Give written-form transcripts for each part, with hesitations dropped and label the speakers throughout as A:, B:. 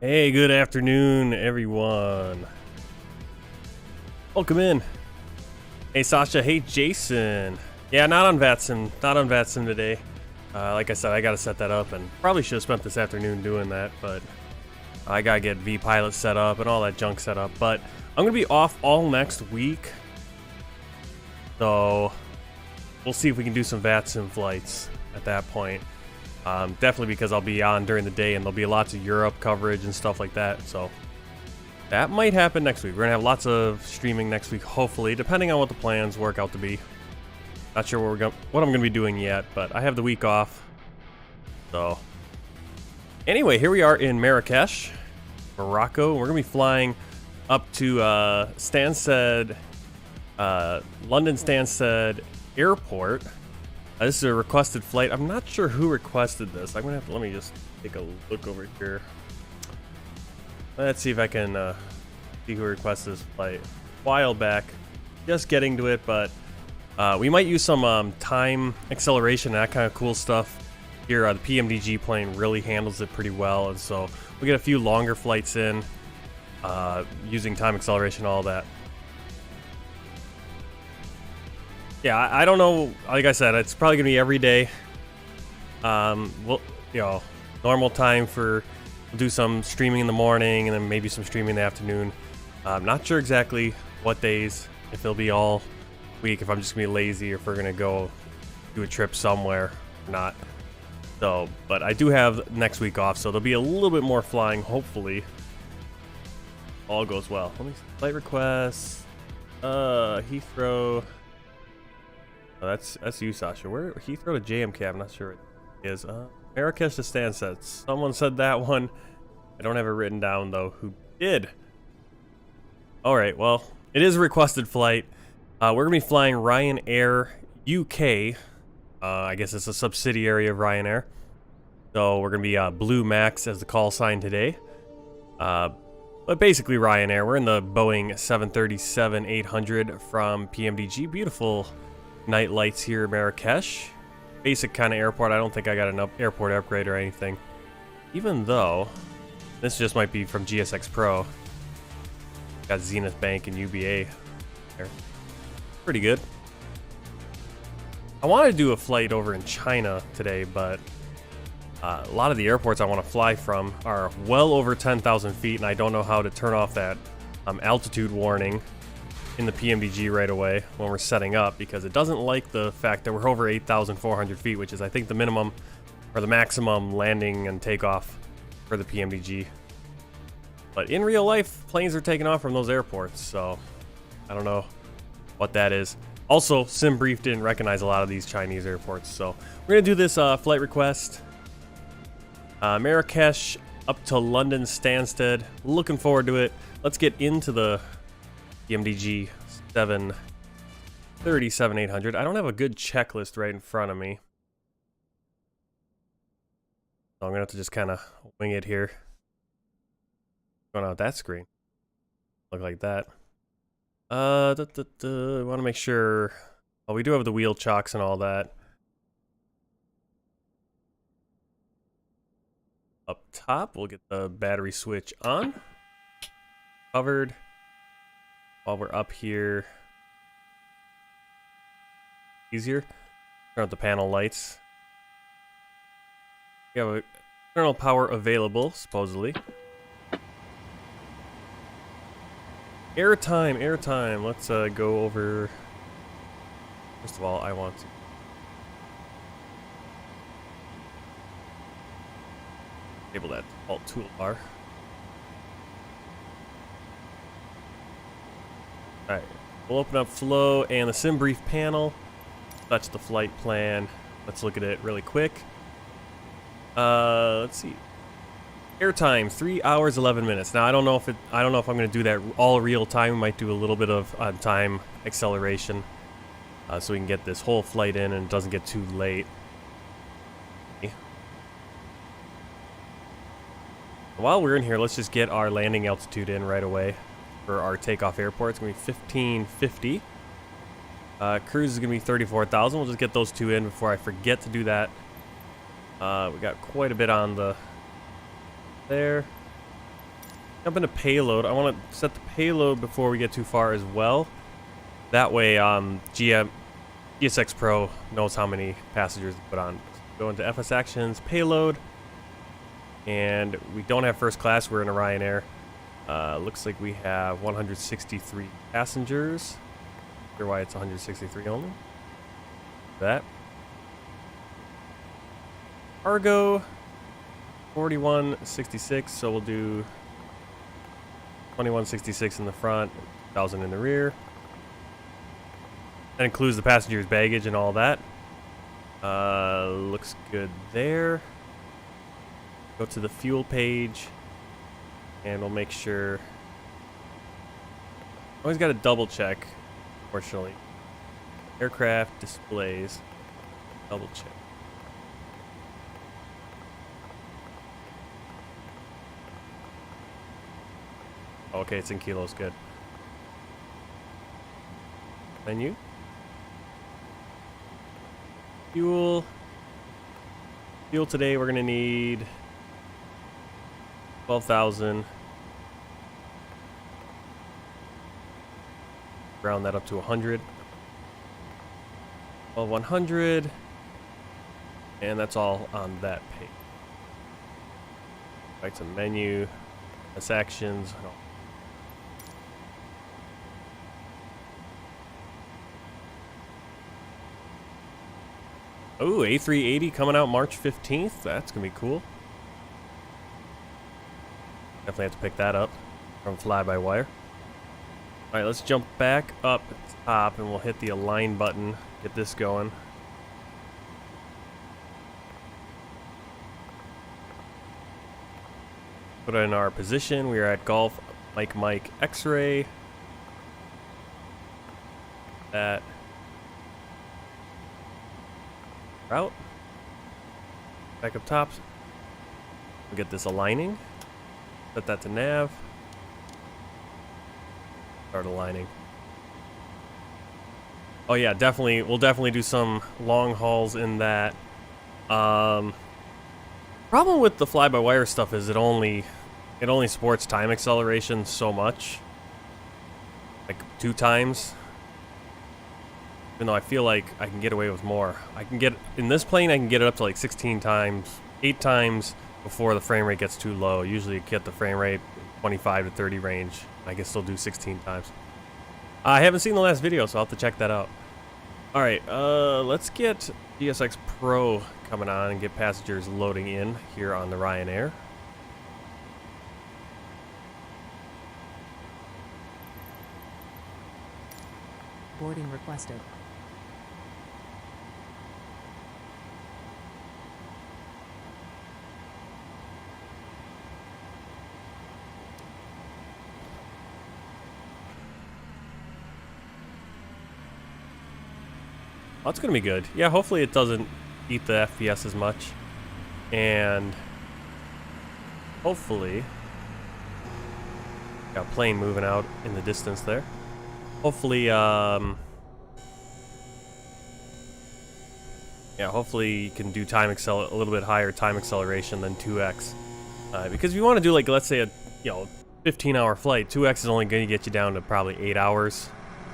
A: Hey, good afternoon, everyone. Welcome in. Hey, Sasha. Hey, Jason. Yeah, not on VATSIM today. Like I said, I gotta set that up, and probably should have spent this afternoon doing that, but I gotta get vPilot set up and all that junk set up. But I'm gonna be off all next week, so we'll see if we can do some VATSIM flights at that point. Definitely because I'll be on during the day and there'll be lots of Europe coverage and stuff like that. So that might happen next week. We're gonna have lots of streaming next week, hopefully, depending on what the plans work out to be. Not sure what I'm gonna be doing yet, but I have the week off. So anyway, here we are in Marrakesh, Morocco. We're gonna be flying up to Stansted, London Stansted Airport. This is a requested flight. I'm not sure who requested this. I'm gonna have to, let me just take a look over here. Let's see if I can see who requested this flight. A while back, just getting to it, but we might use some time acceleration and that kind of cool stuff here. The PMDG plane really handles it pretty well, and so we get a few longer flights in using time acceleration, all that. Yeah, I don't know. Like I said, it's probably gonna be every day. We'll, normal time we'll do some streaming in the morning and then maybe some streaming in the afternoon. I'm not sure exactly what days, if it'll be all week, if I'm just gonna be lazy, or if we're gonna go do a trip somewhere or not. So, but I do have next week off, so there'll be a little bit more flying, hopefully. All goes well. Let me see. Flight requests. Heathrow. Oh, that's you, Sasha. Where Heathrow to JMK? I'm not sure it is. Marrakesh to Stansted. Someone said that one. I don't have it written down though. Who did? All right. Well, it is a requested flight. We're gonna be flying Ryanair UK. I guess it's a subsidiary of Ryanair. So we're gonna be Bluemax as the call sign today. But basically Ryanair. We're in the Boeing 737-800 from PMDG. Beautiful night lights here in Marrakesh. basic kind of airport. I don't think I got an airport upgrade or anything. Even though, this just might be from GSX Pro. Got Zenith Bank and UBA there. Pretty good. I wanted to do a flight over in China today, but a lot of the airports I want to fly from are well over 10,000 feet, and I don't know how to turn off that altitude warning in the PMDG right away when we're setting up, because it doesn't like the fact that we're over 8,400 feet, which is I think the minimum or the maximum landing and takeoff for the PMDG. But in real life, planes are taking off from those airports, so I don't know what that is. Also, SimBrief didn't recognize a lot of these Chinese airports, so we're gonna do this flight request. Marrakesh up to London Stansted. Looking forward to it. Let's get into the PMDG 737-800. I don't have a good checklist right in front of me, so I'm gonna have to just kind of wing it here. Going out that screen. Look like that. I want to make sure. Oh, we do have the wheel chocks and all that. Up top, we'll get the battery switch on. Covered. While we're up here. Easier. Turn out the panel lights. We have external power available, supposedly. Airtime. Let's go over. First of all, I want to enable that default toolbar. Alright, we'll open up Flow and the SimBrief panel. Touch the flight plan. Let's look at it really quick. Let's see. Airtime 3 hours 11 minutes. Now I don't know if I'm going to do that all real time. We might do a little bit of time acceleration, so we can get this whole flight in and it doesn't get too late. While we're in here, let's just get our landing altitude in right away for our takeoff airport. It's going to be 1550. Cruise is going to be 34,000. We'll just get those two in before I forget to do that. We got quite a bit on the there. Jump into payload. I want to set the payload before we get too far as well. That way, GSX Pro knows how many passengers to put on. Go into FS Actions, payload, and we don't have first class. We're in a Ryanair. Looks like we have 163 passengers. Not sure why it's 163 only. That. Cargo. 4166, so we'll do 2166 in the front, 1,000 in the rear. That includes the passenger's baggage and all that. Looks good there. Go to the fuel page, and we'll make sure. Always got to double check, fortunately. Aircraft displays, double check. Okay, it's in kilos, good. Menu. Fuel. Fuel today, we're gonna need 12,000. Round that up to 100. 100. And that's all on that page. Back to menu. That's actions. No. Oh, A380 coming out March 15th. That's going to be cool. Definitely have to pick that up from fly-by-wire. All right, let's jump back up top and we'll hit the align button. Get this going. Put it in our position. We are at Golf Mike X-ray. That. Route. Back up top. We'll get this aligning. Set that to nav. Start aligning. Oh yeah, definitely. We'll definitely do some long hauls in that. Problem with the fly-by-wire stuff is it only supports time acceleration so much, like 2 times. Even though I feel like I can get away with more. I can get in this plane. I can get it up to like 16 times, 8 times before the frame rate gets too low. Usually, you get the frame rate 25 to 30 range. I can still do 16 times. I haven't seen the last video, so I'll have to check that out. All right, let's get GSX Pro coming on and get passengers loading in here on the Ryanair.
B: Boarding requested.
A: Oh, it's gonna be good. Yeah, hopefully it doesn't eat the FPS as much, and hopefully, got a plane moving out in the distance there. Hopefully, yeah, hopefully you can do a little bit higher time acceleration than 2x, because if you want to do like, let's say a 15-hour flight, 2x is only going to get you down to probably 8 hours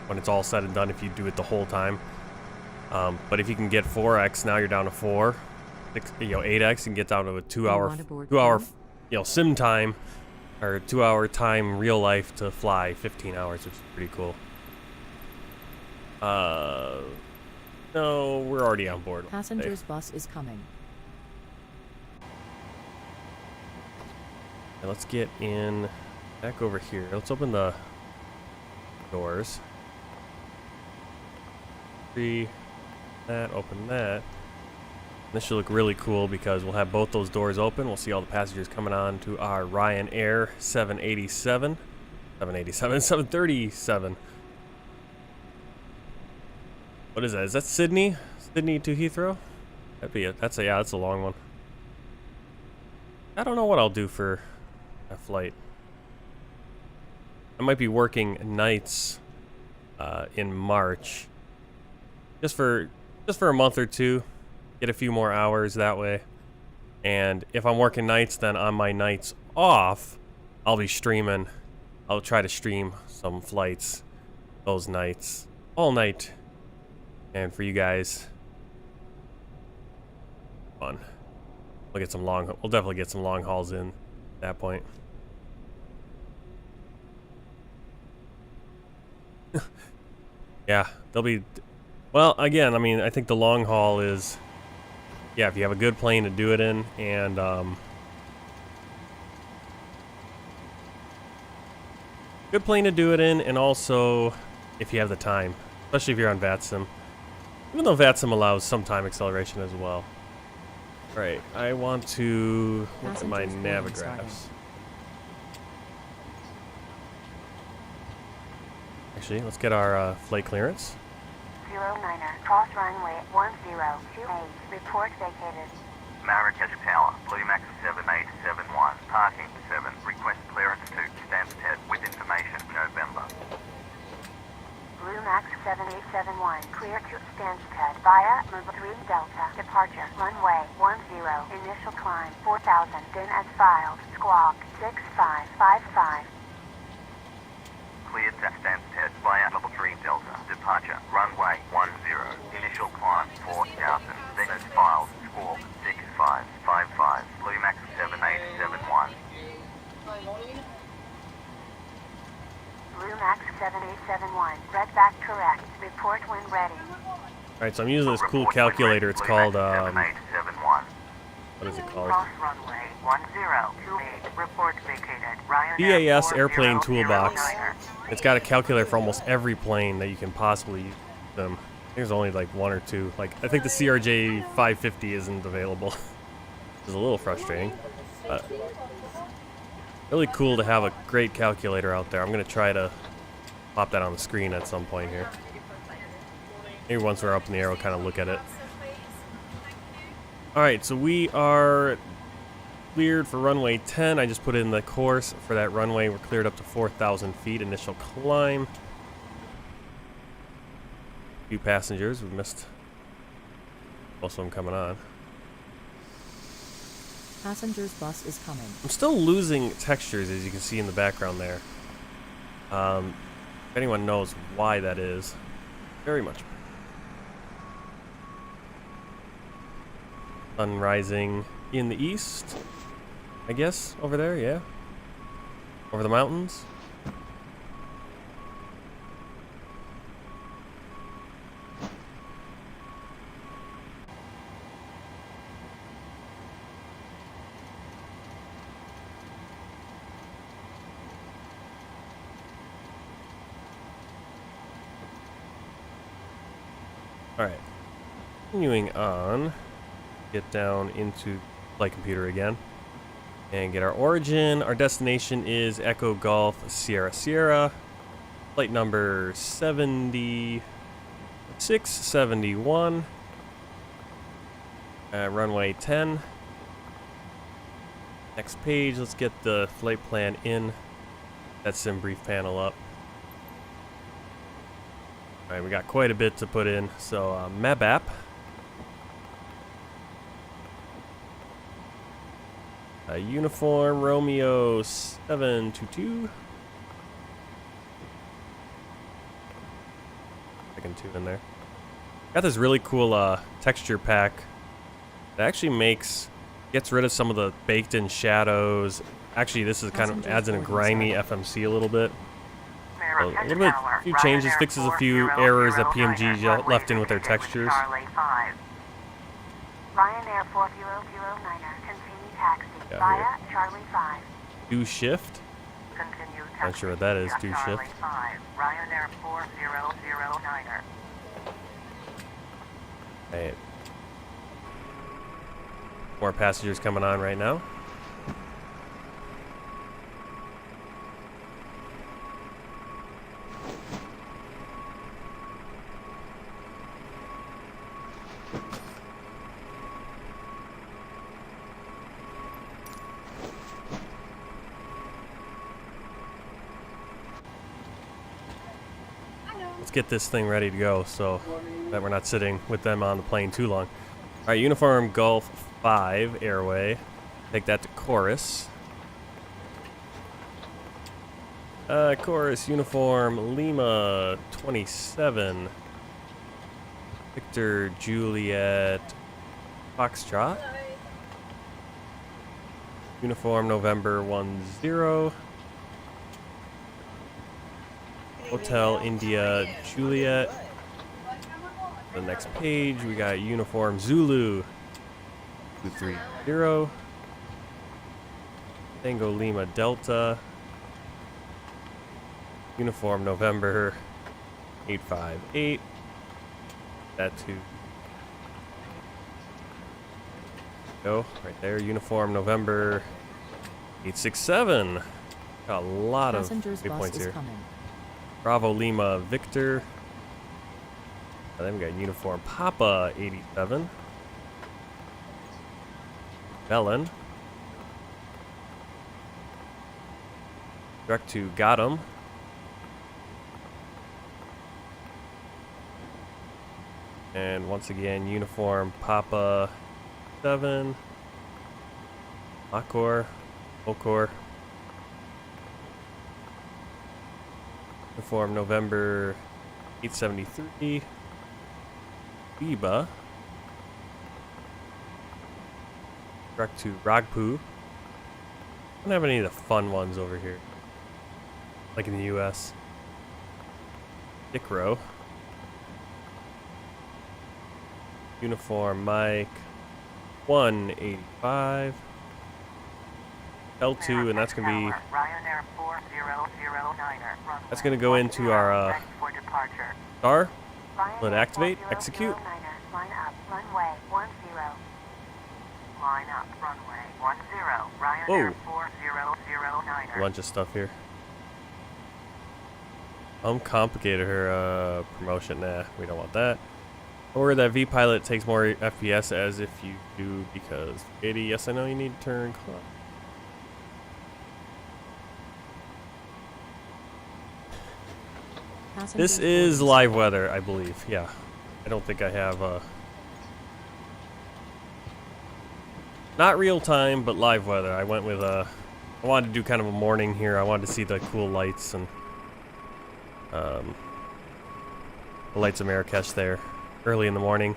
A: when it's all said and done if you do it the whole time. But if you can get 4x, now you're down to 4. 8x, you can get down to a 2-hour sim time, or 2-hour time real life to fly 15 hours, which is pretty cool. No, we're already on board.
B: Passengers bus is coming.
A: Now let's get in back over here. Let's open the doors. Open that. This should look really cool because we'll have both those doors open. We'll see all the passengers coming on to our Ryanair 737. What is that? Is that Sydney? Sydney to Heathrow? That'd be it. That's a long one. I don't know what I'll do for that flight. I might be working nights in March. Just for a month or two, get a few more hours that way. And if I'm working nights, then on my nights off, I'll be streaming. I'll try to stream some flights those nights, all night. And for you guys, fun. We'll definitely get some long hauls in at that point. Yeah, they'll be. Well, again, I mean, I think the long haul is, yeah, if you have a good plane to do it in, and good plane to do it in, and also if you have the time, especially if you're on VATSIM. Even though VATSIM allows some time acceleration as well. All right, I want to look at my navigraphs. Actually, let's get our flight clearance.
C: 09er, cross runway 1028, report vacated.
D: Marrakesh Tower, Bluemax 7871, parking 7, request clearance to Stansted with information, November.
C: Bluemax 7871, clear to Stansted via Move 3 Delta, departure, runway 10, initial climb 4000, then as filed, squawk 6555.
D: Cleared to Stansted via Level 3 Delta, departure, runway 10, initial climb 4000, then as filed, squawk 6555, Bluemax 7871.
C: Bluemax 7871, read back correct, report when ready.
A: Alright, so I'm using this cool calculator. It's called, what is it called?
C: Cross runway 1028, report vacated.
A: BAS Airplane Toolbox. It's got a calculator for almost every plane that you can possibly use them. I think there's only like 1 or 2. Like, I think the CRJ 550 isn't available. Which is a little frustrating. But really cool to have a great calculator out there. I'm going to try to pop that on the screen at some point here. Maybe once we're up in the air, we'll kind of look at it. Alright, so we are cleared for runway 10. I just put in the course for that runway. We're cleared up to 4,000 feet, initial climb. few passengers. We missed most of them coming on.
B: Passengers bus is coming.
A: I'm still losing textures, as you can see in the background there. If anyone knows why that is, very much. Sun rising in the east, I guess, over there, yeah. Over the mountains. Alright, continuing on, get down into flight computer again, and get our origin. Our destination is Echo Golf Sierra Sierra, flight number 7671, runway 10. Next page, let's get the flight plan in, that sim brief panel up. Alright, we got quite a bit to put in, so map app. Uniform Romeo 722. Second 2 in there. Got this really cool texture pack that actually gets rid of some of the baked in shadows. Actually, this is kind of adds in a grimy FMC a little bit. A few changes, fixes a few errors that PMG left in with their textures.
C: Ryanair 4009er, continue taxi via Charlie 5.
A: Do shift.
D: Continue
A: Not sure what that is, do shift.
D: Ryanair 4009er.
A: Right. More passengers coming on right now. Let's get this thing ready to go so that we're not sitting with them on the plane too long. All right, Uniform Gulf 5 Airway. Take that to Chorus. Chorus Uniform Lima 27. Victor Juliet Foxtrot. Uniform November 10. Hotel India Juliet. The next page we got Uniform Zulu 230. Tango Lima Delta. Uniform November 858. That too. Go right there. Uniform November 867. Got a lot of points here.
B: Coming.
A: Bravo Lima Victor. And then we got Uniform Papa 87. Bellin. Direct to Gotham. And once again, Uniform Papa 7. Akor. Okor. Uniform November 873. Biba. Direct to Ragpu. Don't have any of the fun ones over here, like in the US. Dicro. Uniform Mike 185. L2, and that's gonna be go into our star. Let it activate, execute.
C: Line up, runway 10. Line up, runway 10. Ryanair 4009er.
A: A bunch of stuff here. Uncomplicated her promotion. Nah, we don't want that. Or that V-Pilot takes more FPS as if you do, because 80, yes I know you need to turn clock.
B: Passengers
A: This is
B: boarding
A: live weather, I believe. Yeah. I don't think I have not real time, but live weather. I went with I wanted to do kind of a morning here. I wanted to see the cool lights and the lights of Marrakesh there early in the morning.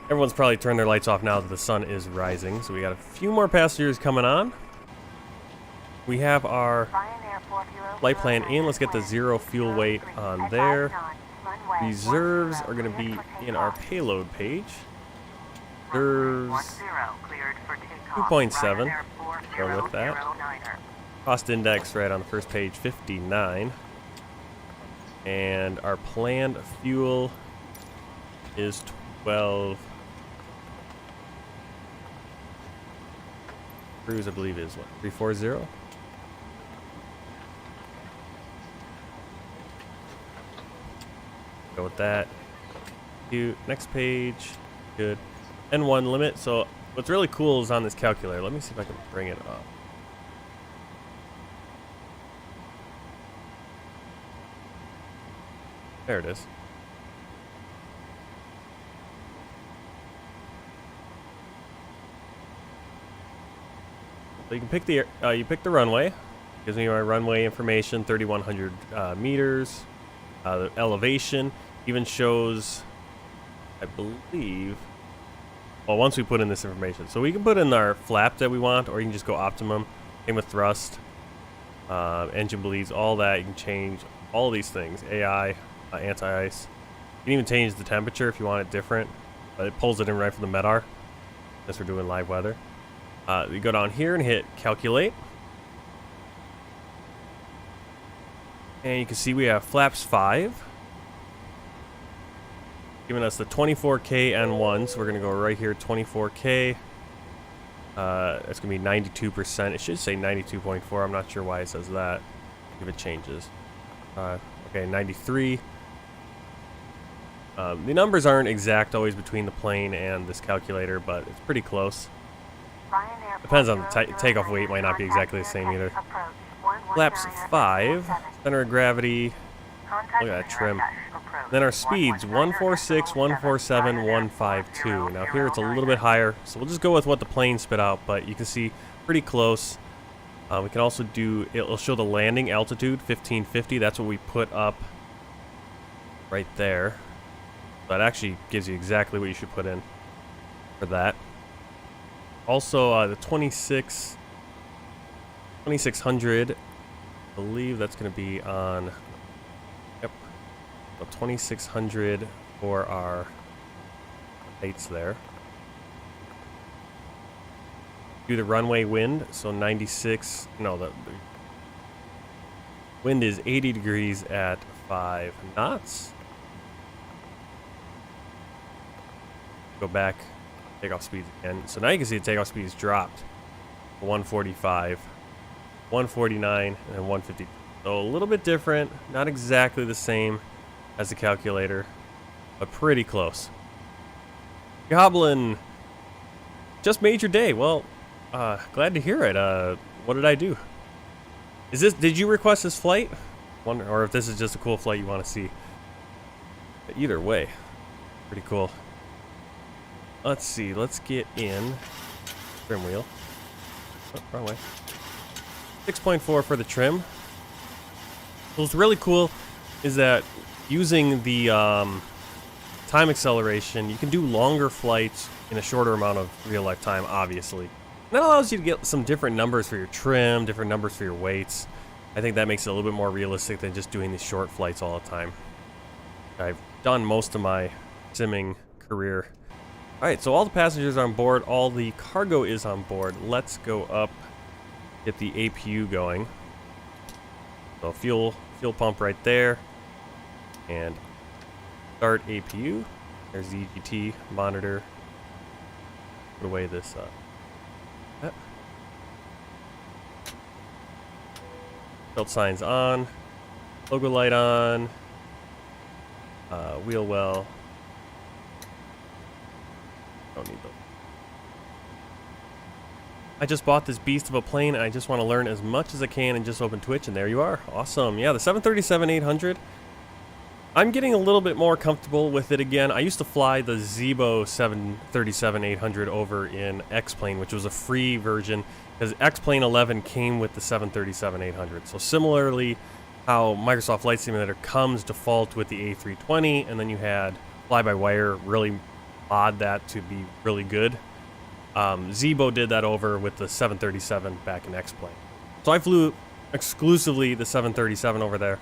A: Everyone's probably turned their lights off now that the sun is rising, so we got a few more passengers coming on. We have our
C: Ryanair 400
A: flight plan in. Let's get the 0 fuel weight on there. Reserves are going to be in our payload page. Reserves 2.7. Go with that. Cost index right on the first page, 59. And our planned fuel is 12. Cruise, I believe, is what, 340? Go with that. Next page. Good. N1 limit. So what's really cool is on this calculator. Let me see if I can bring it up. There it is. So you can pick the you pick the runway. Gives me my runway information, 3,100 meters. The elevation even shows, I believe. Well, once we put in this information, so we can put in our flap that we want, or you can just go optimum. Same with thrust, engine bleeds, all that. You can change all these things. AI, anti-ice. You can even change the temperature if you want it different. It pulls it in right from the MEDAR. Since we're doing live weather. You go down here and hit calculate. And you can see we have flaps 5. Giving us the 24K N1, so we're going to go right here, 24K. That's going to be 92%. It should say 92.4. I'm not sure why it says that. If it changes. Okay, 93. The numbers aren't exact always between the plane and this calculator, but it's pretty close. Depends on the takeoff weight, might not be exactly the same either. Flaps 5, center of gravity, look at that trim. Then our speeds, 146, 147, 152. Now here it's a little bit higher, so we'll just go with what the plane spit out, but you can see pretty close. We can also do, it'll show the landing altitude, 1550. That's what we put up right there. That actually gives you exactly what you should put in for that. Also, the 2600, I believe that's going to be on, yep, the 2600 for our heights there. Do the runway wind, so 96, no, the wind is 80 degrees at 5 knots. Go back. Takeoff speeds again. So now you can see the takeoff speeds dropped. 145, 149, and then 150. So a little bit different. Not exactly the same as the calculator, but pretty close. Goblin, just made your day. Well, glad to hear it. What did I do? Is this? Did you request this flight? Wonder, or if this is just a cool flight you want to see. Either way, pretty cool. Let's see, let's get in trim wheel. Oh, wrong way. 6.4 for the trim. What's really cool is that using the time acceleration, you can do longer flights in a shorter amount of real life time, obviously. And that allows you to get some different numbers for your trim, different numbers for your weights. I think that makes it a little bit more realistic than just doing these short flights all the time. I've done most of my simming career. Alright, so all the passengers are on board, all the cargo is on board. Let's go up, get the APU going. So fuel pump right there. And start APU. There's the EGT monitor. Put away this belt signs on. Logo light on. Wheel well. Don't need those. I just bought this beast of a plane and I just want to learn as much as I can and just open Twitch, and there you are. Awesome. Yeah, the 737-800 I'm getting a little bit more comfortable with it again. I used to fly the Zibo 737-800 over in X-Plane, which was a free version, because X-Plane 11 came with the 737-800. So similarly, how Microsoft Flight Simulator comes default with the A320, and then you had fly-by-wire really mod that to be really good. Zibo did that over with the 737 back in X-Plane. So I flew exclusively the 737 over there.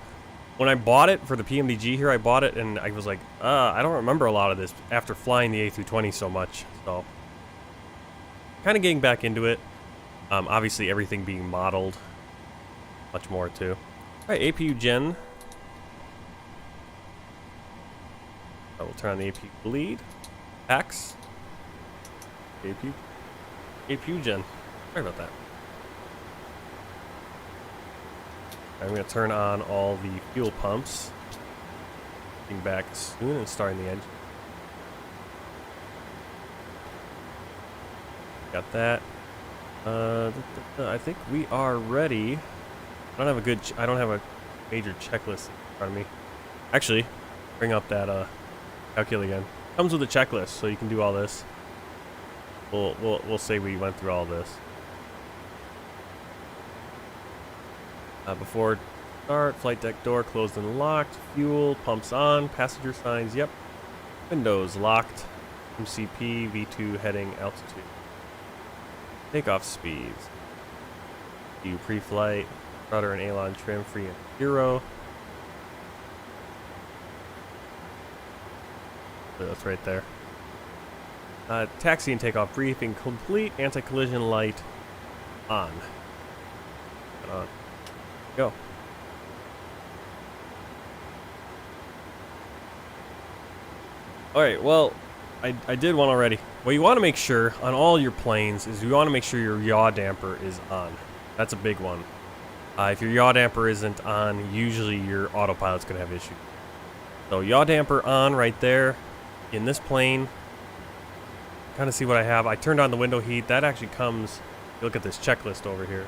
A: When I bought it for the PMDG here, I bought it and I was like, I don't remember a lot of this after flying the A320 so much. So, kind of getting back into it. Obviously, everything being modeled. Much more, too. All right, APU Gen. I will turn on the APU bleed. X. APU Gen. Sorry about that. I'm going to turn on all the fuel pumps. Getting back soon and starting the engine. Got that. I think we are ready. I don't have a major checklist in front of me. Actually, bring up that calculator again. Comes with a checklist, so you can do all this. We'll say we went through all this. Before start, flight deck door closed and locked, fuel, pumps on, passenger signs, yep. Windows locked, MCP, V2 heading, altitude. Takeoff speeds. View pre-flight, rudder and aileron trim, free and 0. That's right there. Taxi and takeoff briefing complete, anti-collision light on. On. Go. Alright, well, I did one already. What you want to make sure on all your planes is you want to make sure your yaw damper is on. That's a big one. If your yaw damper isn't on, usually your autopilot's going to have issues. So yaw damper on right there in this plane. Kind of see what I have. I turned on the window heat. That actually comes, look at this checklist over here.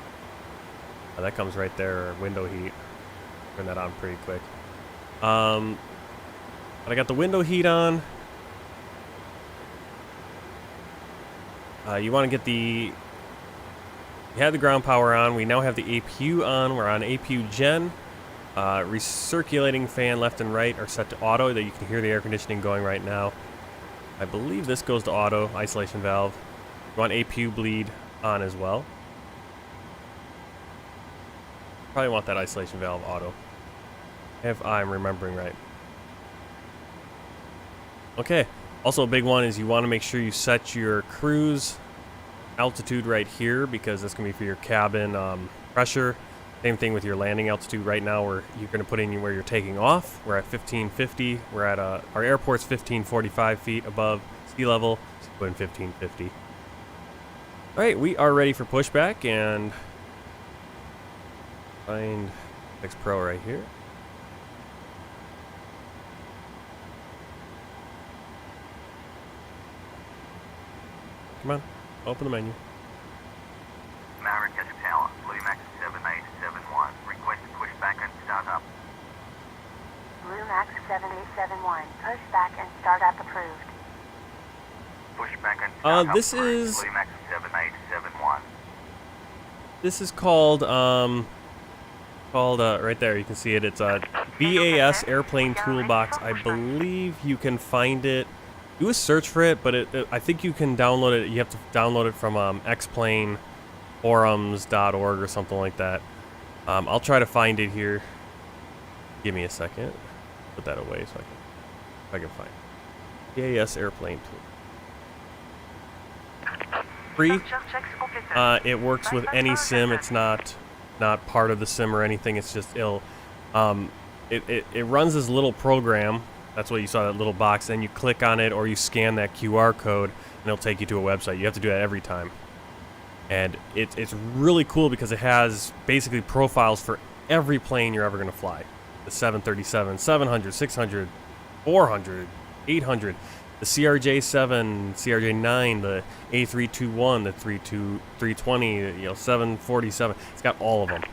A: That comes right there, window heat. Turn that on pretty quick. But I got the window heat on. You want to get you had the ground power on. We now have the APU on. We're on APU Gen. Recirculating fan left and right are set to auto, that you can hear the air conditioning going right now. I believe this goes to auto, isolation valve. You want APU bleed on as well. Probably want that isolation valve auto, if I'm remembering right. Okay, also a big one is you want to make sure you set your cruise altitude right here, because that's going to be for your cabin pressure. Same thing with your landing altitude. Right now you're going to put in where you're taking off. We're at 1550. We're at our airport's 1545 feet above sea level, so put in 1550. All right, we are ready for pushback, and find X Pro right here. Come on, open the menu.
D: Marrakesh Tower, Bluemax 7871. Request pushback and start up.
C: Bluemax 7871. Pushback and startup approved.
D: Pushback and start up.
A: This
D: approved.
A: is
D: Bluemax 7871.
A: This is called right there. You can see it. It's a BAS Airplane Toolbox. I believe you can find it. Do a search for it, but I think you can download it. You have to download it from xplaneforums.org or something like that. I'll try to find it here. Give me a second. Put that away so I can find it. BAS Airplane Tool. Free. It works with any sim. It's not part of the sim or anything. It's just it runs this little program. That's what you saw, that little box. Then you click on it or you scan that QR code and it'll take you to a website. You have to do that every time. And it's really cool because it has basically profiles for every plane you're ever going to fly. The 737, 700, 600, 400, 800, the CRJ-7, CRJ-9, the A321, the 320, 747. It's got all of them.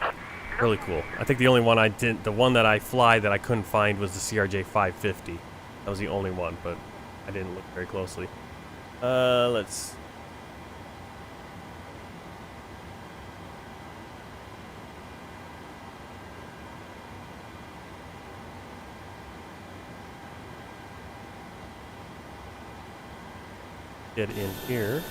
A: Really cool. I think the only one I didn't, the one that I fly that I couldn't find was the CRJ 550. That was the only one, but I didn't look very closely. Let's. Get in here.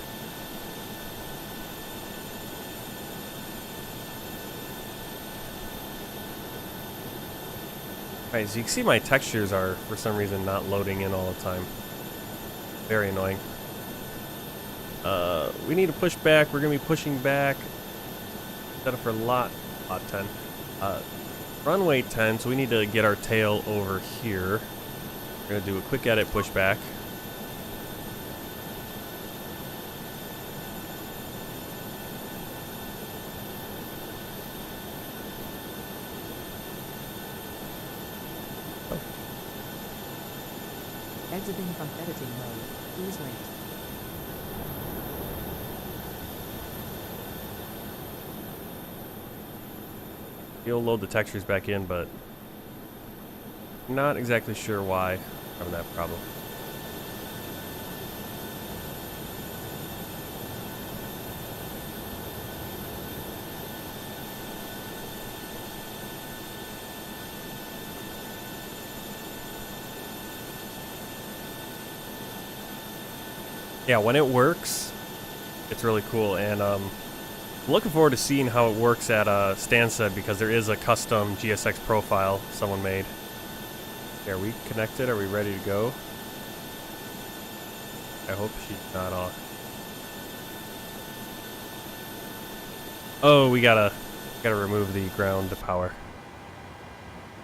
A: Alright, so you can see my textures are, for some reason, not loading in all the time. Very annoying. We need to push back. We're going to be pushing back. Set up for lot 10. Runway 10, so we need to get our tail over here. We're going to do a quick edit pushback.
B: Exiting from editing mode. Please wait.
A: You'll load the textures back in, but not exactly sure why I'm having that problem. Yeah, when it works, it's really cool, and I'm looking forward to seeing how it works at Stansted, because there is a custom GSX profile someone made. Are we connected? Are we ready to go? I hope she's not off. Oh, we gotta remove the ground to power.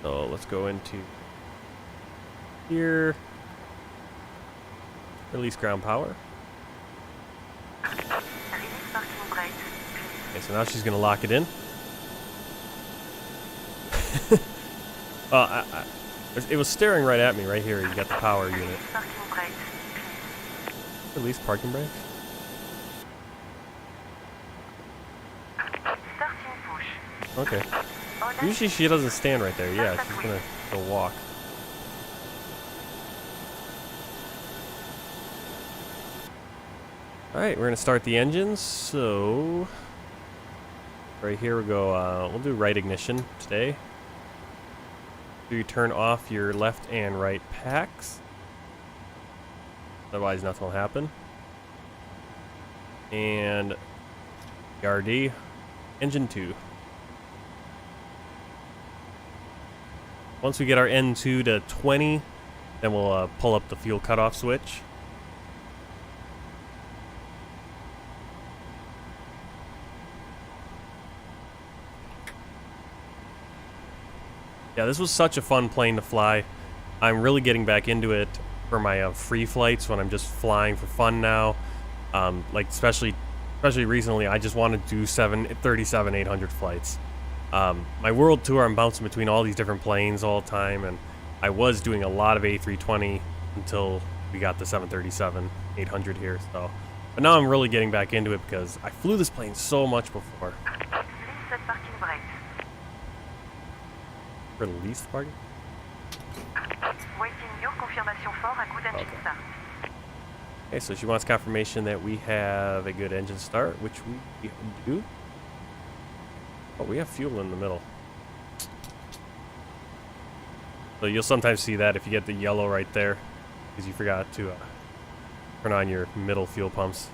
A: So let's go into here. Release ground power. Okay, so now she's gonna lock it in. It was staring right at me right here. You got the power unit. Release parking brake. Okay. Usually she doesn't stand right there. Yeah, she's gonna go walk. Alright, we're gonna start the engines. So right here we go. We'll do right ignition today. So you turn off your left and right packs. Otherwise nothing will happen. And RD engine 2. Once we get our N2 to 20, then we'll pull up the fuel cutoff switch. Yeah, this was such a fun plane to fly. I'm really getting back into it for my free flights when I'm just flying for fun now. Like especially recently, I just want to do 737-800 flights. My world tour, I'm bouncing between all these different planes all the time, and I was doing a lot of A320 until we got the 737-800 here. So, but now I'm really getting back into it because I flew this plane so much before. Release the parking? Okay, so she wants confirmation that we have a good engine start, which we do. Oh, we have fuel in the middle. So you'll sometimes see that if you get the yellow right there, because you forgot to turn on your middle fuel pumps.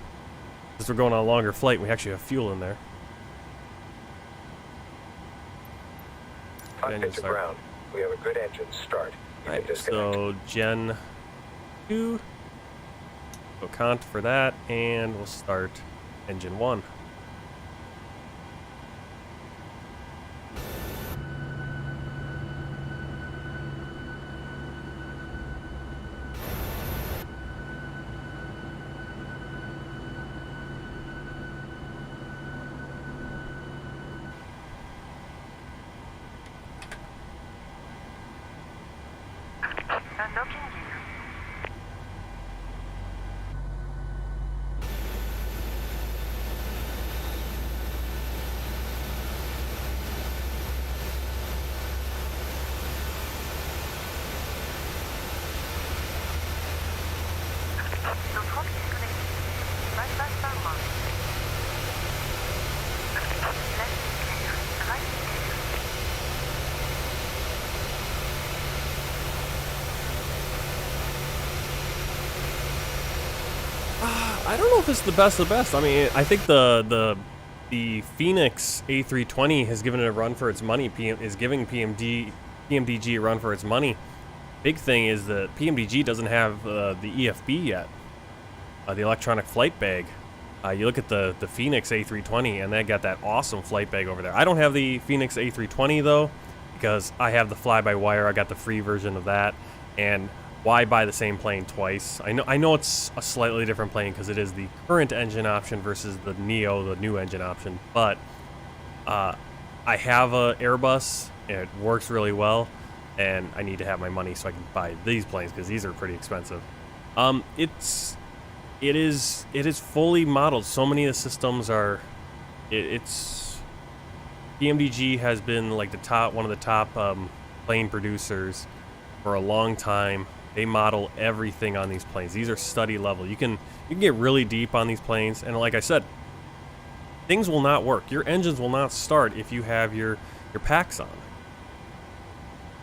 A: Since we're going on a longer flight, we actually have fuel in there.
E: Cockpit to ground. We have a good engine start.
A: Alright, so Gen 2. Go count for that, and we'll start engine 1. I don't know if it's the best of the best. I mean, I think the Phoenix A320 has given it a run for its money. Is giving PMDG a run for its money. Big thing is that PMDG doesn't have the EFB yet, the electronic flight bag. You look at the Phoenix A320, and they got that awesome flight bag over there. I don't have the Phoenix A320 though, because I have the fly-by-wire. I got the free version of that, and why buy the same plane twice? I know it's a slightly different plane because it is the current engine option versus the Neo, the new engine option. But I have a Airbus. It works really well, and I need to have my money so I can buy these planes because these are pretty expensive. It is fully modeled. So many of the systems are. It's PMDG has been like one of the top plane producers for a long time. They model everything on these planes. These are study level. You can get really deep on these planes, and like I said, things will not work. Your engines will not start if you have your packs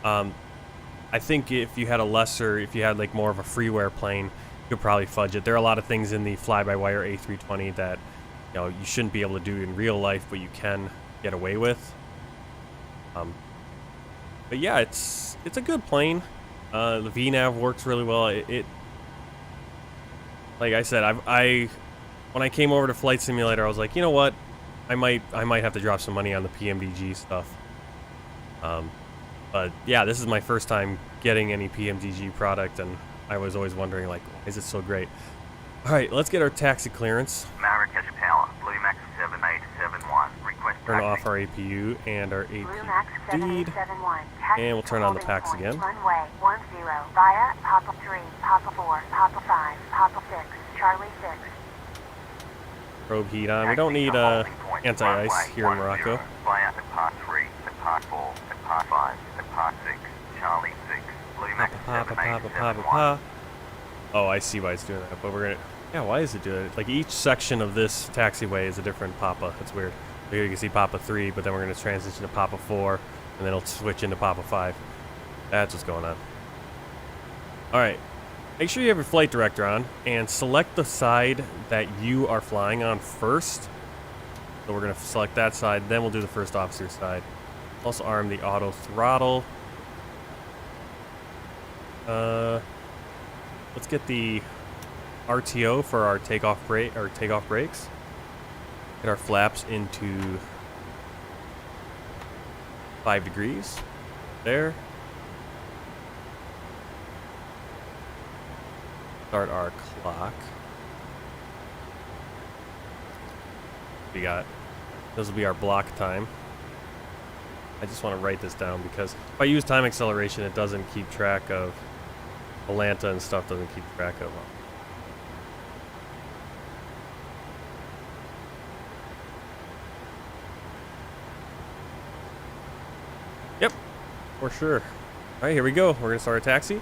A: on. I think if you had like more of a freeware plane, you could probably fudge it. There are a lot of things in the fly-by-wire A320 that you shouldn't be able to do in real life, but you can get away with. But yeah, it's a good plane. The VNav works really well. It like I said, when I came over to Flight Simulator, I was like, you know what, I might have to drop some money on the PMDG stuff. But yeah, this is my first time getting any PMDG product, and I was always wondering, like, why is it so great? All right, let's get our taxi clearance.
D: Marrakesh Power, Bluemax 7871. Request
A: Turn
D: taxi.
A: off our APU and our
C: Bluemax
A: AP feed.
C: 7871.
A: And we'll turn on the packs again.
C: Runway 10 via Papa 3, Papa 4, Papa 5, Papa 6, Charlie 6.
A: Probe heat on. We don't need anti-ice here in Morocco.
D: Via Depart 3, Depart 4, Depart 5, Depart 6, Charlie 6. Bluemax
A: Papa.
D: 7871.
A: Oh, I see why it's doing that, but we're gonna. Yeah, why is it doing it? Like each section of this taxiway is a different Papa. That's weird. Here you can see Papa 3, but then we're gonna transition to Papa 4, and then it'll switch into Papa 5. That's what's going on. All right. Make sure you have your flight director on and select the side that you are flying on first. So we're gonna select that side, then we'll do the first officer side. Also arm the auto throttle. Let's get the RTO for our takeoff brakes. Get our flaps into 5 degrees. There. Start our clock. This will be our block time. I just want to write this down because if I use time acceleration, it doesn't keep track of Atlanta and stuff, doesn't keep track of them. Yep, for sure. All right, here we go. We're gonna start a taxi.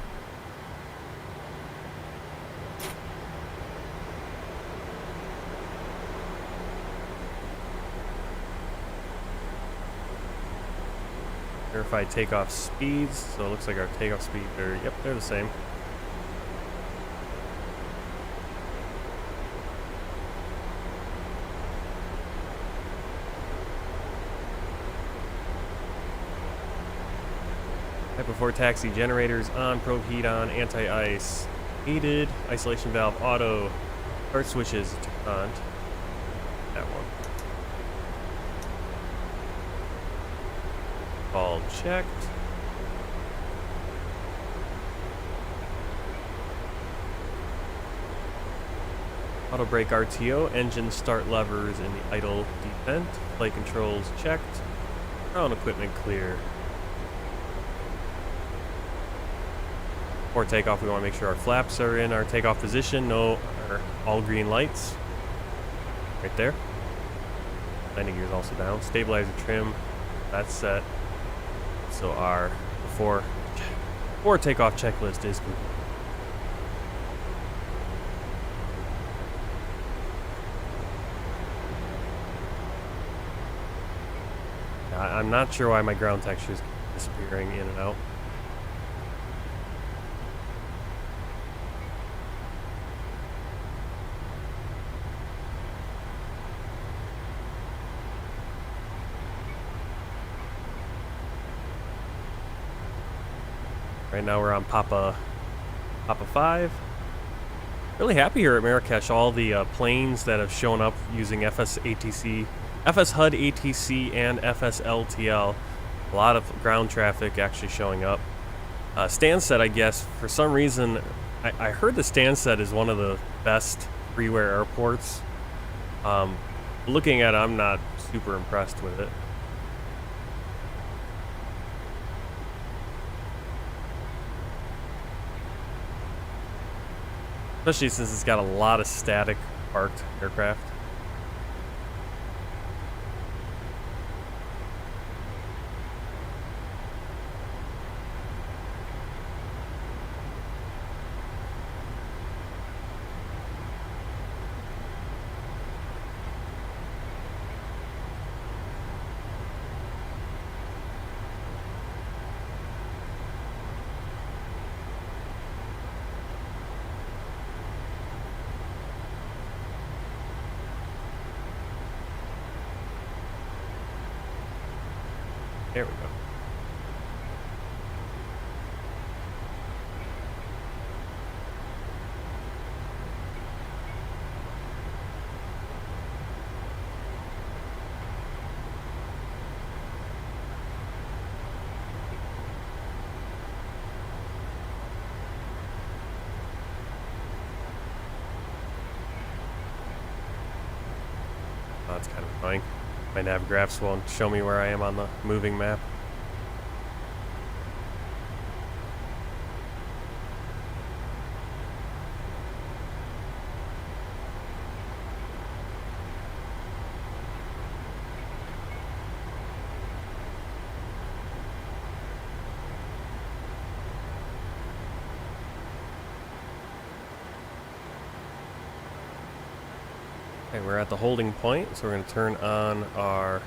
A: Verify takeoff speeds. So it looks like our takeoff speeds are, yep, they're the same. Right before taxi, generators on, probe heat on, anti-ice needed, isolation valve auto, start switches on. That one. All checked. Auto brake RTO, engine start levers in the idle descent, flight controls checked, ground equipment clear. Before takeoff, we want to make sure our flaps are in our takeoff position. All green lights. Right there. Landing gear is also down. Stabilizer trim, that's set. So our before takeoff checklist is complete. I'm not sure why my ground texture is disappearing in and out. Right now we're on Papa 5. Really happy here at Marrakesh. All the planes that have shown up using FS HUD ATC and FSLTL. A lot of ground traffic actually showing up. Stansted, I guess, for some reason, I heard the Stansted is one of the best freeware airports. Looking at it, I'm not super impressed with it. Especially since it's got a lot of static parked aircraft. There we go. Oh, that's kind of annoying. My nav graphs won't show me where I am on the moving map. Okay, we're at the holding point, so we're going to turn on our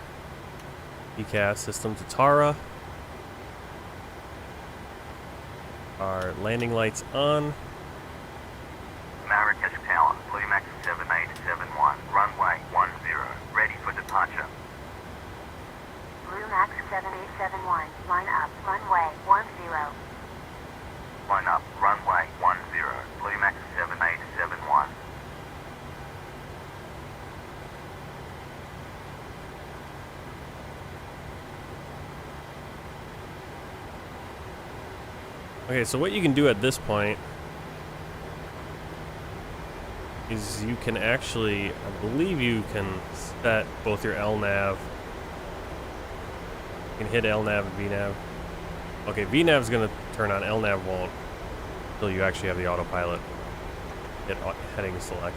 A: EGSS system to Tara. Our landing lights on.
D: Marrakesh Tower, Bluemax 7871, runway 10, ready for departure.
C: Bluemax 7871, line up, runway 10.
D: Line up, runway 10, Bluemax 7871.
A: Okay, so what you can do at this point is you can actually, I believe you can set both your LNAV. You can hit LNAV and VNAV. Okay, VNAV is going to turn on, LNAV won't until you actually have the autopilot hit heading select.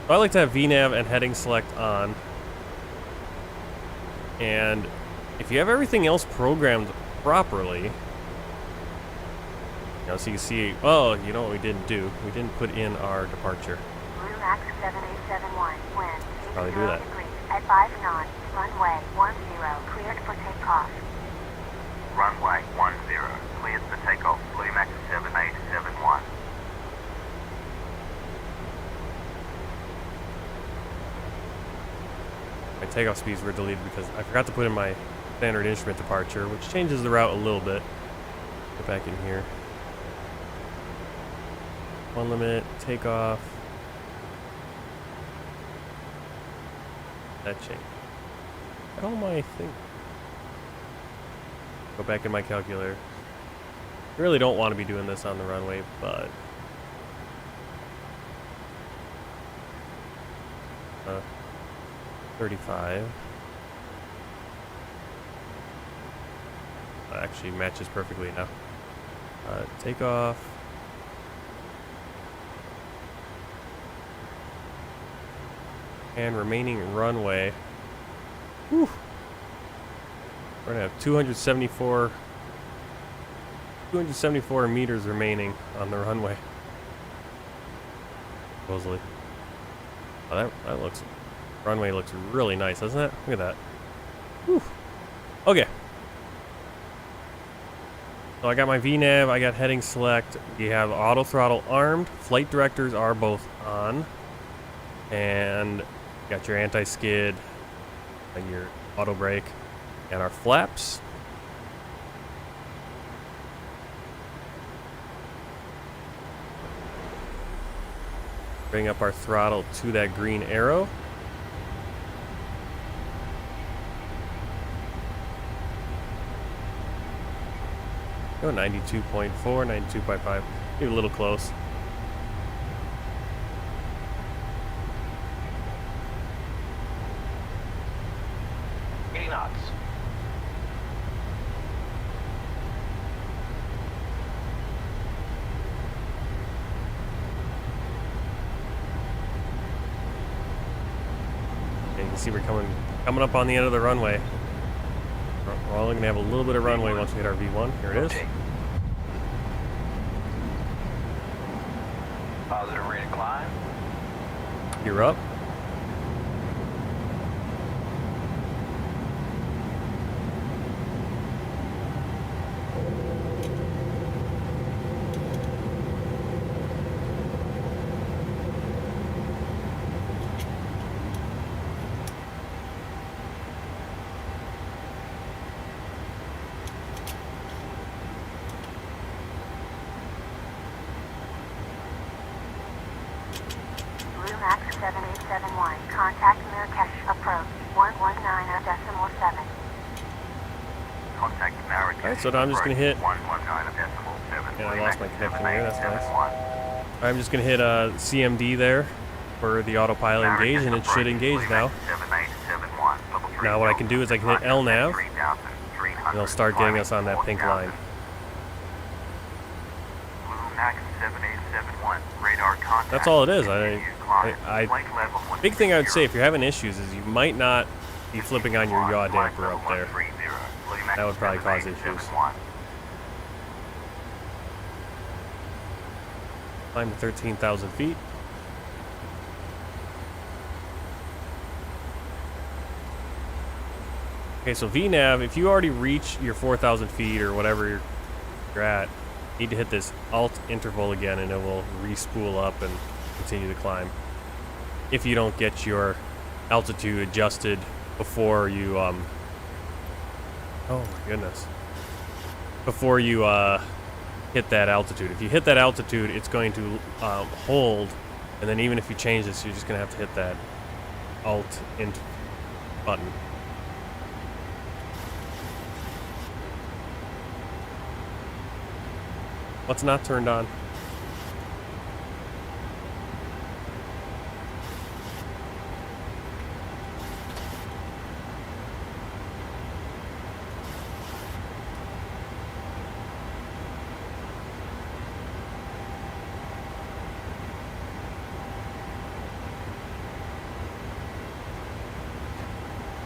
A: So I like to have VNAV and heading select on. And if you have everything else programmed properly, you know, so you can see, oh, you know what we didn't do? We didn't put in our departure.
C: Bluemax 7871, wind
A: Probably do
C: 80
A: that.
C: degrees at 5 knots, runway 10, cleared for takeoff.
D: Runway 10, cleared for takeoff, Bluemax 7871.
A: My takeoff speeds were deleted because I forgot to put in my standard instrument departure, which changes the route a little bit. Get back in here. One limit, takeoff. That changed. How am I think? Go back in my calculator. I really don't want to be doing this on the runway, but 35. Actually matches perfectly now. Takeoff. And remaining runway. Whew. We're gonna have 274 meters remaining on the runway. Supposedly. Oh, that looks, runway looks really nice, doesn't it? Look at that. Whew. Okay. So I got my VNAV, I got heading select. You have auto throttle armed. Flight directors are both on. And got your anti-skid and your auto brake and our flaps. Bring up our throttle to that green arrow. Go 92.4, 92.5. Maybe a little close.
E: Knots.
A: Okay, you can see we're coming up on the end of the runway. We're only gonna have a little bit of runway once we hit our V1. Here it is.
E: Positive rate of climb.
A: You're up.
C: Bluemax 7871. Contact Marrakesh. Approach 119.7.
D: Contact Marrakesh.
A: Alright, so now I'm just gonna hit.
D: 119.7.
A: Yeah, I lost my connection here. That's nice. I'm just gonna hit CMD there for the autopilot engage, and it should engage now. Now what I can do is I can hit LNAV, and it'll start getting us on that pink line.
D: Bluemax 7871. Radar contact.
A: That's all it is. Big thing I would say if you're having issues is you might not be flipping on your yaw damper up there. That would probably cause issues. Climb to 13,000 feet. Okay, so VNAV, if you already reach your 4,000 feet or whatever you're at, you need to hit this Alt interval again and it will re-spool up and continue to climb. If you don't get your altitude adjusted before you, oh my goodness. Before you hit that altitude. If you hit that altitude, it's going to hold, and then even if you change this, you're just going to have to hit that Alt int button. What's not turned on?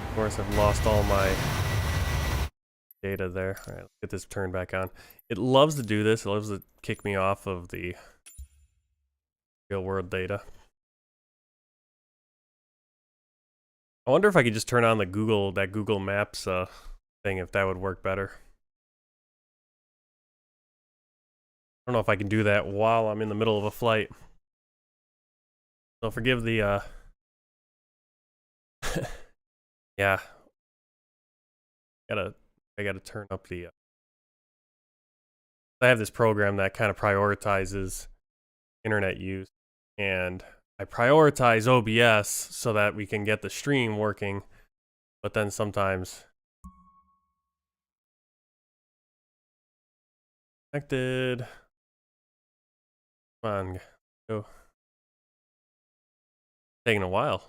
A: Of course, I've lost all my data there. All right, let's get this turned back on. It loves to do this. It loves to kick me off of the real world data. I wonder if I could just turn on the Google Maps thing, if that would work better. I don't know if I can do that while I'm in the middle of a flight. So forgive the yeah. I gotta turn up the I have this program that kind of prioritizes internet use, and I prioritize OBS so that we can get the stream working, but then sometimes connected. Come on, go. Taking a while.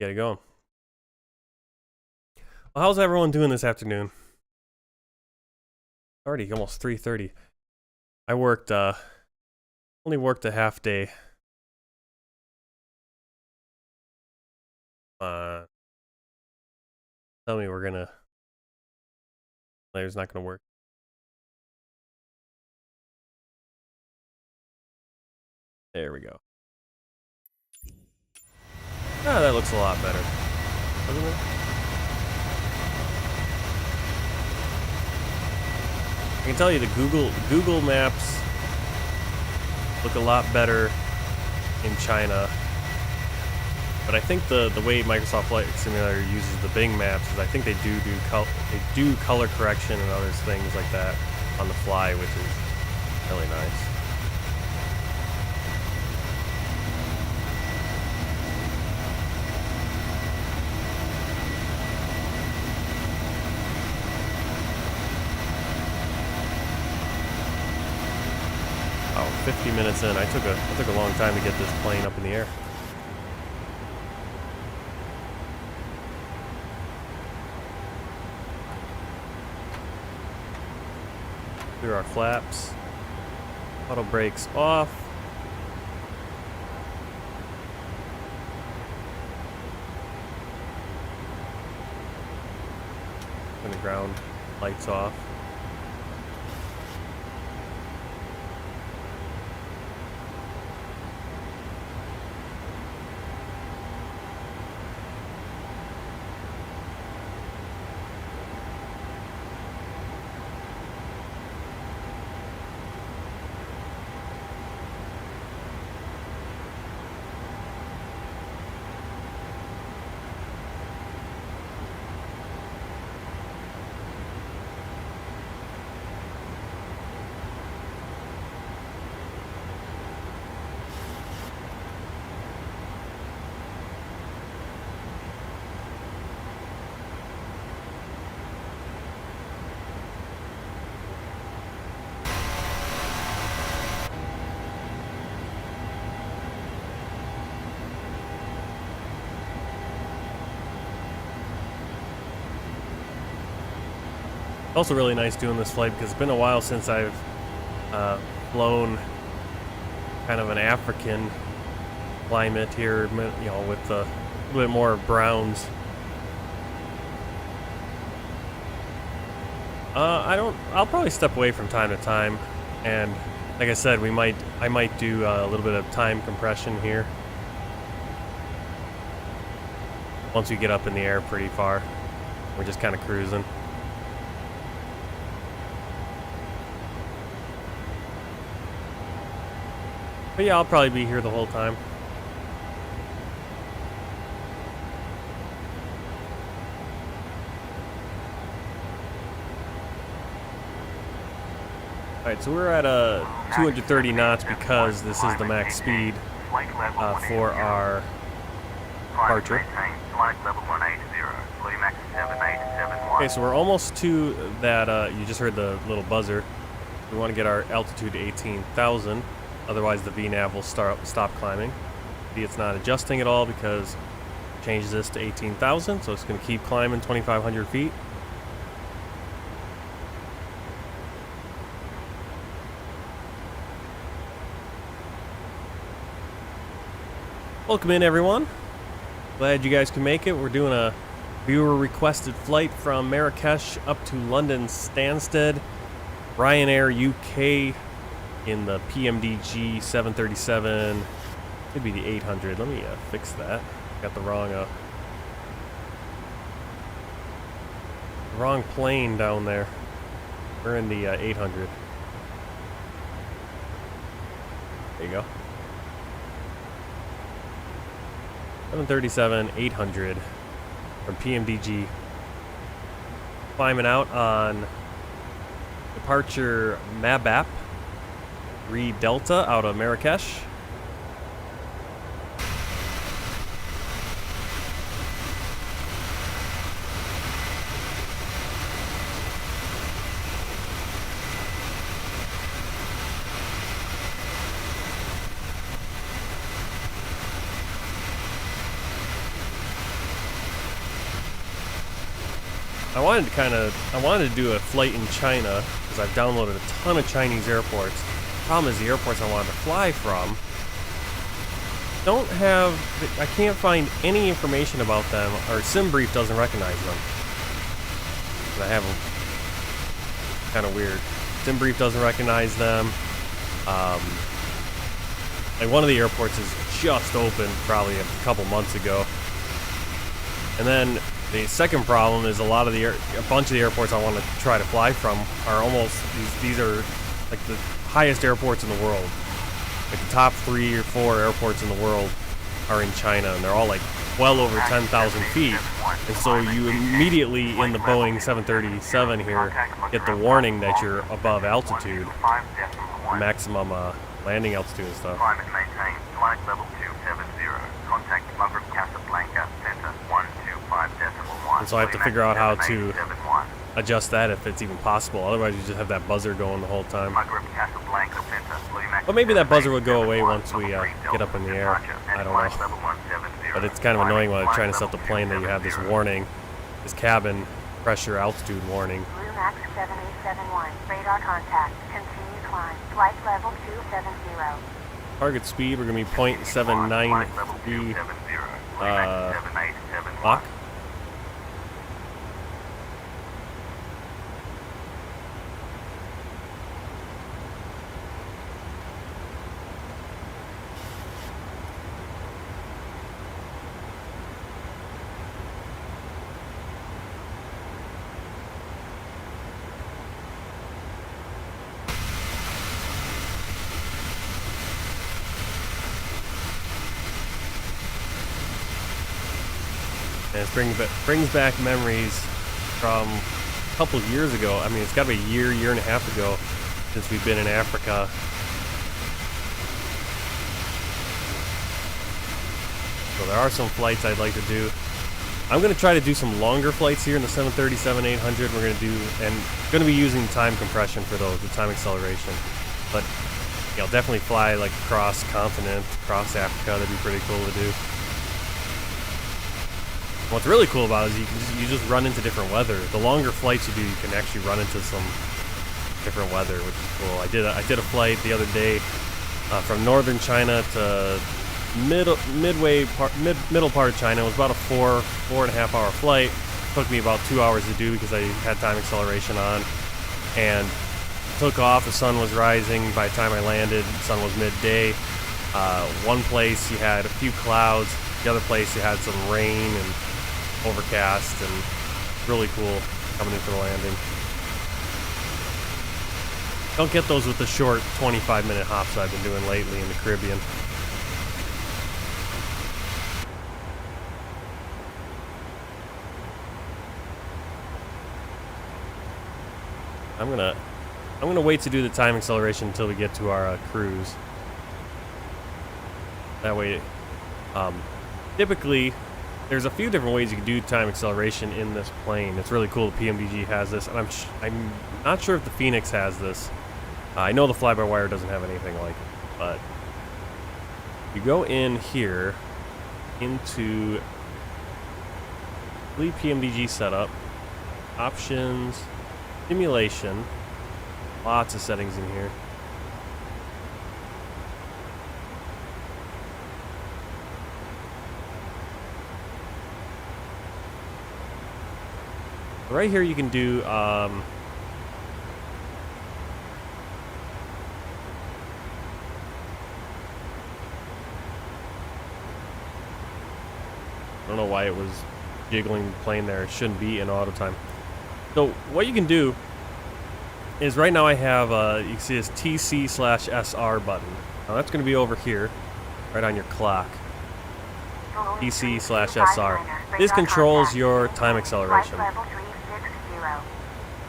A: Get it going. Well, how's everyone doing this afternoon? Already almost 3:30. I worked only worked a half day. Tell me we're gonna. It's not gonna work. There we go. Ah, that looks a lot better, doesn't it? I can tell you the Google Maps look a lot better in China, but I think the way Microsoft Flight Simulator uses the Bing Maps is I think they do color correction and other things like that on the fly, which is really nice. 50 minutes in. It took a long time to get this plane up in the air. Clear our flaps. Auto brakes off. Turn the ground lights off. Also really nice doing this flight because it's been a while since I've flown kind of an African climate here, you know, with a little bit more browns. I'll probably step away from time to time, and like I said, I might do a little bit of time compression here once we get up in the air pretty far. We're just kind of cruising. But yeah, I'll probably be here the whole time. Alright, so we're at 230 knots because this is the max speed for our departure. Okay, so we're almost to that, you just heard the little buzzer. We want to get our altitude to 18,000. Otherwise, the VNAV will stop climbing. See, it's not adjusting at all because it changes this to 18,000, so it's going to keep climbing 2,500 feet. Welcome in, everyone. Glad you guys can make it. We're doing a viewer-requested flight from Marrakesh up to London Stansted, Ryanair UK. In the PMDG 737, maybe the 800. Let me fix that. Got the wrong plane down there. We're in the 800. There you go. 737 800 from PMDG. Climbing out on departure Mabap. Delta out of Marrakesh. I wanted to do a flight in China because I've downloaded a ton of Chinese airports. Problem is the airports I wanted to fly from I can't find any information about them, or SimBrief doesn't recognize them. And I have them kind of weird. SimBrief doesn't recognize them. Like one of the airports is just opened probably a couple months ago. And then the second problem is a bunch of the airports I want to try to fly from are almost, these are like the highest airports in the world. Like the top 3 or 4 airports in the world are in China, and they're all like well over 10,000 feet. And so you immediately in the Boeing 737 here get the warning that you're above altitude, maximum landing altitude and stuff.
D: Climate maintained. Flight level 270. Contact Marrakesh Casablanca Center 125.1.
A: And so I have to figure out how to adjust that if it's even possible. Otherwise, you just have that buzzer going the whole time.
D: Marrakesh Casablanca Center, Bluemax
A: But maybe that buzzer would go away once we get up in the air. I don't know. But it's kind of annoying while you're trying to set the plane that you have this warning, this cabin pressure altitude warning.
C: Bluemax 7871, radar contact, continue climb, flight level 270.
A: Target speed, we're going to be 0.793 Mach. And it brings back memories from a couple of years ago. I mean, it's got to be a year and a half ago since we've been in Africa. So there are some flights I'd like to do. I'm going to try to do some longer flights here in the 737-800. We're going to do, and going to be using time compression for those, the time acceleration. But you know, definitely fly like across continent, across Africa. That'd be pretty cool to do. What's really cool about it is you just run into different weather. The longer flights you do, you can actually run into some different weather, which is cool. I did a flight the other day from northern China to middle part of China. It was about a four and a half hour flight. It took me about 2 hours to do because I had time acceleration on, and took off. The sun was rising by the time I landed. The sun was midday. One place you had a few clouds. The other place you had some rain and overcast, and really cool coming in for the landing. Don't get those with the short 25-minute hops I've been doing lately in the Caribbean. I'm gonna wait to do the time acceleration until we get to our cruise. That way, typically, there's a few different ways you can do time acceleration in this plane. It's really cool. The PMDG has this, and I'm not sure if the Phoenix has this. I know the fly-by-wire doesn't have anything like it, but you go in here into PMDG setup, options, simulation, lots of settings in here. Right here you can do I don't know why it was jiggling the plane there. It shouldn't be in auto time. So what you can do is right now I have you can see this TC/SR button. Now that's going to be over here, right on your clock. TC/SR. This controls your time acceleration.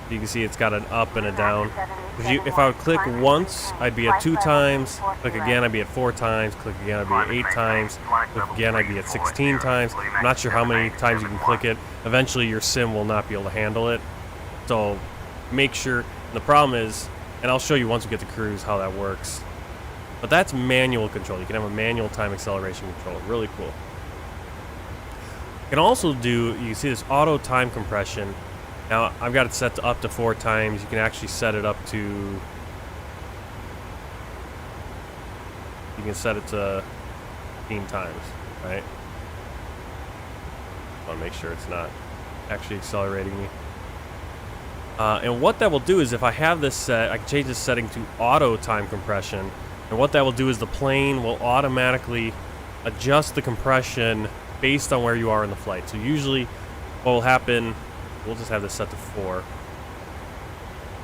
A: You can see it's got an up and a down. If I would click once, I'd be at 2 times. Click again, I'd be at 4 times. Click again, I'd be at 8 times. Click again, I'd be at 16 times. I'm not sure how many times you can click it. Eventually, your sim will not be able to handle it. So make sure. The problem is, and I'll show you once we get to cruise how that works. But that's manual control. You can have a manual time acceleration control. Really cool. You can also do, you see this auto time compression. Now, I've got it set to up to 4 times. You can actually set it up to... You can set it to 15 times, right? I want to make sure it's not actually accelerating me. And what that will do is if I have this set, I can change this setting to auto time compression. And what that will do is the plane will automatically adjust the compression based on where you are in the flight. So usually what will happen... We'll just have this set to 4.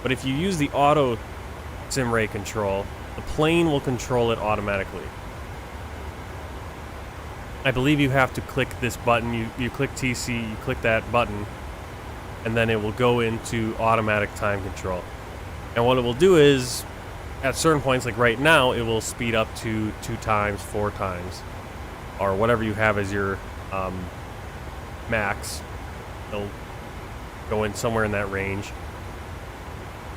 A: But if you use the auto sim rate control, the plane will control it automatically. I believe you have to click this button. You click TC, you click that button, and then it will go into automatic time control. And what it will do is, at certain points, like right now, it will speed up to 2 times, 4 times, or whatever you have as your max. It'll go in somewhere in that range.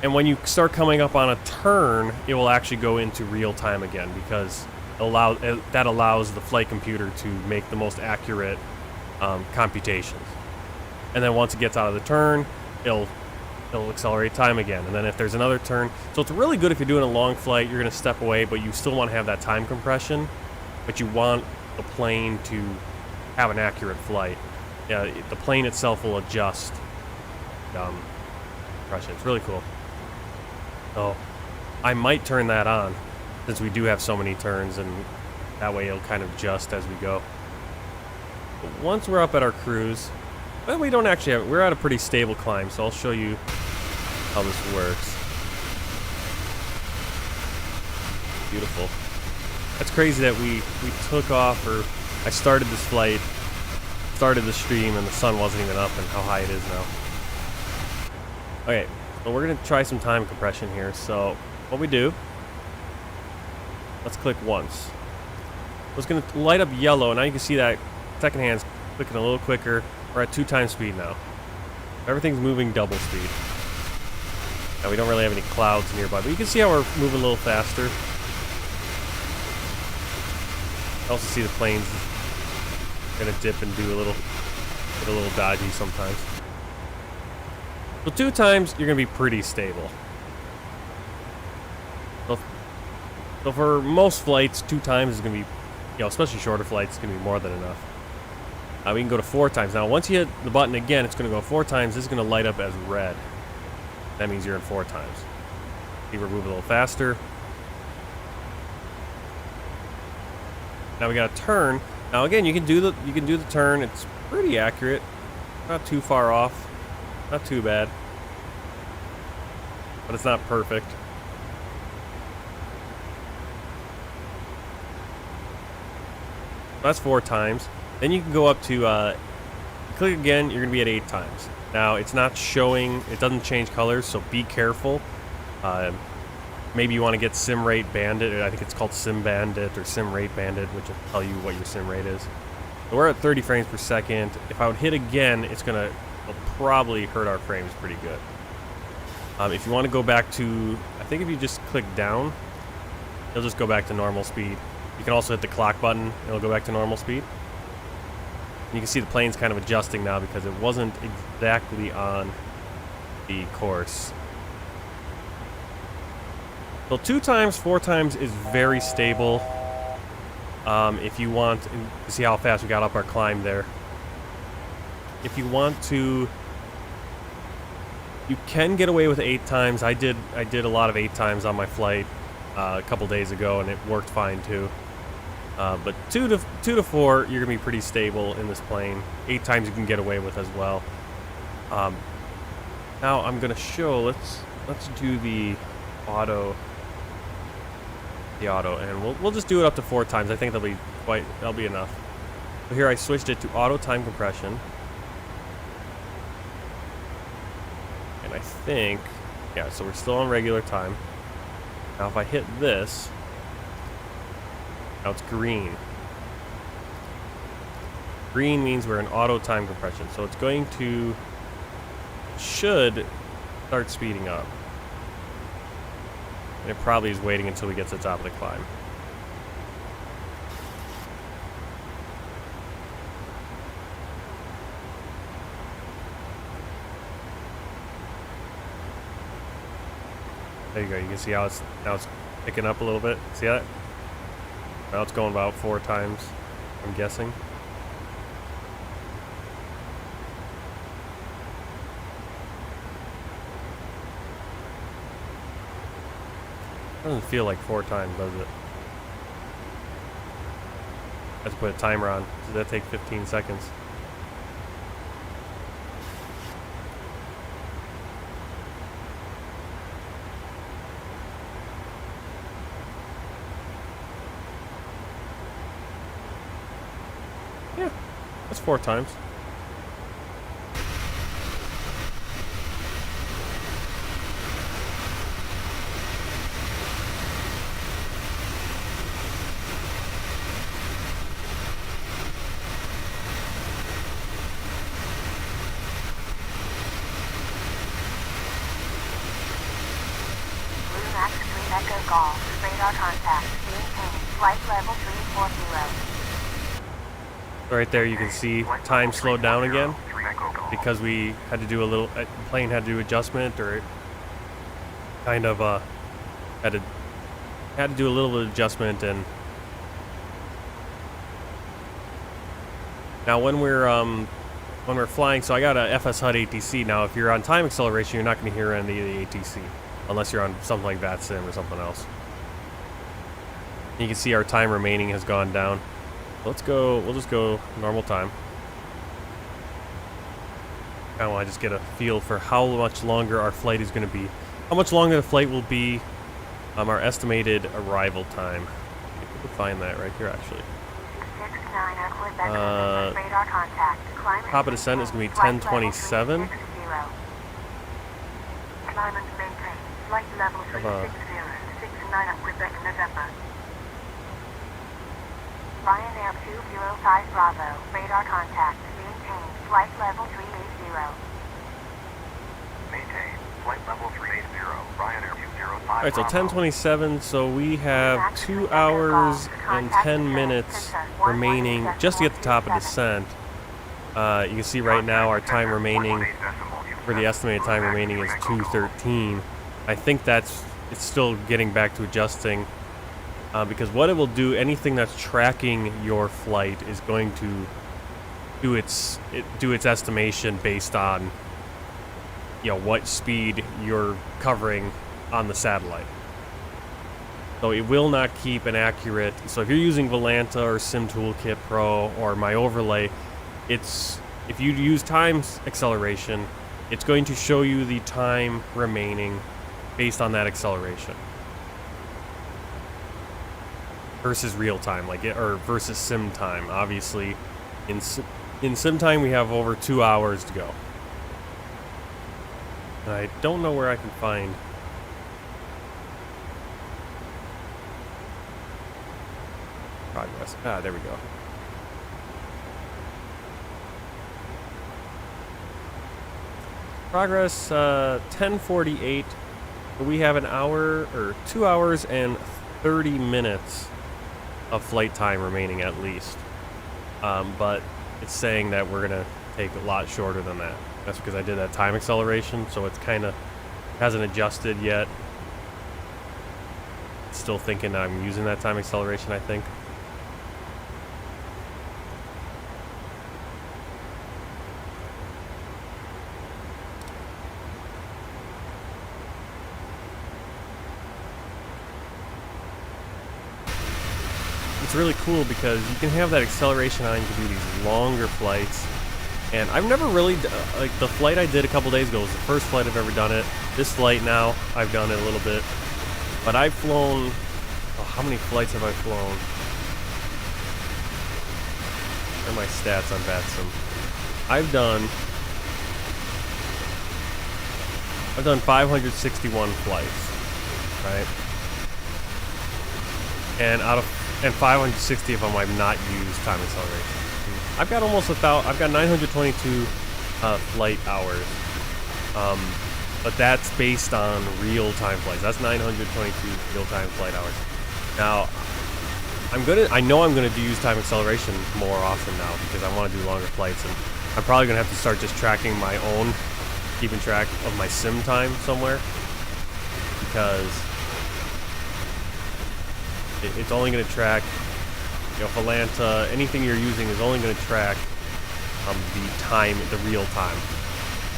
A: And when you start coming up on a turn, it will actually go into real time again because that allows the flight computer to make the most accurate computations. And then once it gets out of the turn, it'll accelerate time again. And then if there's another turn, so it's really good if you're doing a long flight, you're going to step away, but you still want to have that time compression, but you want the plane to have an accurate flight. Yeah, the plane itself will adjust compression. It's really cool. So I might turn that on since we do have so many turns, and that way it'll kind of adjust as we go. But once we're up at our cruise, well, we don't actually have, we're at a pretty stable climb, so I'll show you how this works. Beautiful. That's crazy that we took off, or I started this flight, started the stream, and the sun wasn't even up, and how high it is now. Okay, so we're gonna try some time compression here. So what we do, let's click once. It's gonna light up yellow. Now you can see that second hand's clicking a little quicker. We're at 2 times speed now. Everything's moving double speed. Now we don't really have any clouds nearby, but you can see how we're moving a little faster. I also see the planes gonna dip and do a little dodgy sometimes. So 2 times, you're gonna be pretty stable. So for most flights, 2 times is gonna be, especially shorter flights, it's gonna be more than enough. We can go to 4 times. Now, once you hit the button again, it's gonna go 4 times. This is gonna light up as red. That means you're in 4 times. See, we're moving a little faster. Now we got a turn. Now again, you can do the turn. It's pretty accurate. Not too far off. Not too bad. But it's not perfect. That's 4 times. Then you can go up to, click again, you're going to be at 8 times. Now, it's not showing, it doesn't change colors, so be careful. Maybe you want to get Sim Rate Bandit, I think it's called Sim Bandit or Sim Rate Bandit, which will tell you what your sim rate is. So we're at 30 frames per second. If I would hit again, it'll probably hurt our frames pretty good. If you want to go back to, I think if you just click down, it'll just go back to normal speed. You can also hit the clock button, it'll go back to normal speed. And you can see the plane's kind of adjusting now because it wasn't exactly on the course. So 2 times, 4 times is very stable. If you want to see how fast we got up our climb there. If you want to, you can get away with 8 times. I did a lot of 8 times on my flight a couple days ago, and it worked fine too. But 2 to 4, you're gonna be pretty stable in this plane. 8 times you can get away with as well. Now I'm gonna show. Let's do the auto. And we'll just do it up to 4 times. I think that'll be enough. So here I switched it to auto time compression. And I think, yeah, so we're still on regular time. Now if I hit this, now it's green. Green means we're in auto time compression. So it's should start speeding up. And it probably is waiting until we get to the top of the climb. There you go. You can see how now it's picking up a little bit. See that? Now it's going about 4 times, I'm guessing. Doesn't feel like 4 times, does it? Let's put a timer on. Does that take 15 seconds? Yeah, that's 4 times.
C: Golf, radar contact, maintain, flight level 340.
A: Right there, you can see time slowed down again because we had to do a little. Plane had to do adjustment, or it kind of had to do a little bit of adjustment. And now when we're flying, so I got a FS HUD ATC. Now, if you're on time acceleration, you're not going to hear any of the ATC unless you're on something like VATSIM or something else. You can see our time remaining has gone down. Let's go. We'll just go normal time. I want to just get a feel for how much longer our flight is going to be. How much longer the flight will be. Our estimated arrival time. I think we can find that right here, actually. Top of descent is going to be 10:27.
C: Ryanair 205 Bravo, radar contact, maintain, flight level 380.
D: Maintain, flight level 380, Ryanair 205
A: Alright, so 10:27, so we have 2 hours and 10 minutes remaining just to get the top of descent. You can see right now our time remaining, for the estimated time remaining, is 2:13. I think it's still getting back to adjusting. Because what it will do, anything that's tracking your flight is going to do its estimation based on, you know, what speed you're covering on the satellite. So it will not keep an accurate. So if you're using Volanta or Sim Toolkit Pro or My Overlay, if you use time acceleration, it's going to show you the time remaining based on that acceleration. Versus real time, or versus sim time. Obviously, in sim time we have over 2 hours to go. And I don't know where I can find. Progress. There we go. Progress 10:48. We have 2 hours and 30 minutes of flight time remaining at least. But it's saying that we're gonna take a lot shorter than that. That's because I did that time acceleration, so it's kind of hasn't adjusted yet. Still thinking I'm using that time acceleration, I think. It's really cool because you can have that acceleration on to do these longer flights. And I've never really, like the flight I did a couple days ago was the first flight I've ever done it. This flight now, I've done it a little bit. But I've flown, how many flights have I flown? What are my stats on VATSIM? I've done 561 flights, right? And 560 of them I've not used time acceleration. I've got I've got 922 flight hours. But that's based on real-time flights. That's 922 real-time flight hours. Now, I know I'm gonna use time acceleration more often now because I want to do longer flights, and I'm probably gonna have to start just tracking my own, keeping track of my sim time somewhere, because it's only gonna track, you know, Volanta, anything you're using is only gonna track the real time.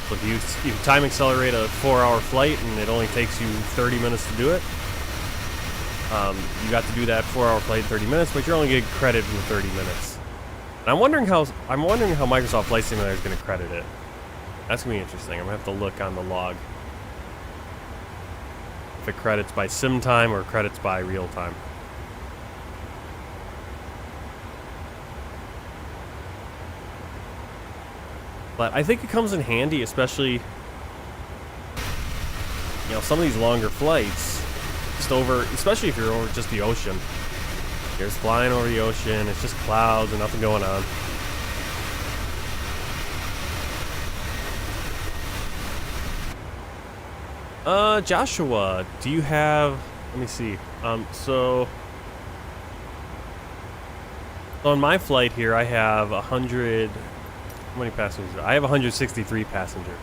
A: So if you time accelerate a 4-hour flight and it only takes you 30 minutes to do it, you got to do that 4-hour flight in 30 minutes, but you're only getting credit for the 30 minutes. And I'm wondering how Microsoft Flight Simulator is going to credit it. That's gonna be interesting. I'm gonna have to look on the log if it credits by sim time or credits by real time. But I think it comes in handy, especially, you know, some of these longer flights, especially if you're over just the ocean. You're just flying over the ocean, it's just clouds and nothing going on. Joshua, do you have let me see. So on my flight here, I have 100. How many passengers? I have 163 passengers,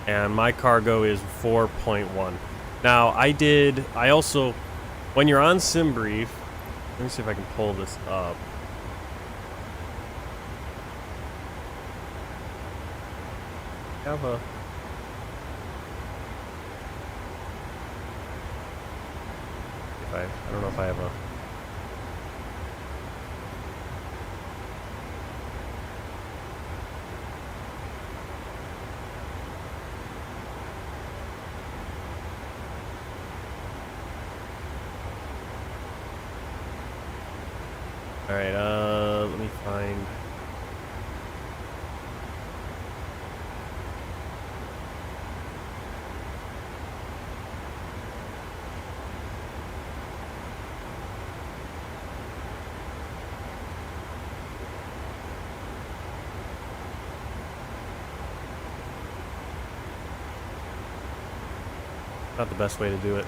A: and my cargo is 4.1. Now I also, when you're on SimBrief, let me see if I can pull this up. I have a. I don't know if I have a. All right, let me find. Not the best way to do it.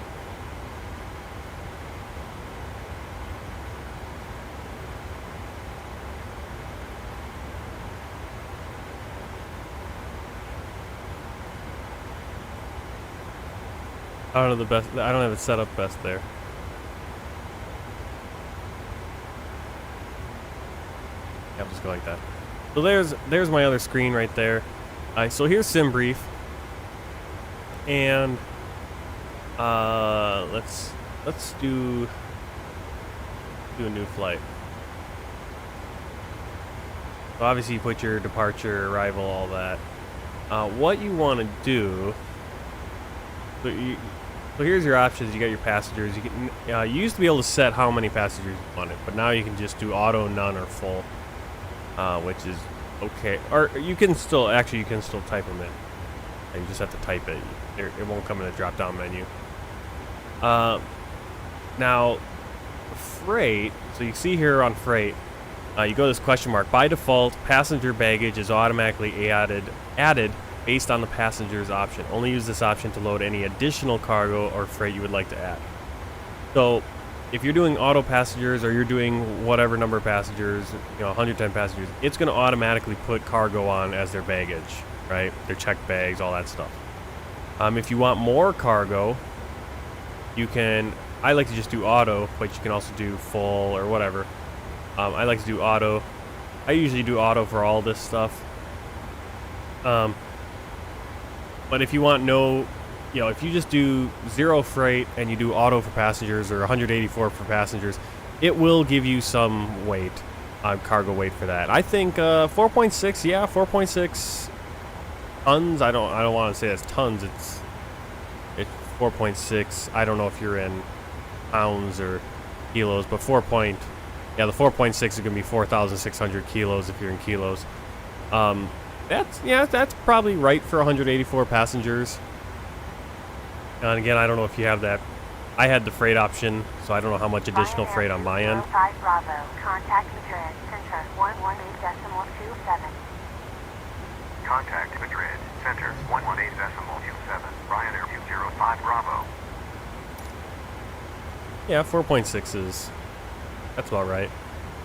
A: I don't know the best. I don't have it set up best there. Yeah, I'll just go like that. So there's my other screen right there. So here's SimBrief, and let's do a new flight. So obviously you put your departure, arrival, all that. What you want to do. So here's your options. You got your passengers. You can. You used to be able to set how many passengers you wanted, but now you can just do auto, none, or full, which is okay. Or you can still type them in. And you just have to type it. It won't come in a drop-down menu. Now, freight. So you see here on freight, you go to this question mark. By default, passenger baggage is automatically added based on the passenger's option. Only use this option to load any additional cargo or freight you would like to add. So if you're doing auto passengers or you're doing whatever number of passengers, 110 passengers, it's going to automatically put cargo on as their baggage, right? Their checked bags, all that stuff. If you want more cargo, you can, I like to just do auto, but you can also do full or whatever. I like to do auto. I usually do auto for all this stuff. But if you want if you just do 0 freight and you do auto for passengers or 184 for passengers, it will give you some weight, cargo weight for that. I think 4.6, yeah, 4.6 tons. I don't want to say that's tons. It's 4.6. I don't know if you're in pounds or kilos, but the 4.6 is gonna be 4,600 kilos if you're in kilos. That's probably right for 184 passengers. And again, I don't know if you have that. I had the freight option, so I don't know how much additional freight on my end.
C: 5 Bravo, contact Madrid, center 118.27.
D: Contact Madrid, center 118.27. Ryanair 205 Bravo.
A: Yeah, 4.6 that's about right.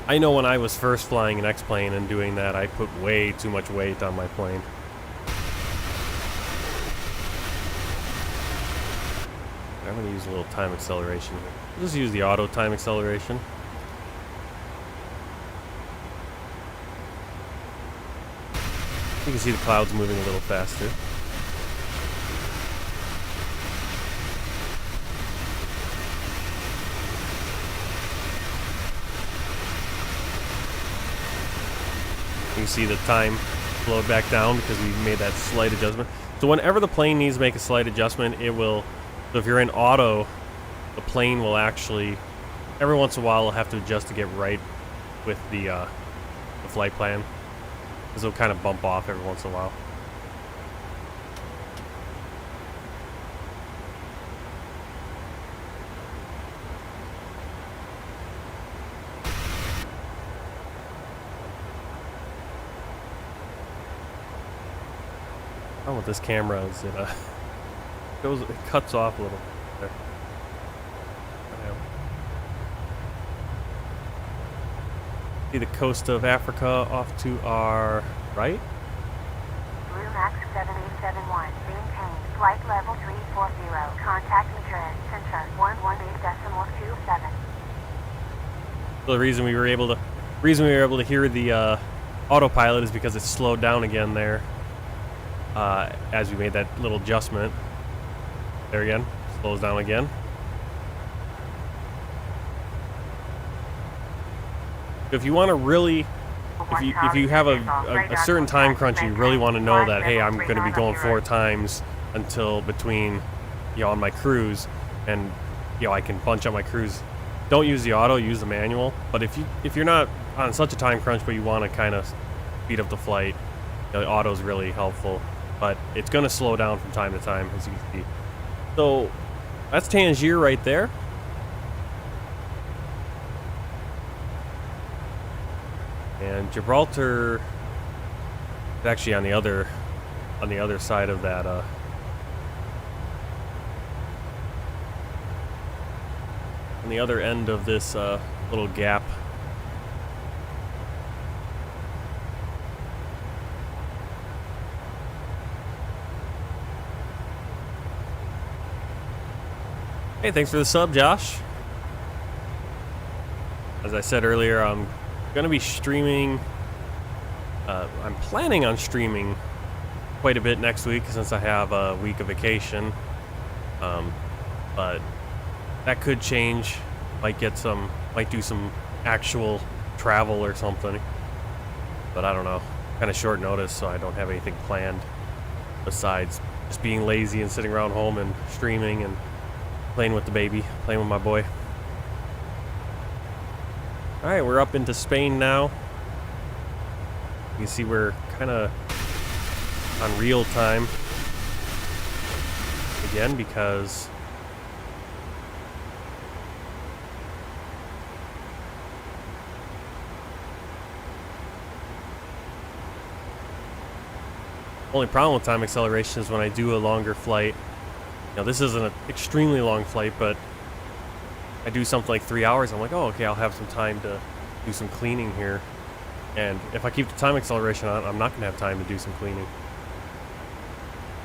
A: I know when I was first flying an X-plane and doing that, I put way too much weight on my plane. I'm going to use a little time acceleration here. Just use the auto time acceleration. You can see the clouds moving a little faster. You can see the time slowed back down because we made that slight adjustment. So whenever the plane needs to make a slight adjustment, it will. So if you're in auto, the plane will actually, every once in a while, will have to adjust to get right with the flight plan, because it'll kind of bump off every once in a while. Oh, with this camera is it cuts off a little there. See the coast of Africa off to our right.
C: Bluemax 7871. Maintain flight level 340. Contact Madrid Center 118.27.
A: So the reason we were able to hear the autopilot is because it slowed down again there as we made that little adjustment. There again, slows down again. If you want to really, if you have a certain time crunch, you really want to know that, hey, I'm going to be going 4 times until between, on my cruise, and I can bunch up my cruise. Don't use the auto, use the manual. But if you're not on such a time crunch, but you want to kind of speed up the flight, the auto is really helpful. But it's going to slow down from time to time, as you can see. So that's Tangier right there. And Gibraltar is actually on the other side of that on the other end of this little gap. Hey, thanks for the sub, Josh. As I said earlier, I'm going to be streaming. I'm planning on streaming quite a bit next week since I have a week of vacation. But that could change. Might do some actual travel or something. But I don't know. Kind of short notice, so I don't have anything planned besides just being lazy and sitting around home and streaming and playing with the baby, playing with my boy. Alright, we're up into Spain now. You can see we're kind of on real time again because only problem with time acceleration is when I do a longer flight. This isn't an extremely long flight, but I do something like 3 hours, I'm like, oh, okay, I'll have some time to do some cleaning here. And if I keep the time acceleration on, I'm not going to have time to do some cleaning.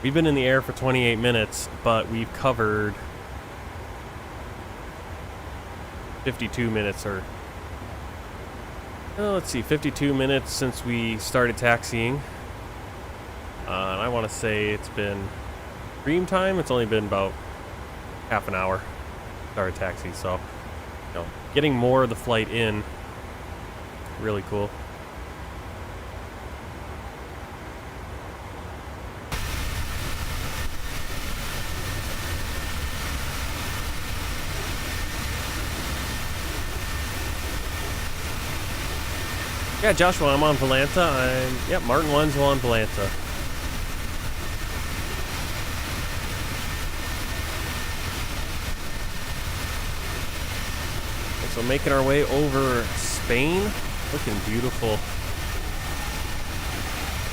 A: We've been in the air for 28 minutes, but we've covered 52 minutes, or let's see, 52 minutes since we started taxiing. And I want to say it's been stream time. It's only been about half an hour. Our taxi, so getting more of the flight in, really cool. Yeah, Joshua, I'm on Volanta. Martin Wenzel on Volanta. So making our way over Spain, looking beautiful.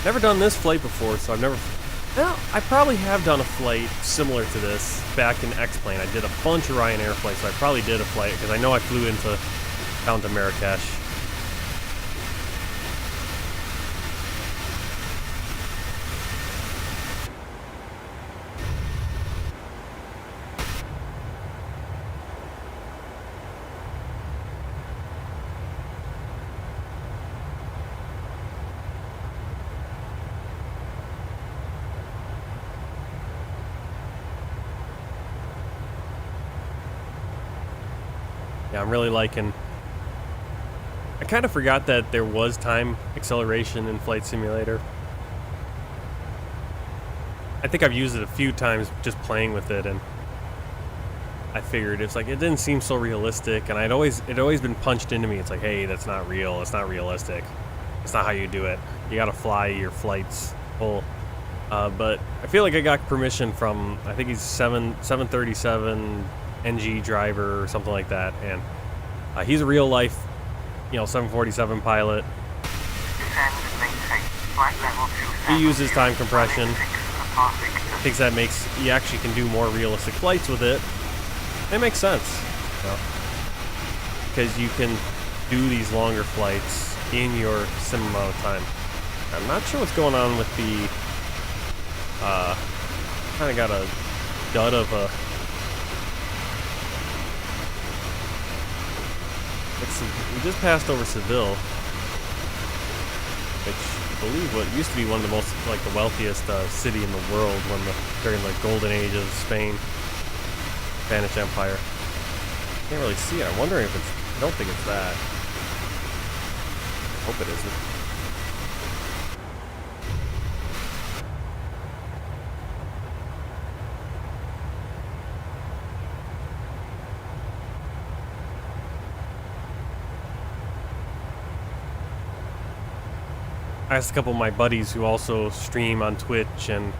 A: Never done this flight before, so I probably have done a flight similar to this back in X-Plane. I did a bunch of Ryanair flights, so I probably did a flight, because I know I flew down to Marrakesh. Yeah, I'm really liking. I kind of forgot that there was time acceleration in Flight Simulator. I think I've used it a few times just playing with it, and I figured it's like it didn't seem so realistic, and it always been punched into me. It's like, hey, that's not real. It's not realistic. It's not how you do it. You got to fly your flights full. But I feel like I got permission from, I think he's 737 NG driver or something like that, and he's a real life 747 pilot. He uses time compression. Thinks that you actually can do more realistic flights with it. It makes sense, because you can do these longer flights in your sim amount of time. I'm not sure what's going on with the, kind of got a dud of a, we just passed over Seville, which I believe what used to be one of the most, like, the wealthiest city in the world during the golden age of Spain, Spanish Empire. Can't really see it. I'm wondering if it's, I don't think it's that. Hope it isn't. I asked a couple of my buddies who also stream on Twitch and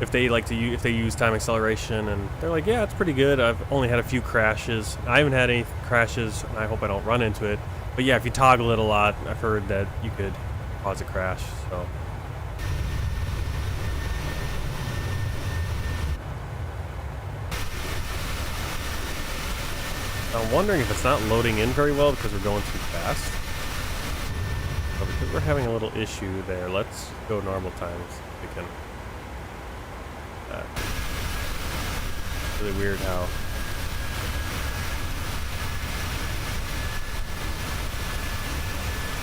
A: if they like to if they use time acceleration, and they're like, yeah, it's pretty good. I've only had a few crashes. I haven't had any crashes, and I hope I don't run into it. But yeah, if you toggle it a lot, I've heard that you could cause a crash. So I'm wondering if it's not loading in very well because we're going too fast. But because we're having a little issue there, let's go normal times. We can. Really weird how.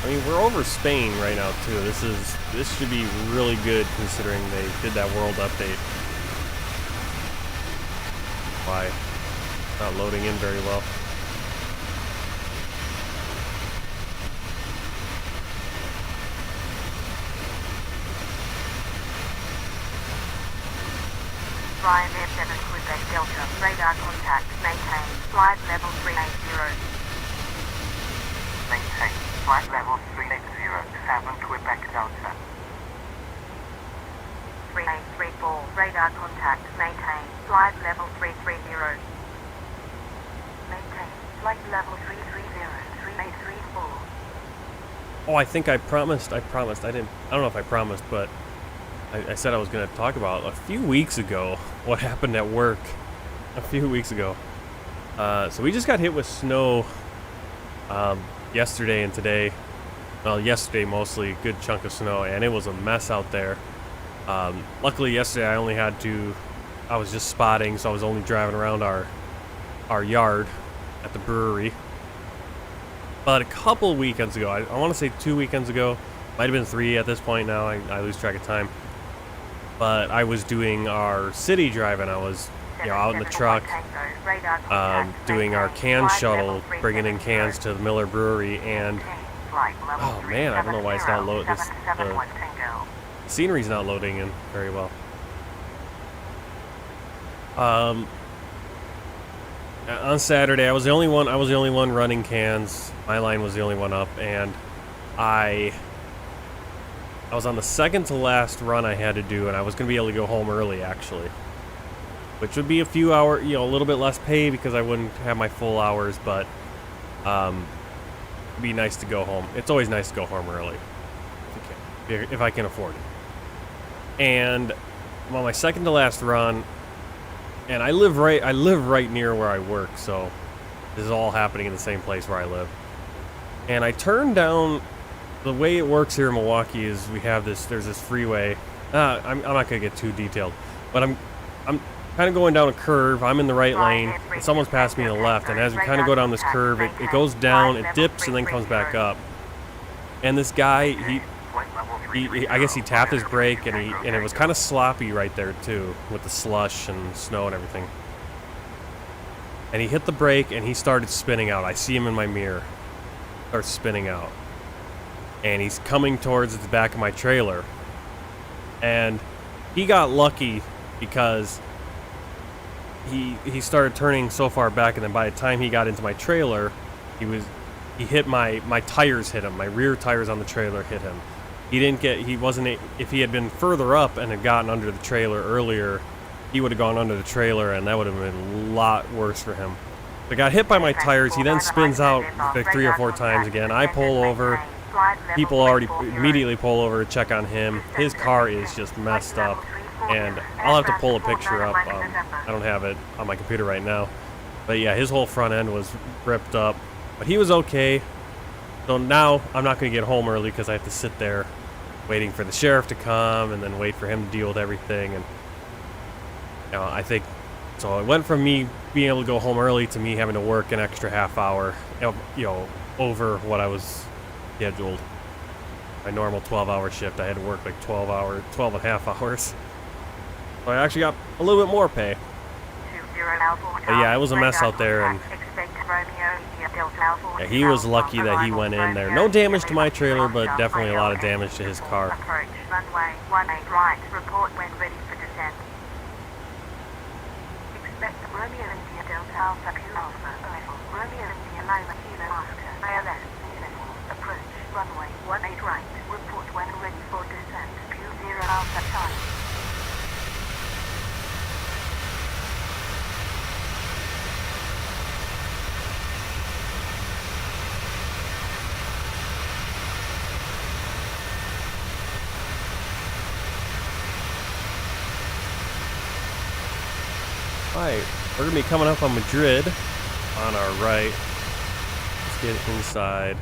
A: I mean, we're over Spain right now too. This should be really good considering they did that world update. Why? Not loading in very well.
C: Ryanair 7 Quebec Delta, radar contact, maintain, flight level 380.
D: Maintain. Flight level 380, 7 Quebec Delta.
C: 3834, radar contact, maintain, flight level 330. Maintain, flight level 330, 3834.
A: Oh, I think I promised. I don't know if I promised, but I said I was going to talk about a few weeks ago what happened at work a few weeks ago. So we just got hit with snow yesterday and today. Well, yesterday mostly, good chunk of snow, and it was a mess out there. Luckily yesterday I was just spotting, so I was only driving around our yard at the brewery. But a couple weekends ago, I want to say 2 weekends ago, might have been 3 at this point now, I lose track of time. But I was doing our city driving. I was, out in the truck, doing our can shuttle, bringing in cans to the Miller Brewery, and oh man, I don't know why it's not loading. The scenery's not loading in very well. On Saturday, I was the only one running cans. My line was the only one up, and I was on the second to last run I had to do, and I was going to be able to go home early, actually. Which would be a few hours, a little bit less pay because I wouldn't have my full hours, but it'd be nice to go home. It's always nice to go home early, if I can afford it. And I'm on my second to last run, and I live right near where I work, so this is all happening in the same place where I live. And I turned down. The way it works here in Milwaukee is there's this freeway. I'm not gonna get too detailed, but I'm kind of going down a curve. I'm in the right lane, and someone's passed me to the left. And as we kind of go down this curve, it goes down, it dips, and then comes back up. And this guy, I guess he tapped his brake, and it was kind of sloppy right there too, with the slush and snow and everything. And he hit the brake, and he started spinning out. I see him in my mirror, starts spinning out. And he's coming towards the back of my trailer. And he got lucky because he started turning so far back, and then by the time he got into my trailer, he hit my tires hit him. My rear tires on the trailer hit him. If he had been further up and had gotten under the trailer earlier, he would have gone under the trailer, and that would have been a lot worse for him. I got hit by my tires. He then spins out like 3 or 4 times again. I pull over. People already immediately pull over to check on him. His car is just messed up, and I'll have to pull a picture up. I don't have it on my computer right now, but yeah, his whole front end was ripped up. But he was okay. So now I'm not going to get home early because I have to sit there waiting for the sheriff to come and then wait for him to deal with everything. And I think so. It went from me being able to go home early to me having to work an extra half hour, over what I was scheduled. My normal 12-hour shift, I had to work like 12 and a half hours. So I actually got a little bit more pay. But yeah, it was a mess out there, and yeah, he was lucky that he went in there. No damage to my trailer, but definitely a lot of damage to his car.
C: Approach runway 18 right. Report when ready for descent. Expect Romeo India Delta Alpha Q Alpha level. Romeo India Lima Kilo Oscar ILS level. Approach runway 18 right. Report when ready for descent. Q0 Alpha Charlie.
A: Alright, we're going to be coming up on Madrid on our right. Let's get inside.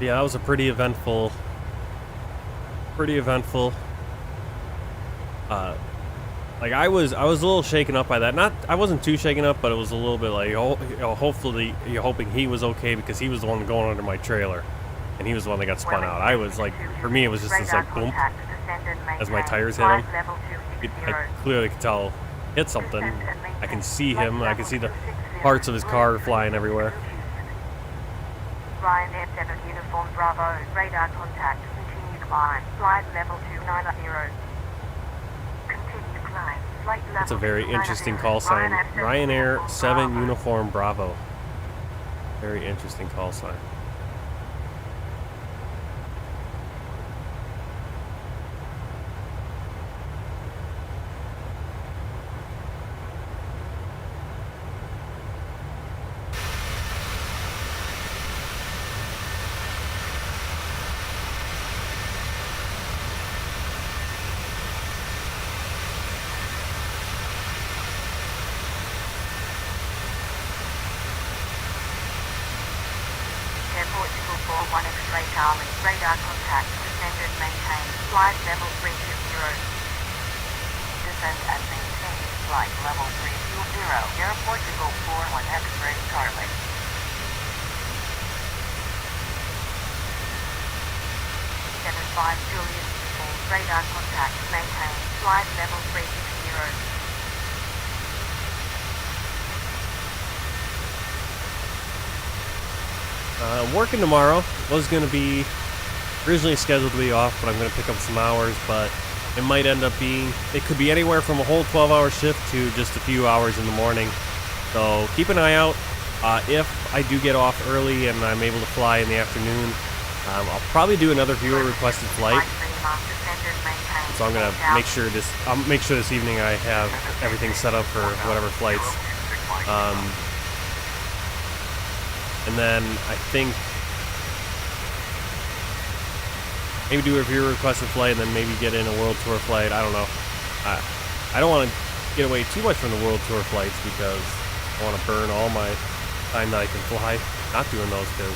A: Yeah, that was a pretty eventful. Like I was a little shaken up by that. I wasn't too shaken up, but it was a little bit like, hopefully you're hoping he was okay because he was the one going under my trailer, and he was the one that got spun out. I was like, for me, it was just this like boom as my tires hit him. I clearly could tell hit something. I can see him. I can see the parts of his car flying everywhere.
C: Ryanair 7 Uniform Bravo, radar contact, continue climb, flight level 290.
A: That's a very interesting call sign. Ryanair 7 Uniform Bravo. Very interesting call sign.
C: One X-ray Charlie, radar contact, descend and maintain, flight level 320. Descend and maintain, flight level 320, Air Portugal 41 X-ray Charlie. 75 Julius, radar contact, maintain, flight level 360.
A: Working tomorrow. Was going to be originally scheduled to be off, but I'm going to pick up some hours, but it might end up being, it could be anywhere from a whole 12-hour shift to just a few hours in the morning. So keep an eye out. If I do get off early and I'm able to fly in the afternoon, I'll probably do another viewer requested flight. So I'm going to make sure this evening I have everything set up for whatever flights. And then I think maybe do a viewer requested flight and then maybe get in a world tour flight. I don't know. I don't want to get away too much from the world tour flights because I want to burn all my time that I can fly not doing those, because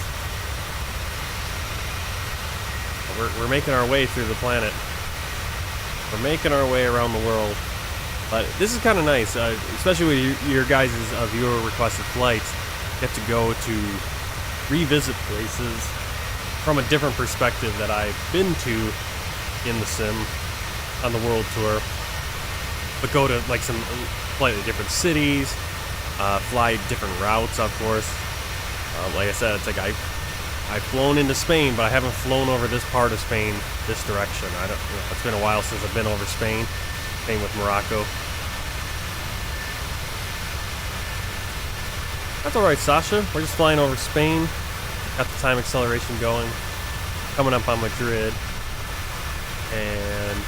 A: we're making our way through the planet. We're making our way around the world. But this is kind of nice, especially with your guys' viewer requested flights. Get to go to revisit places from a different perspective that I've been to in the sim on the world tour, but go to like some slightly different cities, fly different routes, of course. Like I said, it's like I've flown into Spain, but I haven't flown over this part of Spain, this direction. It's been a while since I've been over Spain. Same with Morocco. That's alright, Sasha. We're just flying over Spain. Got the time acceleration going. Coming up on Madrid. And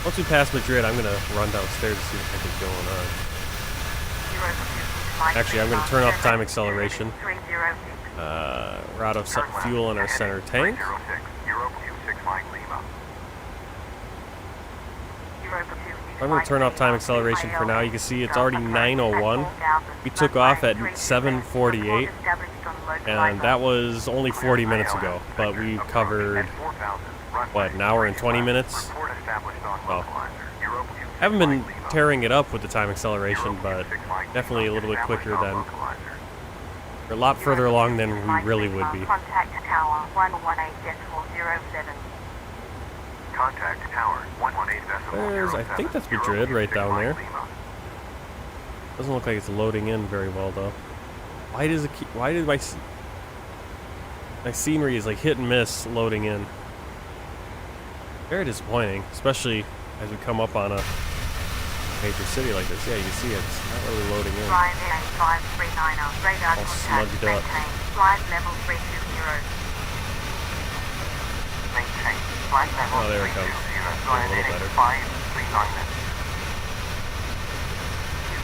A: once we pass Madrid, I'm going to run downstairs to see what I think is going on. Actually, I'm going to turn off time acceleration. We're out of fuel in our center tank.
D: Mike Lima.
A: I'm going to turn off time acceleration for now. You can see it's already 9:01. We took off at 7:48, and that was only 40 minutes ago. But we covered, what, an hour and 20 minutes? Oh. I haven't been tearing it up with the time acceleration, but definitely a little bit quicker than, or a lot further along than we really would be.
C: Contact tower 118.07.
D: Contact tower 118.07.
A: I think that's Madrid right down there. Doesn't look like it's loading in very well though. Why does it keep, why did my scenery is like hit and miss loading in? Very disappointing, especially as we come up on a major city like this. Yeah, you can see it's not really loading in.
C: Ryanair 539er, radar
A: All
C: contact
A: smudged up.
C: maintain, flight level 320.
D: Maintain flight level
A: Oh, there it comes.
D: 320.
A: A little better.
D: 539er.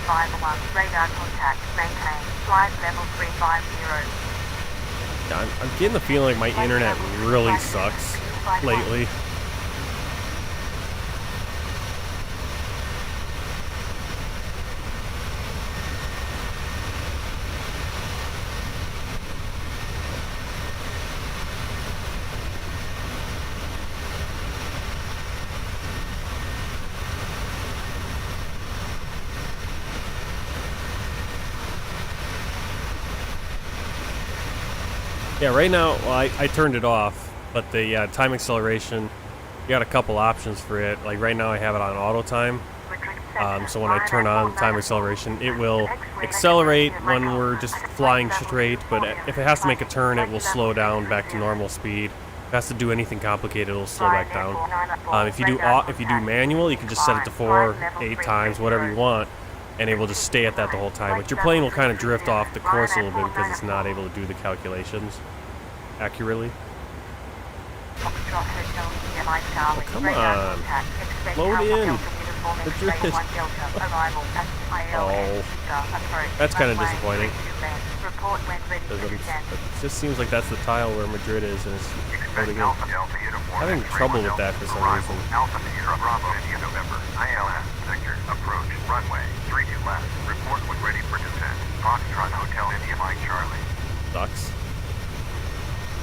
C: 251, radar contact maintain, flight level 350.
A: Yeah, I'm getting the feeling like my internet really sucks lately. Yeah, right now, well, I turned it off, but the time acceleration, you got a couple options for it. Like right now I have it on auto time, so when I turn on time acceleration, it will accelerate when we're just flying straight, but if it has to make a turn, it will slow down back to normal speed. If it has to do anything complicated, it'll slow back down. If you do manual, you can just set it to 4, 8 times, whatever you want, and it will just stay at that the whole time. But your plane will kind of drift off the course a little bit because it's not able to do the calculations accurately.
C: Oh,
A: come on. Load in. The drift. Oh. That's kind of disappointing. It just seems like that's the tile where Madrid is, and it's loading in. I'm having trouble with that for some reason.
D: Alpha Sierra Bravo, India, November. ILS sector approach runway 32 left. Report when ready for descent. Foxtrot Hotel, India, Mike Charlie.
A: Sucks.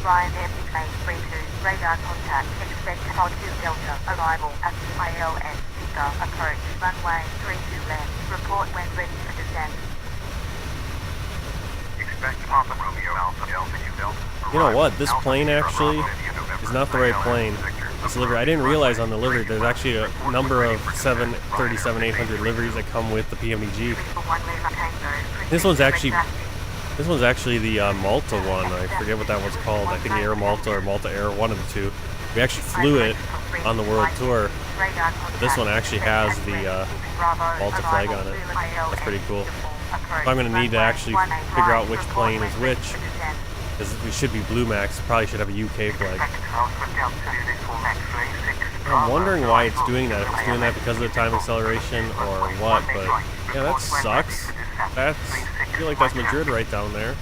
C: Ryanair 6832, radar contact, expect Pod 2 Delta, arrival at ILS, Speaker, approach, runway 32 left, report when ready for descent.
D: Expect Papa Romeo Alpha Delta U Delta.
A: You know what? This plane actually is not the right plane. This livery, I didn't realize on the livery there's actually a number of 737-800 liveries that come with the PMDG. This one's actually the Malta one. I forget what that one's called. I think Air Malta or Malta Air, one of the two. We actually flew it on the world tour. But this one actually has the Malta flag on it. That's pretty cool. So I'm going to need to actually figure out which plane is which, because we should be Bluemax. Probably should have a UK flag. I'm wondering why it's doing that. If it's doing that because of the time acceleration or what, but yeah, that sucks. I feel like that's Madrid right down there.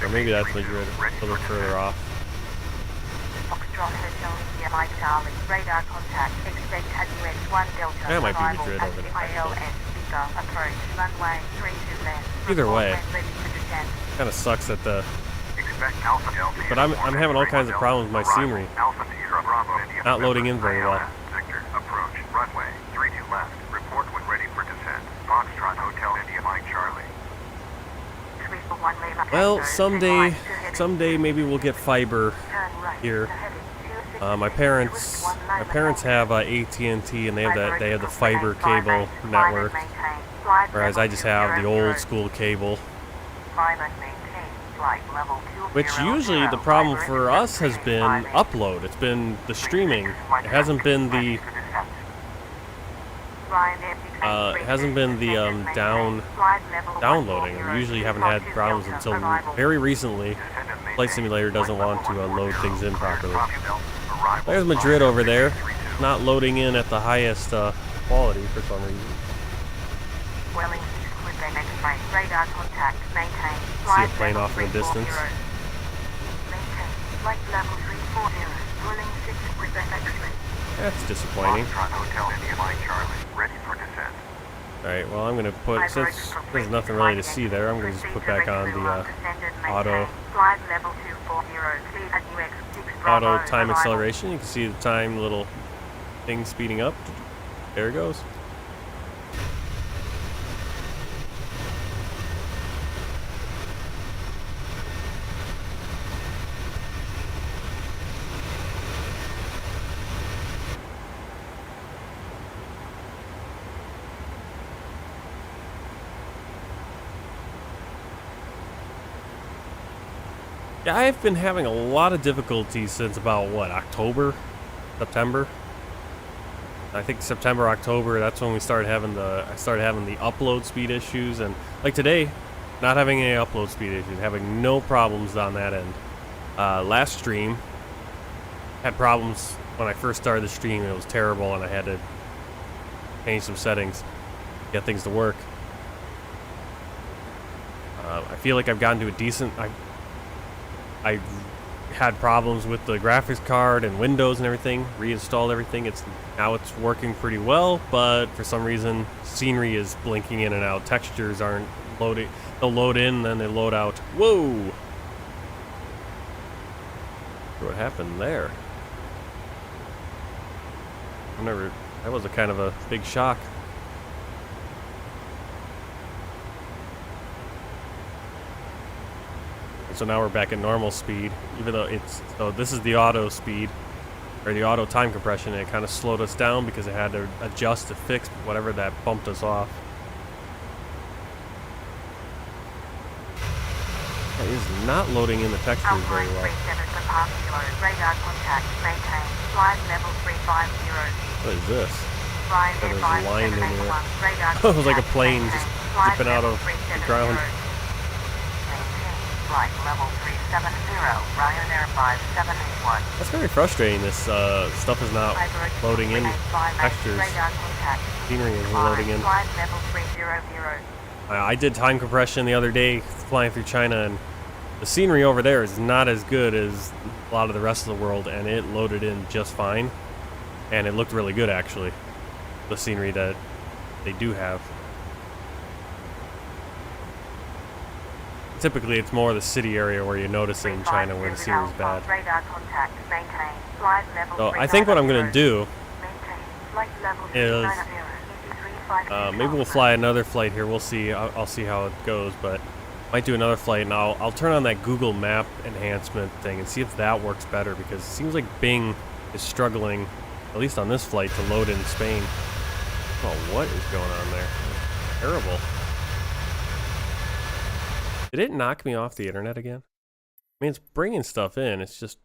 A: Or maybe that's Madrid, a little further off. That might be Madrid over there. Either way, kind of sucks that the... But I'm having all kinds of problems with my scenery. Not loading in very well. Well, someday maybe we'll get fiber here. My parents have AT&T, and they have the fiber cable network, whereas I just have the old school cable. Which usually the problem for us has been upload. It's been the streaming. It hasn't been the downloading. We usually haven't had problems until very recently. Flight Simulator doesn't want to load things in properly. There's Madrid over there, not loading in at the highest quality for some reason. See a plane off in the distance.
C: Rolling 6 with FX3.
A: That's disappointing.
D: Foxtrot Hotel India Mike Charlie, ready for descent.
A: Alright, well I'm gonna put, since there's nothing really to see there, I'm gonna just put back on the auto time acceleration. You can see the time little thing speeding up. There it goes. Yeah, I've been having a lot of difficulties since about what, September. I think September, October. That's when we started having I started having the upload speed issues, and like today, not having any upload speed issues, having no problems on that end. Last stream had problems when I first started the stream. It was terrible, and I had to change some settings, get things to work. I feel like I've gotten to a decent. I had problems with the graphics card and Windows and everything, reinstalled everything. Now it's working pretty well, but for some reason scenery is blinking in and out. Textures aren't loading. They'll load in, then they load out. Whoa! What happened there? That was a kind of a big shock. So now we're back at normal speed, even though so this is the auto speed, or the auto time compression, and it kind of slowed us down because it had to adjust to fix whatever that bumped us off. It is not loading in the textures very well. What is this? There's a line in there. It was like a plane just zipping out of the ground.
C: Flight level 370, Ryanair 5781.
A: That's very frustrating. This stuff is not loading in textures. Scenery is loading in. I did time compression the other day flying through China, and the scenery over there is not as good as a lot of the rest of the world, and it loaded in just fine. And it looked really good, actually, the scenery that they do have. Typically, it's more the city area where you notice it in China where the scenery is bad. So I think what I'm going to do is maybe we'll fly another flight here. We'll see. I'll see how it goes, but might do another flight, and I'll turn on that Google Map enhancement thing and see if that works better, because it seems like Bing is struggling, at least on this flight, to load in Spain. Oh, what is going on there? Terrible. Did it knock me off the internet again? I mean, it's bringing stuff in, it's just...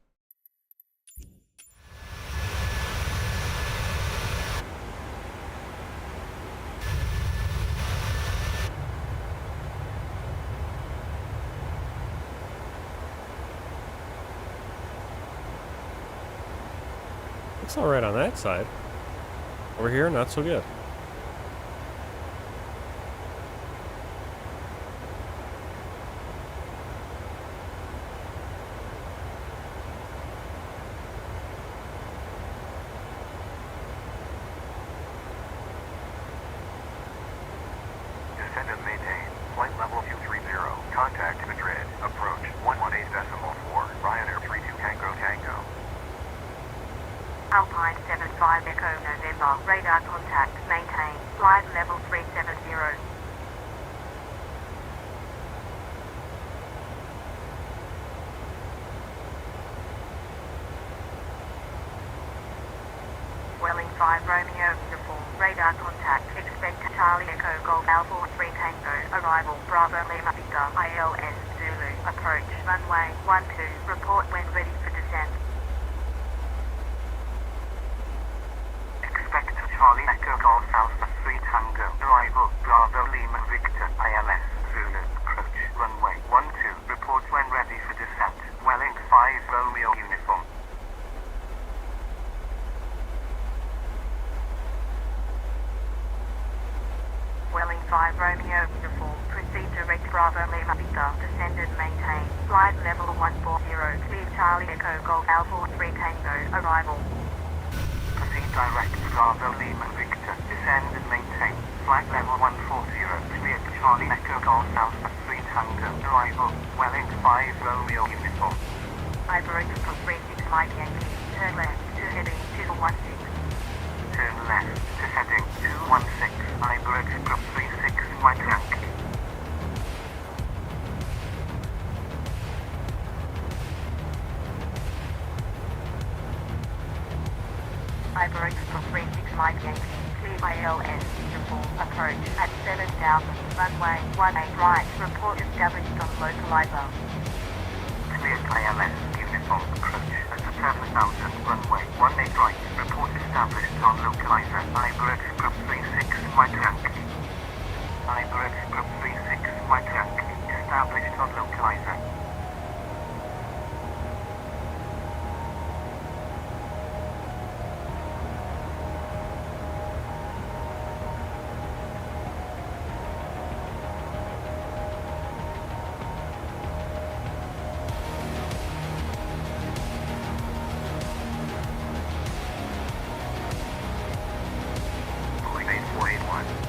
A: Looks alright on that side. Over here, not so good.
C: Alpine 75 Echo November, radar contact, maintain, flight level 370. Welling 5 Romeo uniform, radar contact, expect Charlie Echo Golf Alpha 3 Tango, arrival, Bravo Lima Victor, ILS, Zulu, approach, runway 12, report when ready for descent.
D: Charlie Echo Golf Alpha 3 Tango, arrival, Bravo Lima Victor, ILS, Zulu, approach, runway 12, report when ready for descent, Welling 5 Romeo uniform.
C: Welling 5 Romeo uniform, proceed direct Bravo Lima Victor, descend and maintain, flight level 140, cleared Charlie Echo Golf Alpha 3 Tango arrival.
D: Proceed direct Bravo Lima Victor. Descend and maintain. Flight level 140. Clear Charlie Echo Golf Alpha 3 Tango arrival. Welling 5 Romeo uniform.
C: Ivory from 36 Mike Yankee. Turn left to heading 216.
D: Turn left to heading 216. Ivory from 36 Mike Yankee.
C: Ivory from 36 Mike Yankee. Clear ILS. Full approach at 7,000. Runway 18 right. Report established on localizer.
D: Clear ILS uniform approach at 7,000. Runway 18 right. Report established on localizer. Ivory from 36 Mike Yankee. Ivory from 36 Mike Yankee. Established on localizer.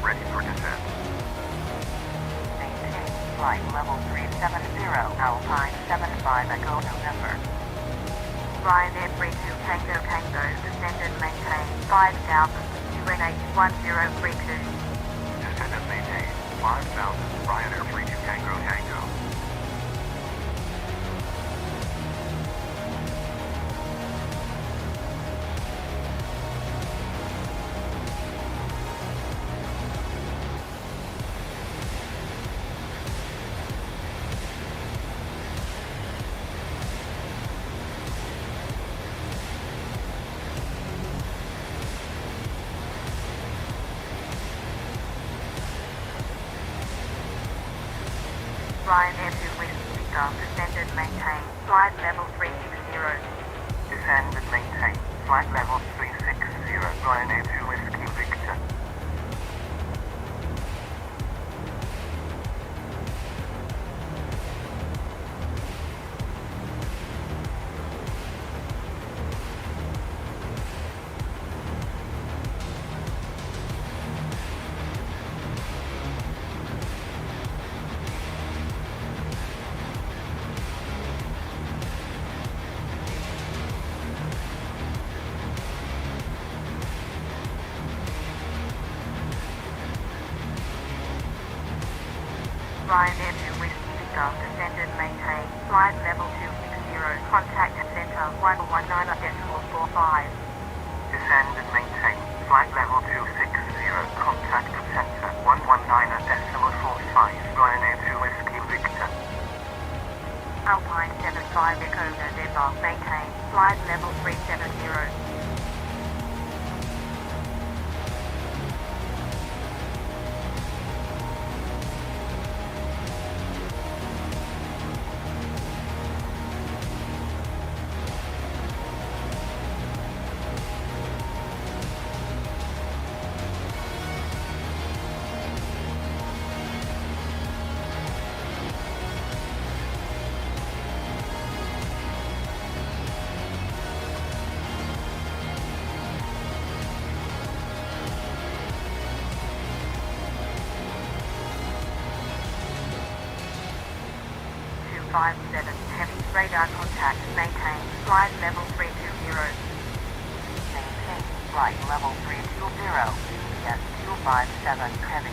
D: Ready for descent.
C: Maintain flight level 370, Alpine 75 Echo November. Ryanair 32 Tango Tango, descend and maintain 5,000, UNH 1032.
D: Descend and maintain 5,000, Ryanair 32 Tango Tango.
C: Ryanair 2 West Victor, descend and maintain flight level 360.
D: Descend and maintain flight level 360, Ryanair 2 Whiskey Victor.
C: Ryanair 2 Whiskey Victor, descend and maintain flight level 260. Contact center 119.45.
D: Descend and maintain flight level 260, contact center 119.45, Ryanair 2 Whiskey Victor.
C: Alpine 75 Echo November, maintain flight level 370. Heavy radar contact, maintain flight level 320. Maintain flight level 320, EGSS 257 heavy.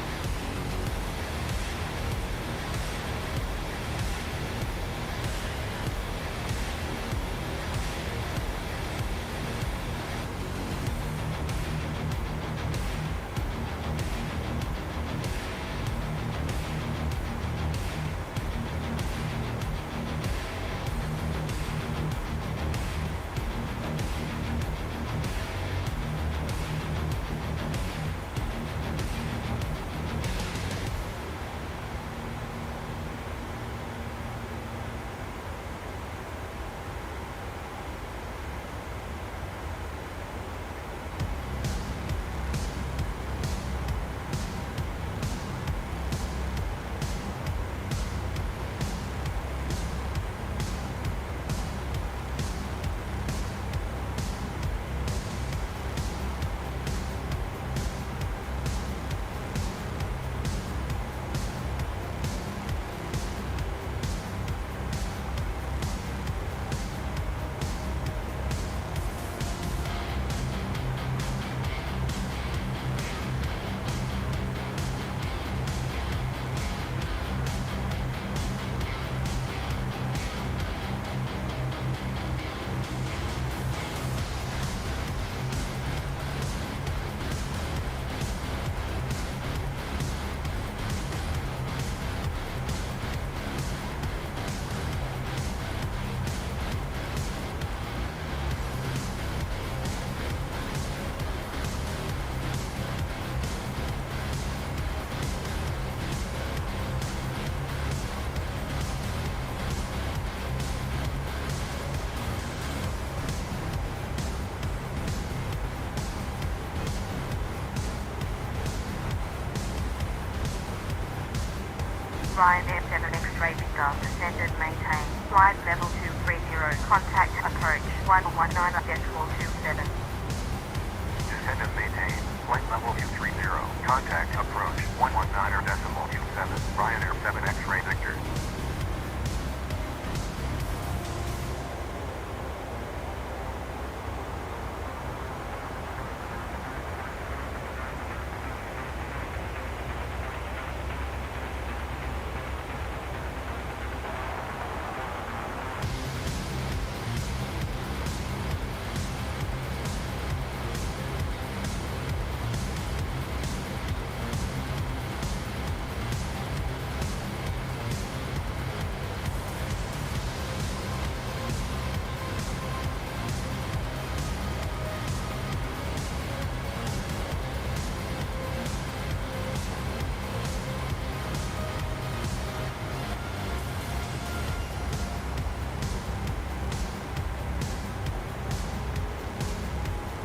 C: Ryanair 7X Rudder, descended maintain, flight level 230, contact approach 119.27.
D: Descend and maintain. Flight level 230. Contact approach 119.27. Ryanair 7X Ray Victor.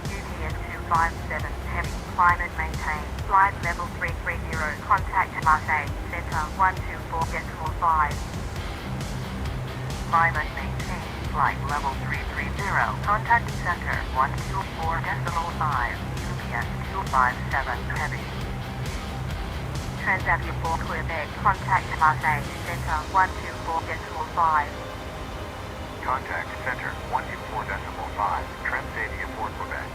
C: UTS 257 heavy, climate maintain, flight level 330, contact Marseille, center 124.5. Climate maintain, flight level 330, contact center 124.5, UTS 257 heavy. Transavion for Quebec, contact Marseille, center 124.5.
D: Contact center 124.5. Transavia for Quebec.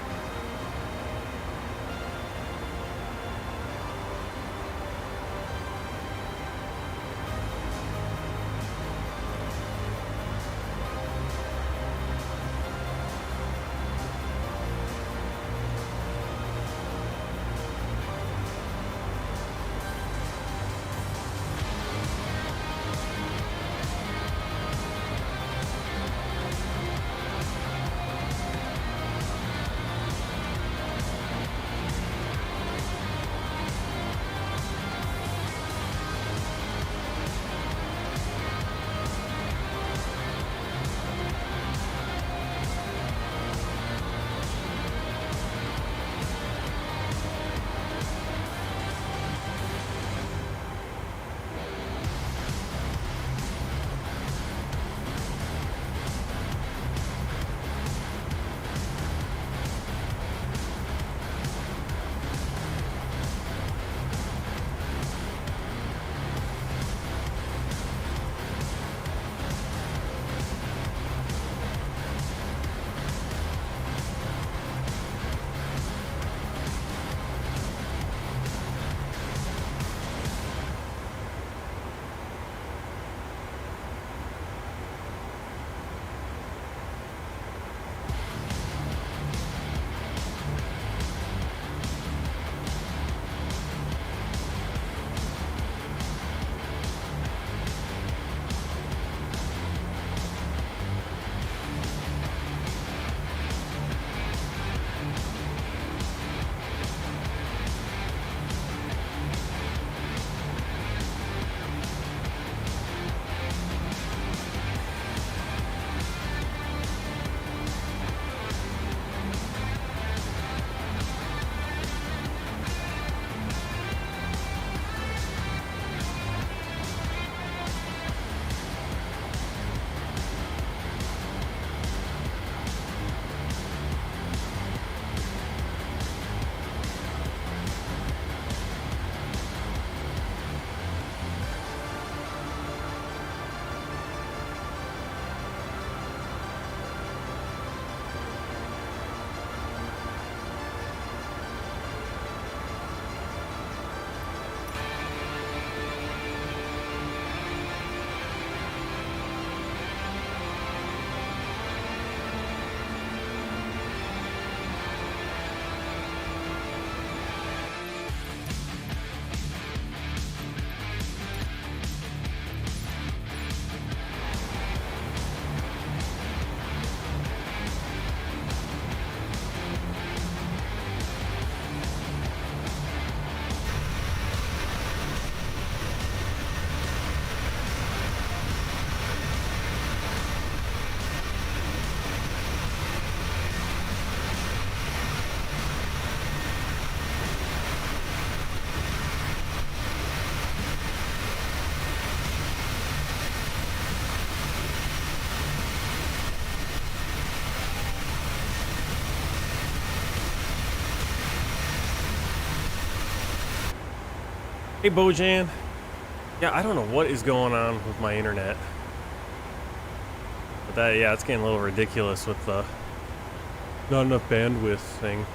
A: Hey, Bojan. Yeah, I don't know what is going on with my internet. But that, yeah, it's getting a little ridiculous with the not enough bandwidth thing.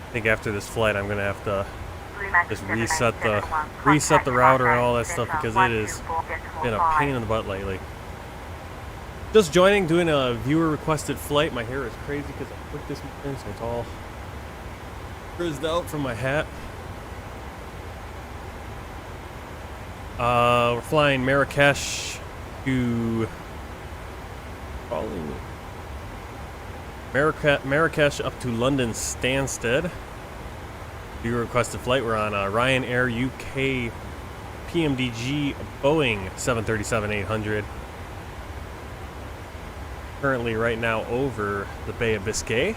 A: I think after this flight, I'm gonna have to just reset the router and all that stuff because it has been a pain in the butt lately. Just joining, doing a viewer requested flight. My hair is crazy because I put this in, so it's all frizzed out from my hat. We're flying Marrakesh to Marrakesh up to London Stansted. Viewer requested flight. We're on Ryanair UK PMDG Boeing 737-800. Currently right now over the Bay of Biscay.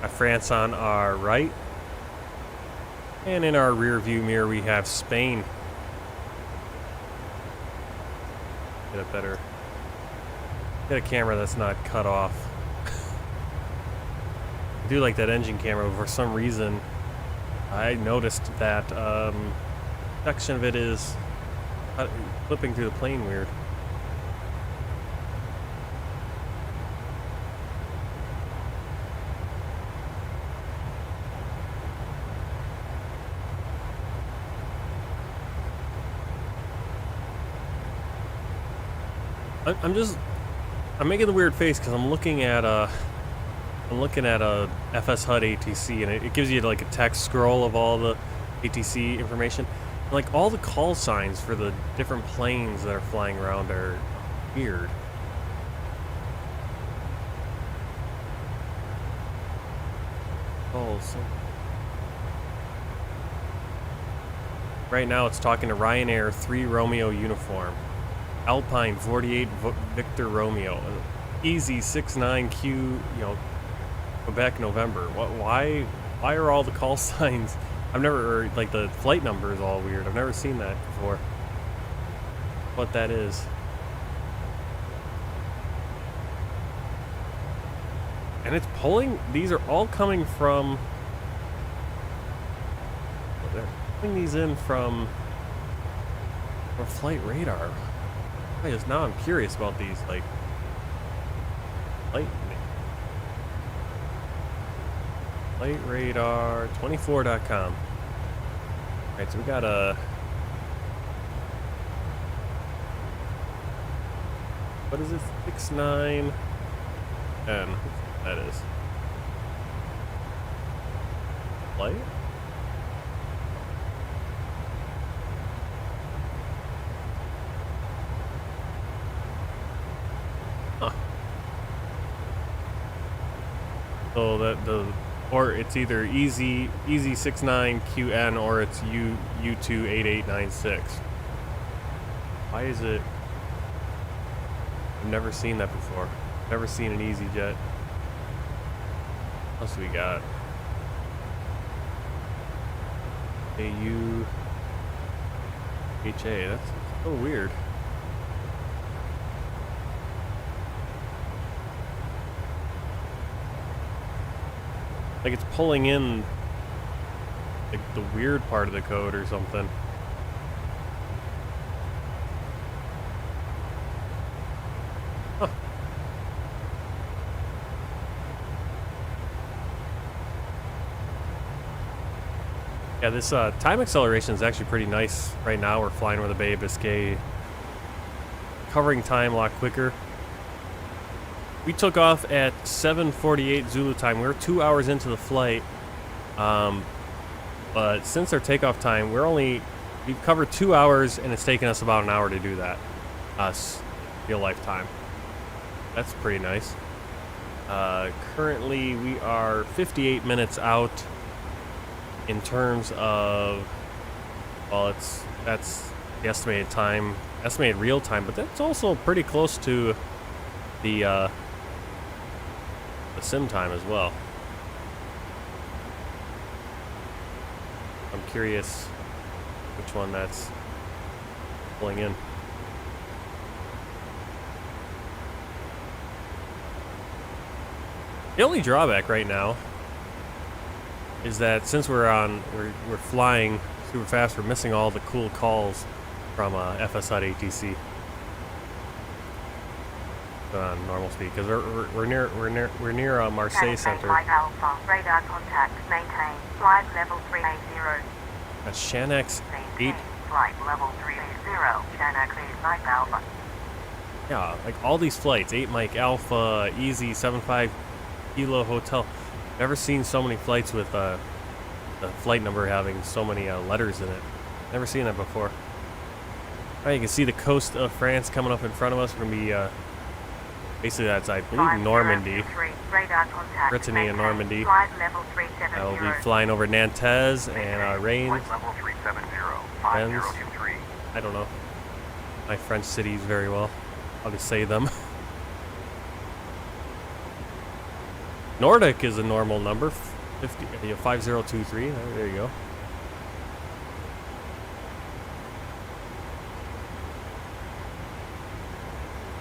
A: Got France on our right. And in our rear view mirror we have Spain. Get a camera that's not cut off. I do like that engine camera, but for some reason I noticed that section of it is flipping through the plane weird. I'm making the weird face because I'm looking at a FS HUD ATC, and it gives you like a text scroll of all the ATC information. And like all the call signs for the different planes that are flying around are weird. Oh, so right now it's talking to Ryanair 3 Romeo uniform. Alpine 48 Victor Romeo, Easy 69Q, Quebec November. Why are all the call signs? I've never, like the flight number is all weird. I've never seen that before. What that is. And it's pulling, these are all coming from, they're pulling these in from flight radar. Now I'm curious about these, like, flight radar 24.com. Alright, so we got a, what is it, 69, and that is flight. So or it's either Easy 69QN or it's U28896. Why is it? I've never seen that before. Never seen an EasyJet. What else we got? AUHA. That's so weird. Like it's pulling in like the weird part of the code or something. Huh. Yeah, this time acceleration is actually pretty nice right now. We're flying over the Bay of Biscay. Covering time a lot quicker. We took off at 7:48 Zulu time. We were 2 hours into the flight, but since our takeoff time, we've covered 2 hours, and it's taken us about an hour to do that. Real life time. That's pretty nice. Currently, we are 58 minutes out in terms of, well, that's the estimated time, estimated real time, but that's also pretty close to the sim time as well. I'm curious which one that's pulling in. The only drawback right now is that since we're flying super fast, we're missing all the cool calls from FS.ATC on normal speed because we're near Marseille Center.
C: Flight Alpha, radar contact, maintain, flight level 380.
A: That's Shanx 8.
C: Flight level 380, Shanx 8 Mike Alpha.
A: Yeah, like all these flights, 8 Mike Alpha, Easy, 75 Kilo Hotel. Never seen so many flights with the flight number having so many letters in it. Never seen that before. Now you can see the coast of France coming up in front of us. We're going to be, basically that's, I believe, Normandy. Brittany and Normandy. I'll be flying over Nantes and Reims. Rennes. I don't know my French cities very well. I'll just say them. Nordic is a normal number. 5023. There you go.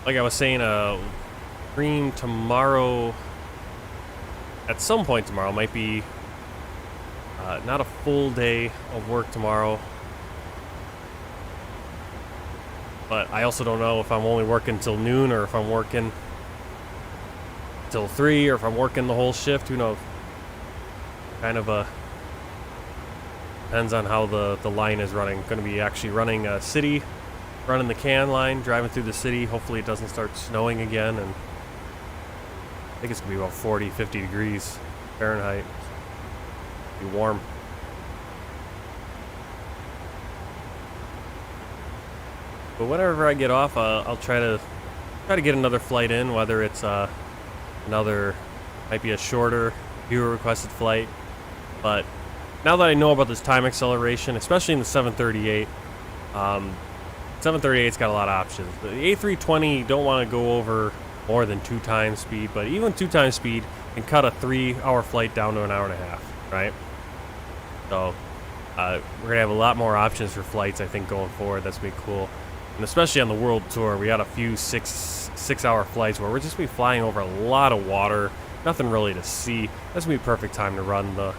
A: Like I was saying, stream tomorrow. At some point tomorrow, might be not a full day of work tomorrow. But I also don't know if I'm only working till noon or if I'm working till 3 or if I'm working the whole shift. Who knows? Kind of depends on how the line is running. Going to be actually running a city, running the can line, driving through the city. Hopefully it doesn't start snowing again. And I think it's going to be about 40, 50 degrees Fahrenheit. Be warm. But whenever I get off, I'll try to get another flight in, whether it's might be a shorter viewer requested flight. But now that I know about this time acceleration, especially in the 738, 738's got a lot of options. The A320 you don't want to go over more than 2 times speed, but even 2 times speed can cut a 3-hour flight down to an hour and a half, right? So we're gonna have a lot more options for flights, I think, going forward. That's gonna be cool. And especially on the world tour, we got a few six-hour flights where we're just gonna be flying over a lot of water, nothing really to see. That's gonna be perfect time to run the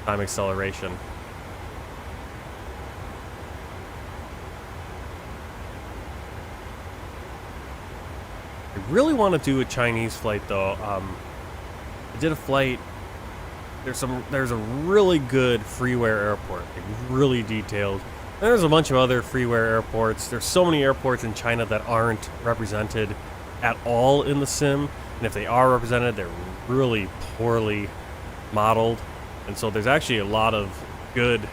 A: time acceleration. I really want to do a Chinese flight though. I did a flight. There's a really good freeware airport, like really detailed. And there's a bunch of other freeware airports. There's so many airports in China that aren't represented at all in the sim, and if they are represented, they're really poorly modeled. And so there's actually a lot of good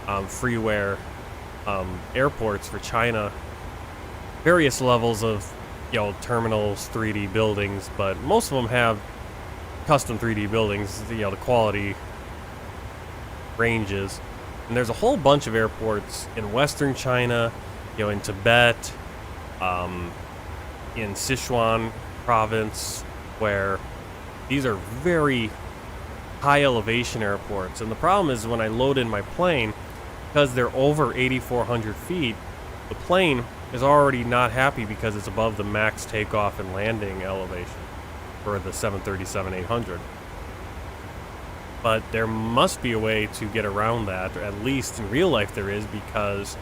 A: freeware airports for China. Various levels of terminals, 3D buildings, but most of them have custom 3D buildings. The quality ranges. And there's a whole bunch of airports in Western China, in Tibet, in Sichuan province, where these are very high elevation airports. And the problem is when I load in my plane, because they're over 8,400 feet, the plane is already not happy because it's above the max takeoff and landing elevation for the 737-800. But there must be a way to get around that, or at least in real life there is, because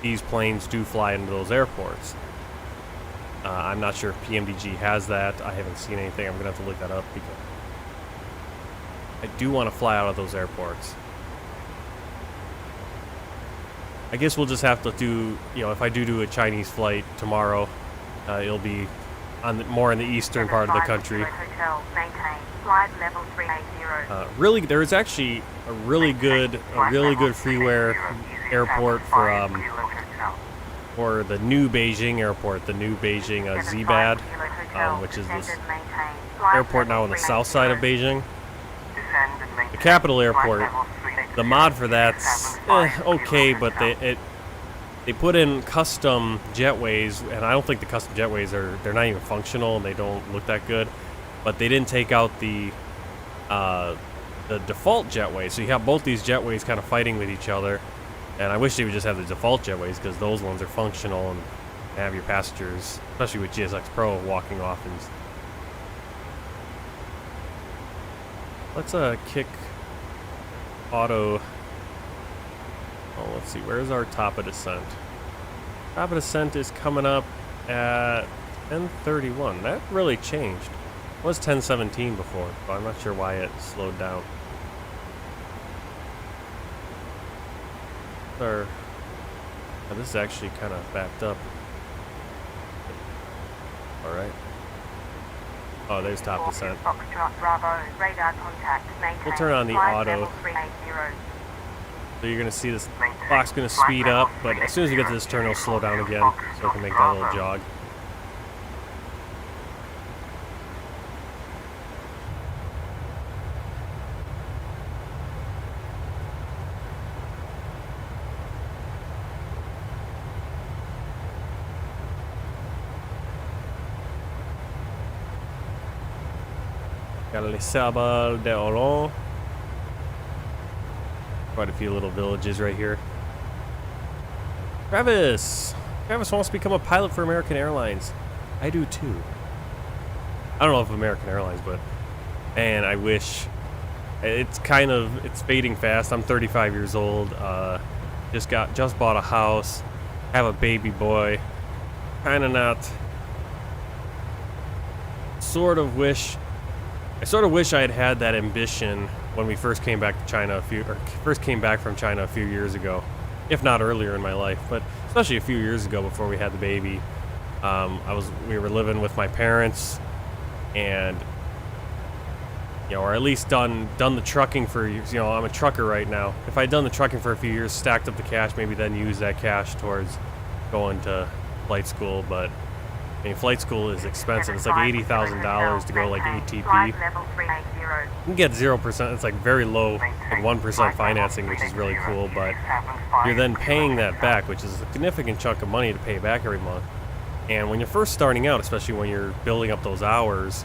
A: these planes do fly into those airports. I'm not sure if PMDG has that. I haven't seen anything. I'm going to have to look that up because I do want to fly out of those airports. I guess we'll just have to do, if I do a Chinese flight tomorrow, it'll be more in the eastern part of the country. Really, there is actually a really good freeware airport for the new Beijing airport, the new Beijing Zbad, which is this airport now on the south side of Beijing. The capital airport, the mod for that's okay, but they put in custom jetways, and I don't think the custom jetways they're not even functional and they don't look that good. But they didn't take out the default jetway, so you have both these jetways kind of fighting with each other. And I wish they would just have the default jetways, because those ones are functional and have your passengers, especially with GSX Pro, walking off. And let's kick auto. Oh, let's see. Where's our top of descent? Top of descent is coming up at 10:31. That really changed. It was 10:17 before, but I'm not sure why it slowed down. Oh, this is actually kind of backed up. All right. Oh, there's top descent. We'll turn on the auto. So you're going to see this clock's going to speed up, but as soon as you get to this turn, it'll slow down again, so it can make that little jog. Got Les Sables d'Olon. Quite a few little villages right here. Travis wants to become a pilot for American Airlines. I do too. I don't know if American Airlines, but man, I wish. It's fading fast. I'm 35 years old. Just bought a house. Have a baby boy. Kind of not. I sort of wish I had had that ambition when we first came back to China first came back from China a few years ago, if not earlier in my life, but especially a few years ago before we had the baby. We were living with my parents, and or at least done the trucking for I'm a trucker right now. If I'd done the trucking for a few years, stacked up the cash, maybe then use that cash towards going to flight school, but I mean, flight school is expensive. It's like $80,000 to go like ATP. You can get 0%. It's like very low, like 1% financing, which is really cool. But you're then paying that back, which is a significant chunk of money to pay back every month. And when you're first starting out, especially when you're building up those hours,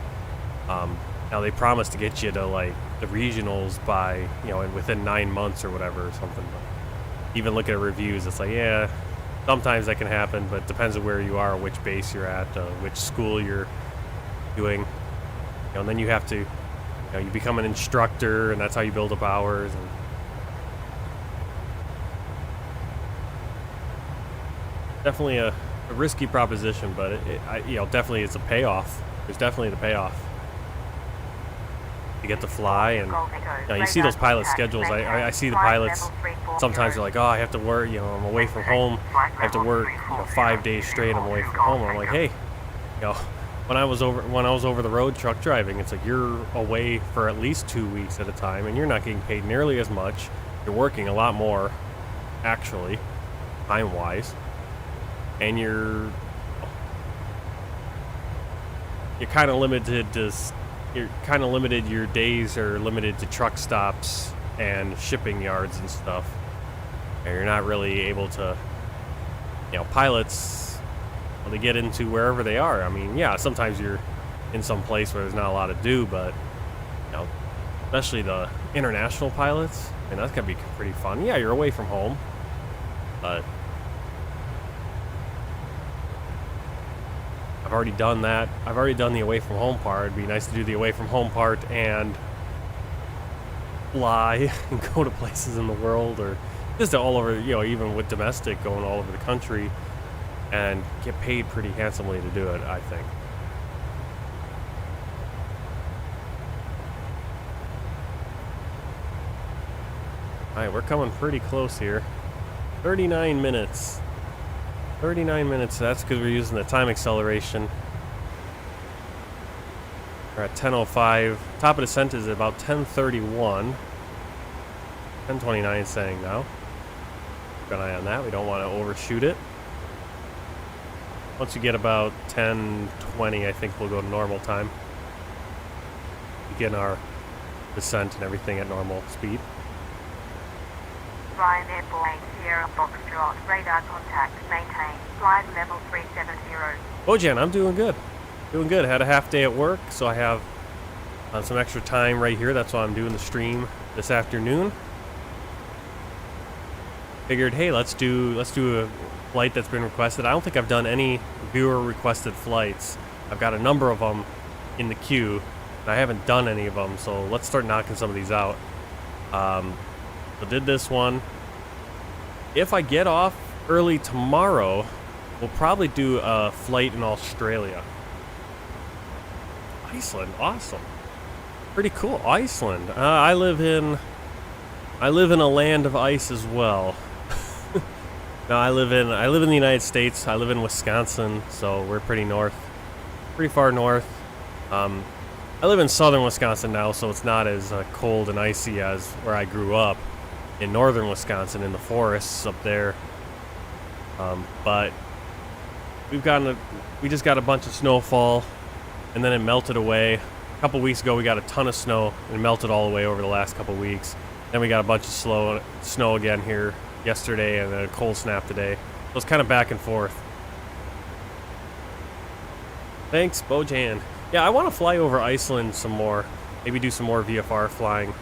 A: now they promise to get you to like the regionals by within 9 months or whatever or something. But even looking at reviews, it's like sometimes that can happen, but it depends on where you are, which base you're at, which school you're doing. And then you have to, you become an instructor, and that's how you build up hours. And definitely a risky proposition, but definitely it's a payoff. There's definitely the payoff. You get to fly, and you see those pilot schedules. I see the pilots. Sometimes they're like, oh, I have to work. I'm away from home. I have to work 5 days straight. I'm away from home. And I'm like, hey, when I was over the road truck driving, it's like you're away for at least 2 weeks at a time, and you're not getting paid nearly as much. You're working a lot more, actually, time-wise, and you're kind of limited to. You're kind of limited. Your days are limited to truck stops and shipping yards and stuff. And you're not really able to, pilots, they get into wherever they are. I mean, yeah, sometimes you're in some place where there's not a lot to do, but, especially the international pilots, and that's going to be pretty fun. Yeah, you're away from home, but I've already done that. I've already done the away from home part. It'd be nice to do the away from home part and fly and go to places in the world, or just all over, even with domestic, going all over the country and get paid pretty handsomely to do it, I think. Alright, we're coming pretty close here. 39 minutes. 39 minutes, that's because we're using the time acceleration. We're at 10:05. Top of descent is about 10:31. 10:29 saying now. Keep an eye on that. We don't want to overshoot it. Once you get about 10:20, I think we'll go to normal time. Begin our descent and everything at normal speed.
C: Ryanair Boeing Sierra Foxtrot, radar contact, maintain, flight level 370.
A: Bojan, I'm doing good. Doing good. Had a half day at work, so I have some extra time right here. That's why I'm doing the stream this afternoon. Figured, hey, let's do a flight that's been requested. I don't think I've done any viewer requested flights. I've got a number of them in the queue, and I haven't done any of them, so let's start knocking some of these out. So did this one. If I get off early tomorrow, we'll probably do a flight in Australia. Iceland, awesome. Pretty cool. Iceland. I live in a land of ice as well. No, I live in the United States. I live in Wisconsin, so we're pretty far north. I live in southern Wisconsin now, so it's not as cold and icy as where I grew up in northern Wisconsin in the forests up there. But we just got a bunch of snowfall, and then it melted away. A couple weeks ago, we got a ton of snow, and it melted all the way over the last couple weeks. Then we got a bunch of snow again here yesterday, and then a cold snap today. So it's kind of back and forth. Thanks, Bojan. Yeah, I want to fly over Iceland some more. Maybe do some more VFR flying.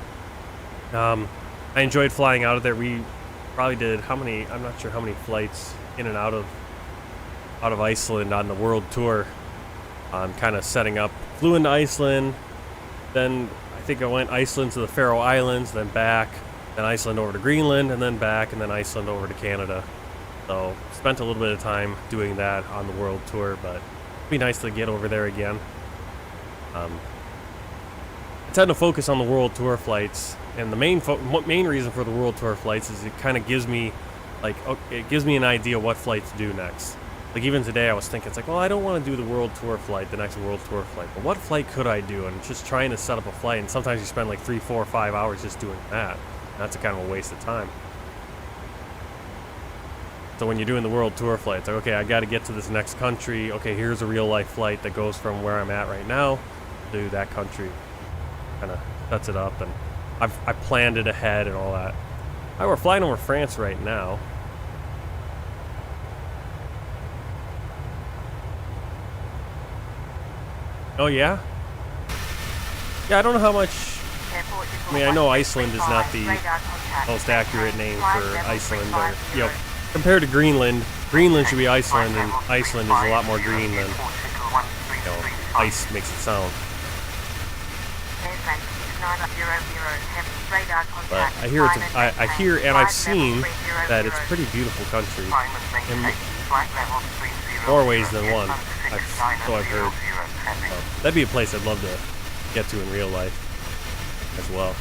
A: I enjoyed flying out of there. We probably did I'm not sure how many flights in and out of Iceland on the world tour. I'm kind of setting up. Flew into Iceland, then I think I went Iceland to the Faroe Islands, then back, then Iceland over to Greenland, and then back, and then Iceland over to Canada. So spent a little bit of time doing that on the world tour, but it'd be nice to get over there again. I tend to focus on the world tour flights, and the main reason for the world tour flights is it kind of gives me an idea what flight to do next. Like even today I was thinking, it's like, well, I don't want to do the world tour flight, the next world tour flight, but what flight could I do? And just trying to set up a flight, and sometimes you spend like 3, 4, 5 hours just doing that. That's a kind of a waste of time. So when you're doing the world tour flight, it's like, okay, I got to get to this next country. Okay, here's a real life flight that goes from where I'm at right now to that country. Kind of sets it up, and I planned it ahead and all that. We're flying over France right now. Oh yeah? Yeah, I don't know how much. I mean, I know Iceland is not the most accurate name for Iceland, or compared to Greenland, Greenland should be Iceland, and Iceland is a lot more green than ice makes it sound. But I hear and I've seen that it's a pretty beautiful country, and more ways than one. I've heard. That'd be a place I'd love to get to in real life as well.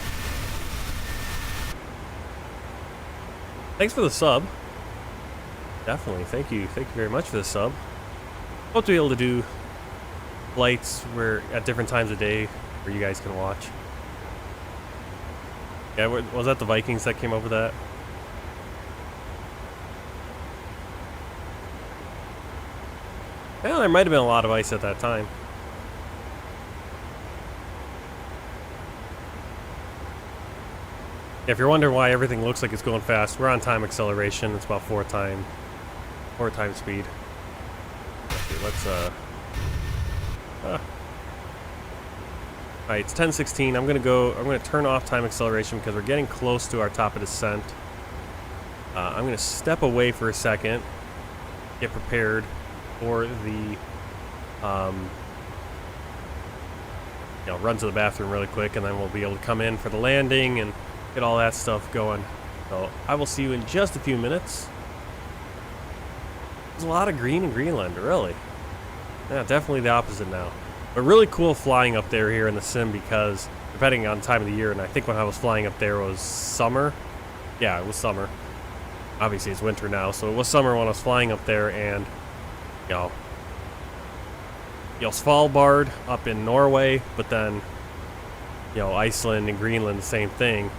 A: Thanks for the sub. Definitely, thank you very much for the sub. Hope to be able to do flights where at different times of day where you guys can watch. Yeah, was that the Vikings that came up with that? Yeah, there might have been a lot of ice at that time. If you're wondering why everything looks like it's going fast, we're on time acceleration. It's about 4 times speed. Okay, let's Alright, it's 10:16. I'm gonna turn off time acceleration because we're getting close to our top of descent. I'm gonna step away for a second, get prepared for the run to the bathroom really quick, and then we'll be able to come in for the landing and get all that stuff going. So I will see you in just a few minutes. There's a lot of green in Greenland, really. Yeah, definitely the opposite now. But really cool flying up there here in the sim, because depending on time of the year, and I think when I was flying up there was summer. Yeah, it was summer. Obviously it's winter now, so it was summer when I was flying up there, and Svalbard up in Norway, but then Iceland and Greenland, the same thing.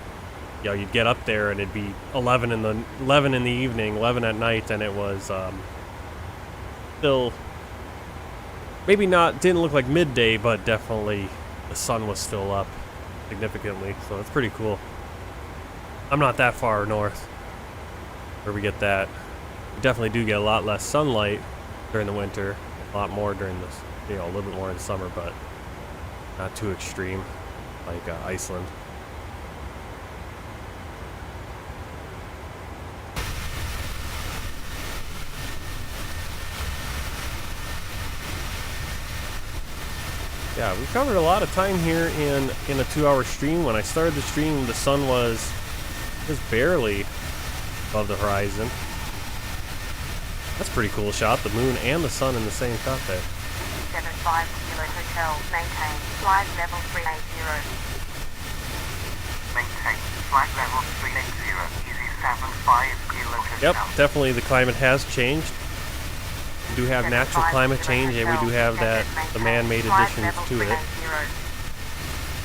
A: You'd get up there and it'd be 11 in the evening, 11 at night, and it was still maybe didn't look like midday, but definitely the sun was still up significantly. So it's pretty cool. I'm not that far north where we get that. We definitely do get a lot less sunlight during the winter, a lot more during this, a little bit more in the summer, but not too extreme like Iceland. Yeah, we covered a lot of time here in a 2-hour stream. When I started the stream, the sun was Just barely above the horizon. That's a pretty cool shot. The moon and the sun in the same shot there.
C: 75 Kilo Hotel, maintain flight level 380.
D: Maintain flight level 380. Easy 75 Kilo Hotel.
A: Yep, definitely the climate has changed. We do have natural climate change, and we do have the man-made additions to it.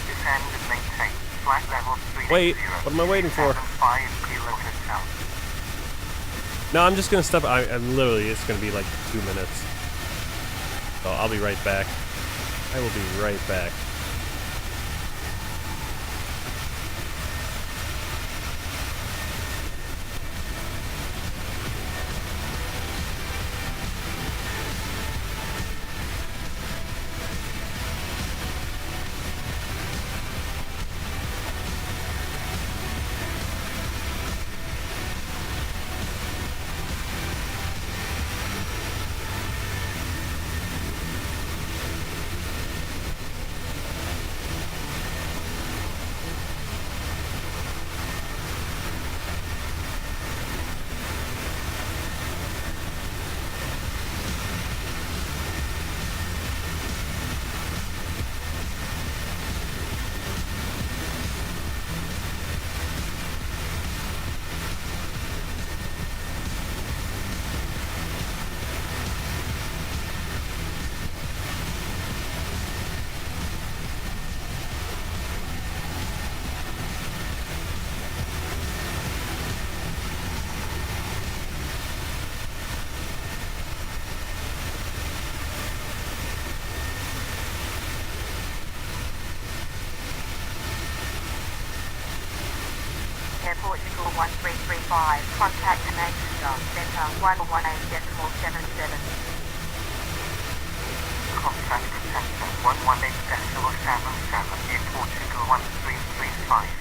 D: Descend and maintain flight level 380.
A: Wait, what am I waiting for?
D: 75 Kilo Hotel.
A: No, I'm just gonna step. I'm literally, it's gonna be like 2 minutes. So I'll be right back. I will be right back.
C: Air Portugal 1335, contact Manchester, Centre 118.77.
D: Contact Center 118.77. Air Portugal 1335.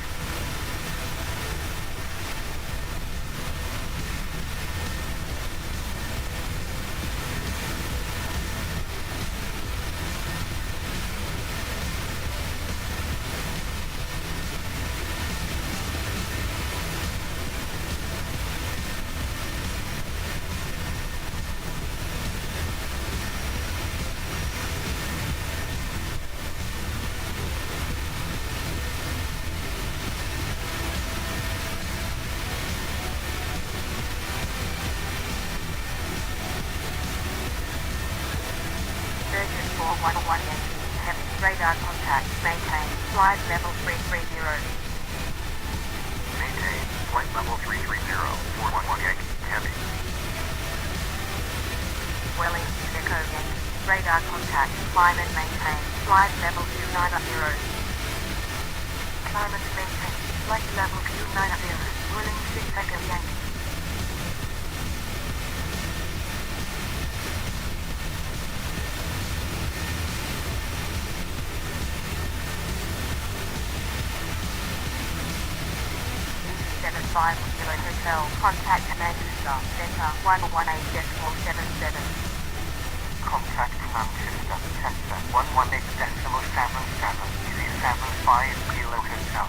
C: Surgeon 4118, heavy radar contact, maintain flight level 330.
D: Maintain flight level 330. 4118. Heavy.
C: Welling, Echo Yankee, radar contact, climb and maintain flight level 290.
D: Climate maintain flight level 290. Welling 6 Echo Yankee.
C: Five Kilo Hotel, contact Manchester, Centre 118.77.
D: Contact Manchester, Center 118.77. Easy 75 Kilo Hotel.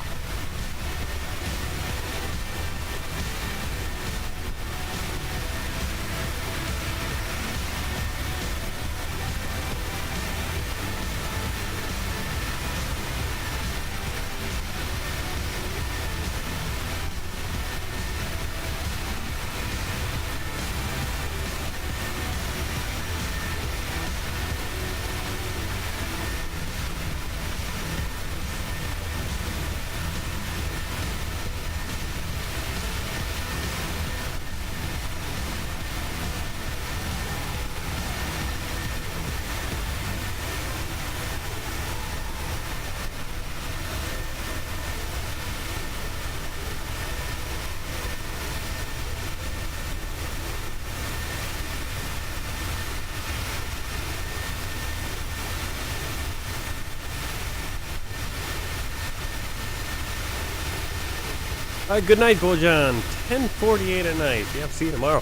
A: Good night, Bojan. 10:48 at night. Yeah, see you tomorrow.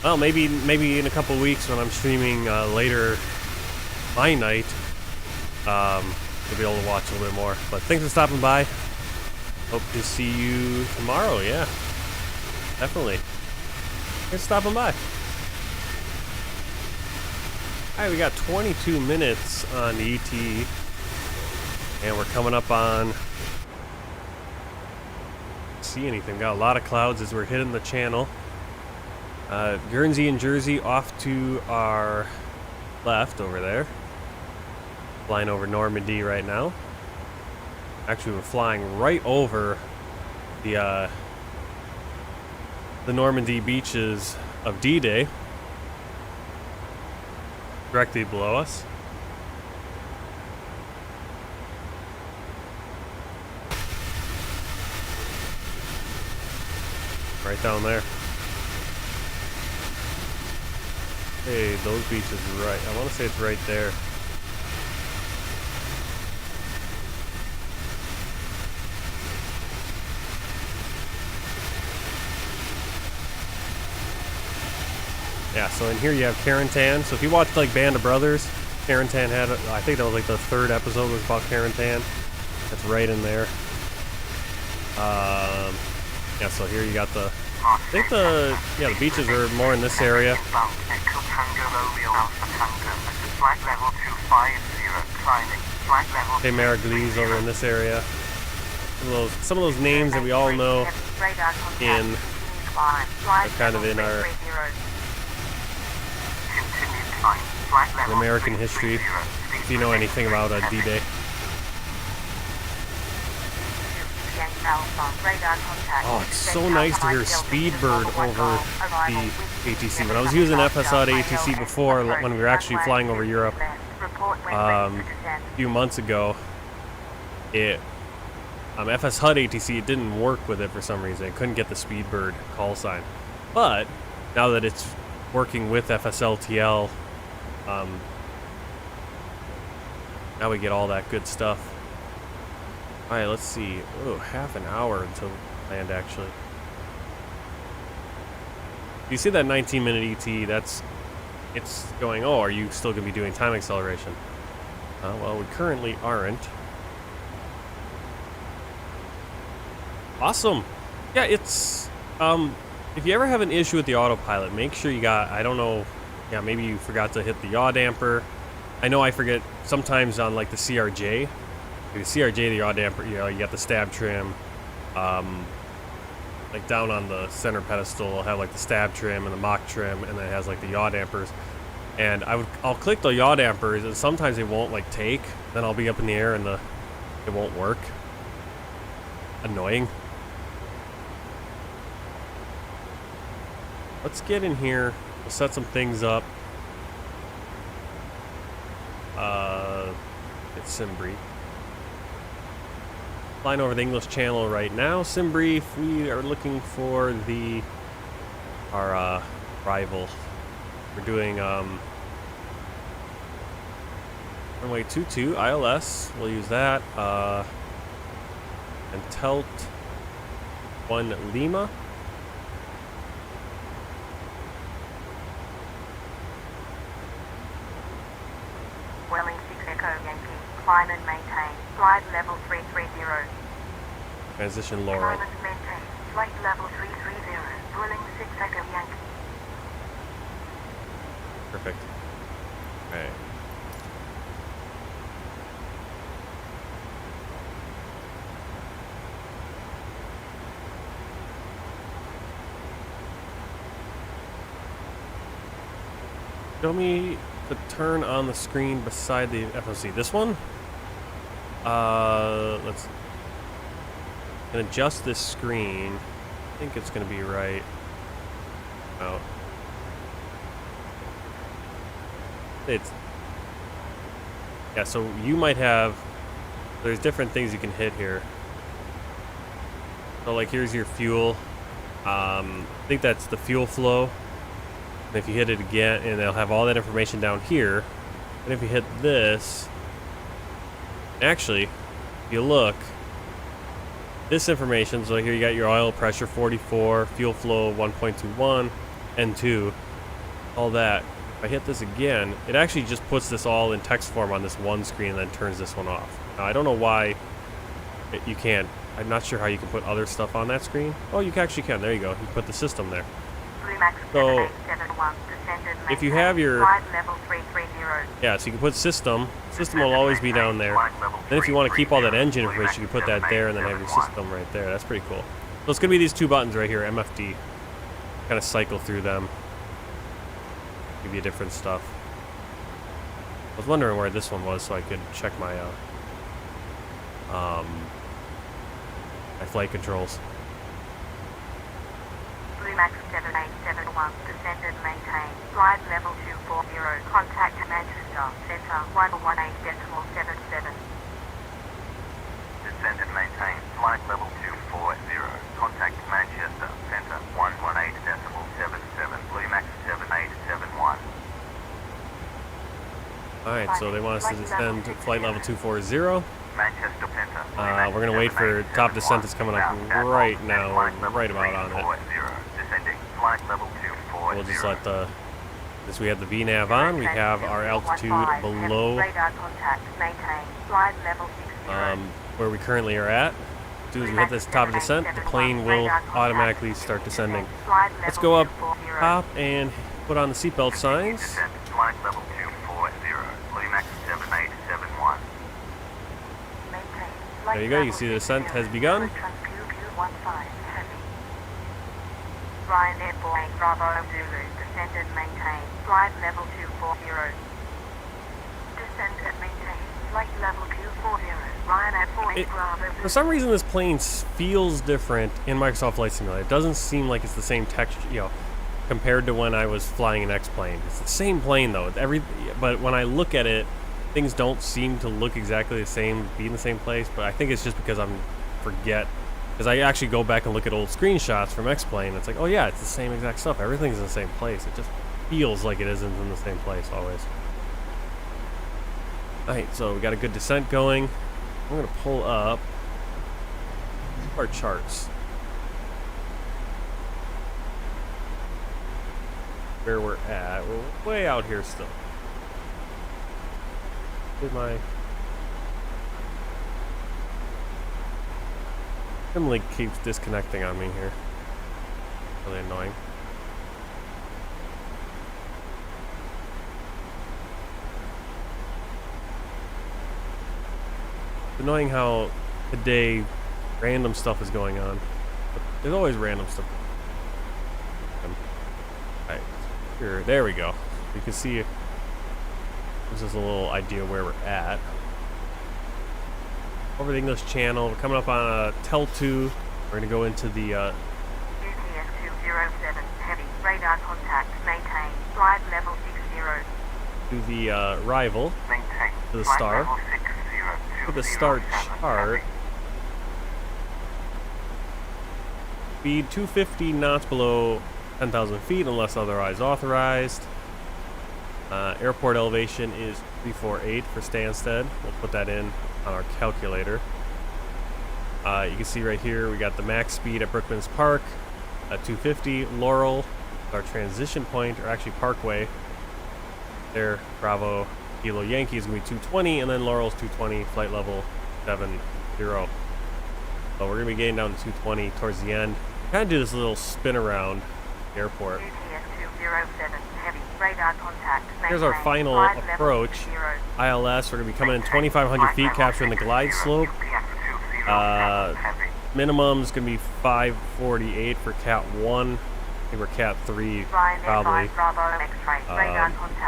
A: Well, maybe in a couple weeks when I'm streaming later my night, you'll be able to watch a little bit more. But thanks for stopping by. Hope to see you tomorrow. Yeah, definitely. Thanks for stopping by. All right, we got 22 minutes on the ET, and we're coming up on. See anything? Got a lot of clouds as we're hitting the channel. Guernsey and Jersey off to our left over there. Flying over Normandy right now. Actually, we're flying right over the Normandy beaches of D-Day. Directly below us. Right down there. Hey, those beaches right. I want to say it's right there. Yeah, so in here you have Carentan. So if you watched like Band of Brothers, Carentan had, I think that was like the 3rd episode was about Carentan. That's right in there. Yeah, so here you got the, I think the beaches are more in this area. Hey, Marrakesh over in this area. Some of those names that we all know in, are kind of in our American history, if you know anything about D-Day. Oh, it's so nice to hear Speedbird over the ATC. When I was using FSOD ATC before, when we were actually flying over Europe a few months ago, FS HUD ATC, it didn't work with it for some reason. It couldn't get the Speedbird call sign. But now that it's working with FSLTL, now we get all that good stuff. Alright, let's see. Oh, half an hour until land, actually. You see that 19-minute ET, it's going, oh, are you still going to be doing time acceleration? Well, we currently aren't. Awesome. Yeah, it's, if you ever have an issue with the autopilot, make sure you got, I don't know, yeah, maybe you forgot to hit the yaw damper. I know I forget sometimes on like the CRJ. The CRJ, the yaw damper, you know, you got the stab trim. Like down on the center pedestal, it'll have like the stab trim and the mock trim, and then it has like the yaw dampers. And I'll click the yaw dampers, and sometimes it won't like take. Then I'll be up in the air and it won't work. Annoying. Let's get in here. We'll set some things up. It's Simbrief. Flying over the English Channel right now. Simbrief, we are looking for our rival. We're doing runway 22 ILS. We'll use that. And Telt 1 Lima.
C: Welling 6 Echo Yankee. Climb and maintain. Flight level 330.
A: Transition Laurel.
C: Climb and maintain. Flight level 330. Welling 6 Echo Yankee.
A: Perfect. Alright. Show me the turn on the screen beside the FOC. This one? Let's adjust this screen. I think it's gonna be right. Oh. Yeah, so you might have, there's different things you can hit here. So like here's your fuel. I think that's the fuel flow. And if you hit it again, and they'll have all that information down here. And if you hit this, actually, if you look, this information, so here you got your oil pressure 44, fuel flow 1.21, N2, all that. If I hit this again, it actually just puts this all in text form on this one screen and then turns this one off. Now, I don't know why you can't I'm not sure how you can put other stuff on that screen. Oh, you actually can. There you go. You can put the system there.
C: Bluemax
A: So,
C: 7871, descended
A: if you
C: maintain,
A: have your...
C: flight level 330.
A: Yeah, so you can put system. System will always be down there. Then if you want to keep all that engine information, you can put that there and then have your system right there. That's pretty cool. So it's going to be these two buttons right here, MFD. Kind of cycle through them. Give you different stuff. I was wondering where this one was so I could check my my flight controls.
C: Bluemax 7871, descended maintain, flight level 240, contact Manchester, center 118.77.
D: Descend and maintain. Flight level 240. Contact Manchester. Center 118.77. Bluemax 7871.
A: Alright, so they want us to descend to flight level 240.
D: Manchester Center.
A: We're going to wait for top descent that's coming up right now, right about on it.
D: Descending. Flight level 240.
A: We'll just let the... Since we have the VNAV on, we have our altitude below
C: Radar contact, maintain, flight level 60.
A: Where we currently are at. As soon as we hit this top of descent, the plane will automatically start descending. Let's go up top and put on the seatbelt signs.
D: Flight level 240. Bluemax 7871.
A: There you go, you can see the descent has begun.
C: Ryanair Boeing Bravo Zulu, descend and maintain, flight level 240. Descend and maintain, flight level 240. Ryanair Boeing Bravo Zulu.
A: For some reason, this plane feels different in Microsoft Flight Simulator. It doesn't seem like it's the same texture, compared to when I was flying an X-plane. It's the same plane though. But when I look at it, things don't seem to look exactly the same, be in the same place. But I think it's just because because I actually go back and look at old screenshots from X-plane. It's like, oh yeah, it's the same exact stuff. Everything's in the same place. It just feels like it isn't in the same place always. Alright, so we got a good descent going. I'm going to pull up our charts. Where we're at. We're way out here still. Here's my... Link keeps disconnecting on me here. Really annoying. It's annoying how today random stuff is going on. But there's always random stuff. Alright, here, there we go. You can see this is a little idea where we're at. Over the English channel, we're coming up on a Tel2. We're going to go into the
C: UTS 207, heavy, radar contact, maintain, flight level 60.
A: to the arrival,
D: Maintain.
A: to the
D: Flight
A: star.
D: level 60.
A: For the start chart, speed 250 knots below 10,000 feet unless otherwise authorized. Airport elevation is 348 for Stansted. We'll put that in on our calculator. You can see right here we got the max speed at Brookman's Park at 250. Laurel, our transition point, or actually Parkway. There, Bravo Kilo Yankee is going to be 220, and then Laurel's 220, flight level 70. So we're going to be getting down to 220 towards the end. Kind of do this little spin around the airport.
C: UTS 207, heavy, radar contact,
A: Here's our final approach. ILS, we're going to be coming in 2,500 feet, capturing the glide slope. Minimum is going to be 548 for Cat 1. I think we're Cat 3, probably.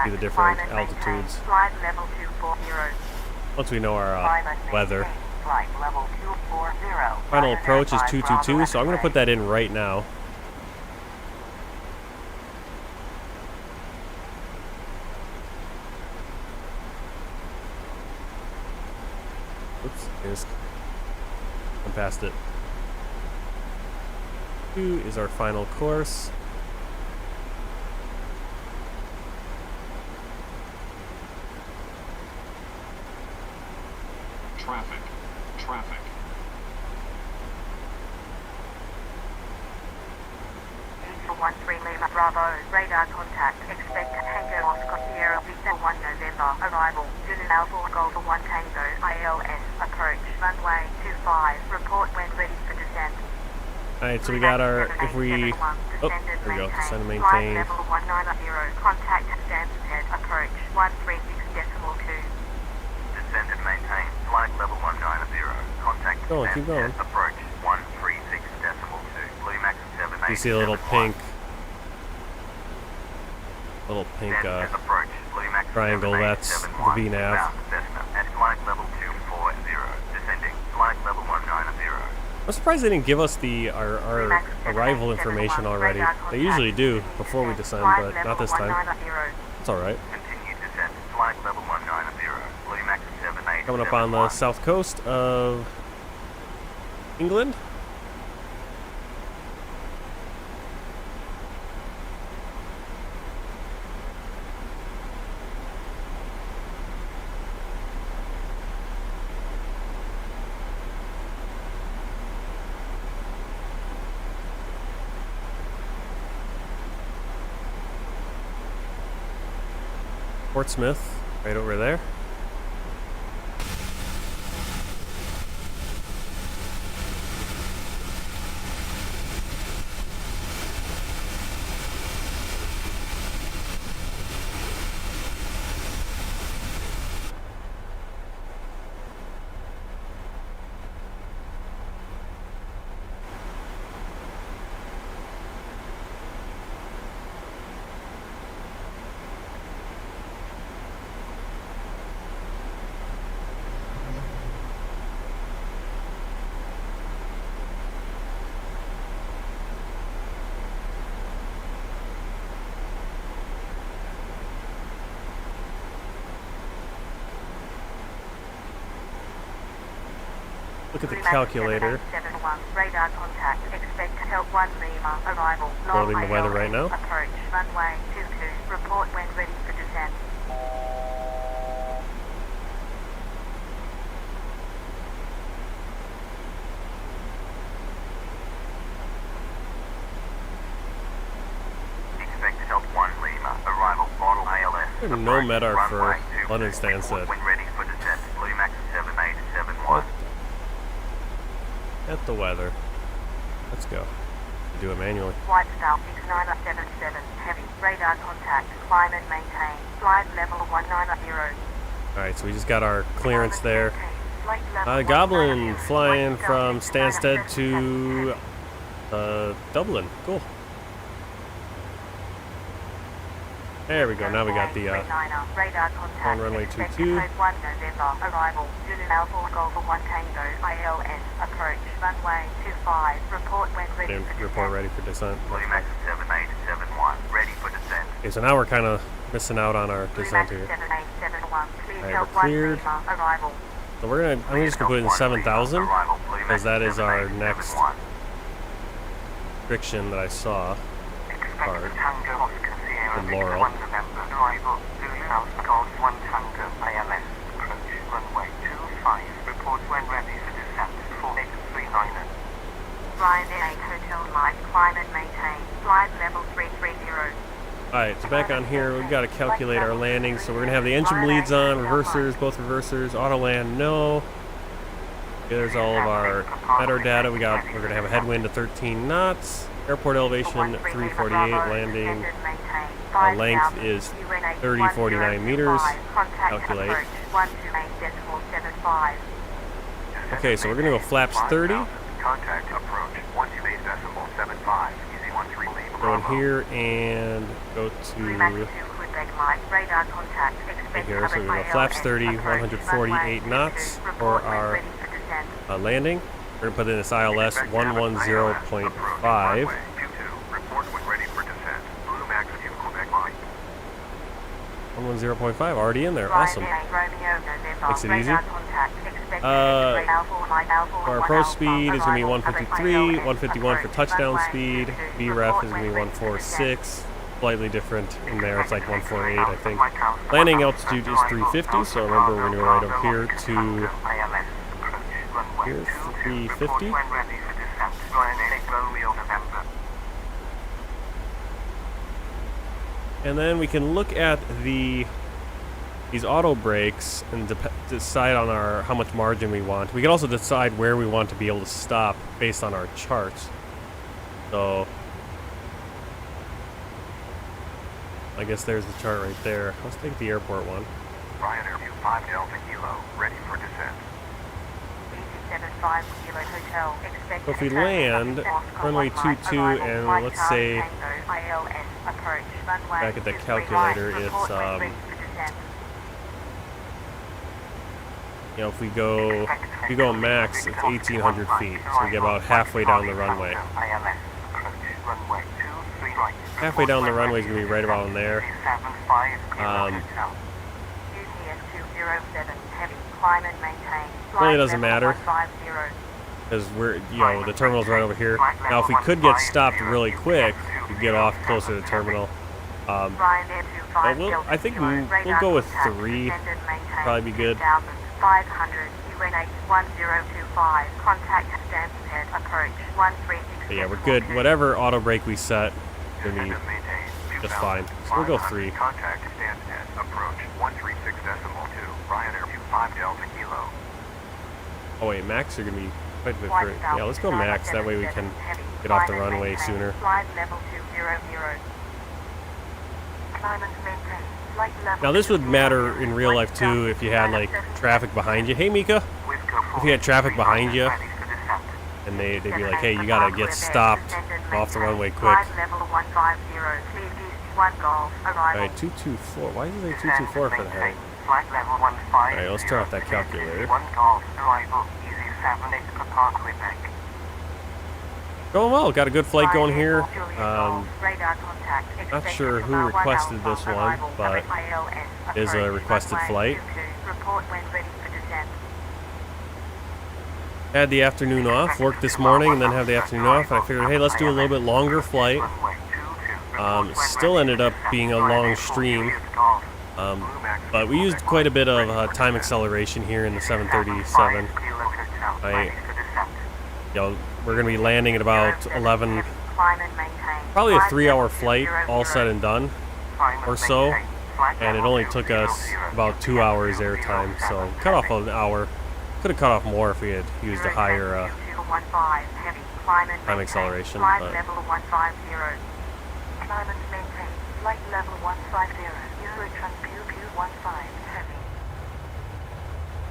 A: See the different altitudes. Once we know our weather. Final approach is 222, so I'm going to put that in right now. Oops, I just went past it. 2 is our final course.
F: Traffic. Traffic.
C: Eagle 13 Lima Bravo, radar contact, expect Tango Oscar Sierra Vista 1 November, arrival, Zulu Alpha Golf 1 Tango, ILS, approach, runway 25, report when ready.
A: Alright, so we got our, if we, oh, there we go, descend and maintain.
C: Level 190, contact Stansted, approach 136.2.
D: Descend and maintain. Flight level 190. Contact
A: Keep going.
D: Stansted, approach 136.2. Bluemax 7871.
A: You see a little pink
D: Stansted approach. Bluemax
A: triangle, that's the
D: 7871.
A: VNAV.
D: Bound Cessna at flight level 240. Descending. Flight level 190.
A: I'm surprised they didn't give us our arrival information already. They usually do before we descend, but not this time. It's alright.
D: Continue descent. Flight level 190. Bluemax 7871.
A: Coming up on the south coast of England. Portsmouth, right over there. Look at the calculator.
C: Radar contact. Expect help 1 Lima. Arrival.
A: Loading the weather right now.
C: Approach. Runway 22. Report when ready for descent.
D: Expect help 1 Lima. Arrival. Model ALS.
A: There's no MEDAR for London Stansted.
D: When ready for descent. Bluemax 7871.
A: At the weather. Let's go. Do it manually.
C: White Star 6977. Heavy. Radar contact. Climb and maintain. Flight level 190.
A: Alright, so we just got our clearance there. Goblin flying from Stansted to Dublin. Cool. There we go. Now we got the on runway 22.
C: Arrival. Zulu Alpha Golf 1 Tango ILS. Approach. Runway 25. Report when ready
A: And
C: for
A: report
C: descent.
A: ready for descent.
D: Bluemax 7871. Ready for descent.
A: Okay, so now we're kind of missing out on our descent here.
C: 7871. Please
A: Alright,
C: help
A: we're
C: 1
A: cleared.
C: Lima. Arrival.
A: So I'm just gonna put it in 7,000
D: Arrival.
A: because that is our next
D: 7871.
A: restriction that I saw. Hard.
D: Tango Oscar Sierra
A: And
D: Victor
A: Laurel.
D: 1 November. Arrival. Zulu Alpha Golf 1 Tango ILS. Approach. Runway 25. Report when ready for descent. 4839.
C: Ryanair 8 Hotel Light. Climb and maintain. Flight level 330.
A: Alright, so back on here, we've got to calculate our landing. So we're going to have the engine bleeds on, reversers, both reversers, auto land, no. Okay, there's all of our MEDAR data. We're going to have a headwind of 13 knots. Airport elevation 348, landing length is 3049 meters. Calculate. Okay, so we're going to go flaps 30.
D: Contact approach 128.75. Easy 13 Lima.
A: Go in here and go to here. So we go flaps 30, 148 knots for our landing. We're going to put in this ILS 110.5.
D: Report when ready for descent. Bluemax to Quebec line.
A: 110.5, already in there. Awesome. Makes it easy. Our approach speed is going to be 153, 151 for touchdown speed. VREF is going to be 146. Slightly different in there. It's like 148, I think. Landing altitude is 350, so remember we're going to go right up here to here, 350. And then we can look at these auto brakes and decide on how much margin we want. We can also decide where we want to be able to stop based on our charts. So I guess there's the chart right there. Let's take the airport one.
D: Ryanair 5 Delta Kilo, ready for descent.
C: 75 Kilo Hotel, expect
A: So if we land runway 22 and let's say back at the calculator, it's you know, if you go max, it's 1,800 feet. So we get about halfway down the runway. Halfway down the runway is gonna be right about in there. Really doesn't matter because we're, you know, the terminal's right over here. Now, if we could get stopped really quick, we get off closer to the terminal. But I think we'll go with 3. Probably be good.
C: 500 UNH 1025. Contact Stansted. Approach 1360.
A: But yeah, we're good. Whatever auto brake we set, gonna be just fine. So we'll go 3.
D: Contact Stansted. Approach 136.2. Ryanair 5 Delta Kilo.
A: Oh wait, max are gonna be quite a bit further. Yeah, let's go max. That way we can get off the runway sooner.
C: Flight level 200. Climate maintained. Flight level
A: Now this would matter in real life too if you had like traffic behind you. Hey Mika, if you had traffic behind you and they'd be like, hey, you gotta get stopped off the runway quick. Alright, 224. Why is it 224 for the heading? Alright, let's turn off that calculator. Going well, got a good flight going here. Not sure who requested this one, but it is a requested flight. Had the afternoon off, worked this morning and then have the afternoon off, and I figured, hey, let's do a little bit longer flight. Still ended up being a long stream, but we used quite a bit of time acceleration here in the 737. We're going to be landing at about 11, probably a 3-hour flight, all said and done, or so, and it only took us about 2 hours airtime, so cut off an hour. Could have cut off more if we had used a higher time acceleration, but
C: Climate maintained. Flight level 150. Eurotron PQ-15 heavy.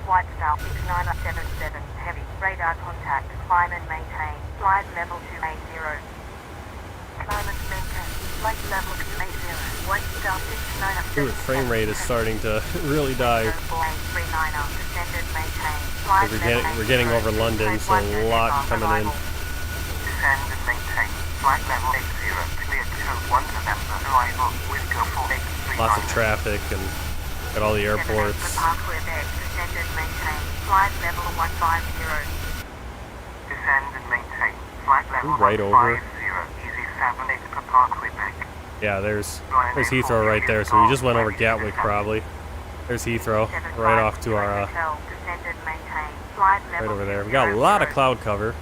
C: White Star 6977 heavy. Radar contact. Climate maintained. Flight level 280. Climate maintained. Flight level 280. White Star 6977.
A: ooh, the frame rate is starting to really dive. We're getting over London, so a lot coming in.
D: Descend and maintain. Flight level 80. Clear code 1 November. Arrival. Wisco 483.
A: Lots of traffic and at all the airports.
C: Descend and maintain. Flight level 150.
D: Descend and maintain. Flight level
A: right over.
D: 150. Easy 78 per Parkway Bank.
A: Yeah, there's Heathrow right there, so we just went over Gatwick probably. There's Heathrow, right off to our, right over there. We got a lot of cloud cover.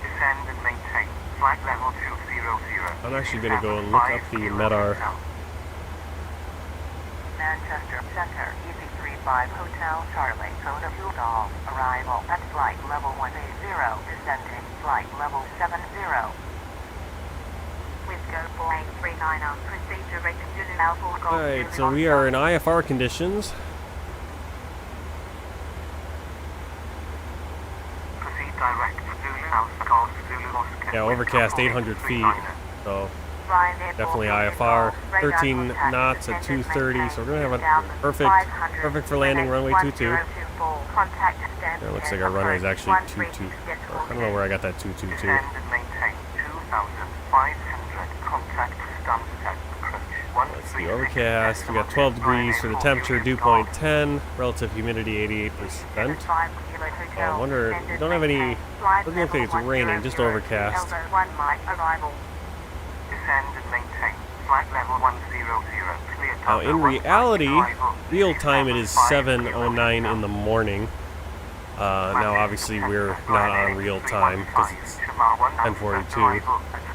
D: Descend and maintain. Flight level 200.
A: I'm actually going to go and look up the Menara.
C: Manchester Center, Easy 35 Hotel Charlie, Soda Fuel Golf, arrival at flight level 180, descending flight level 70. Wisco 4839, procedure rated Zulu Alpha Golf.
A: Alright, so we are in IFR conditions.
D: Proceed direct to Zulu Alpha Golf Zulu Oscar.
A: Yeah, overcast 800 feet, so definitely IFR. 13 knots at 230, so we're going to have a perfect for landing runway 22. It looks like our runway is actually 22. I don't know where I got that 222.
D: Descend and maintain 2,500. Contact Stansted. Approach
A: Let's see, overcast. We got 12 degrees for the temperature, dew point 10, relative humidity 88%. I wonder, we don't have any, doesn't look like it's raining, just overcast.
D: Descend and maintain. Flight level 100. Clear.
A: Now, in reality, real time it is 7:09 in the morning. Now, obviously, we're not on real time because it's 10:42.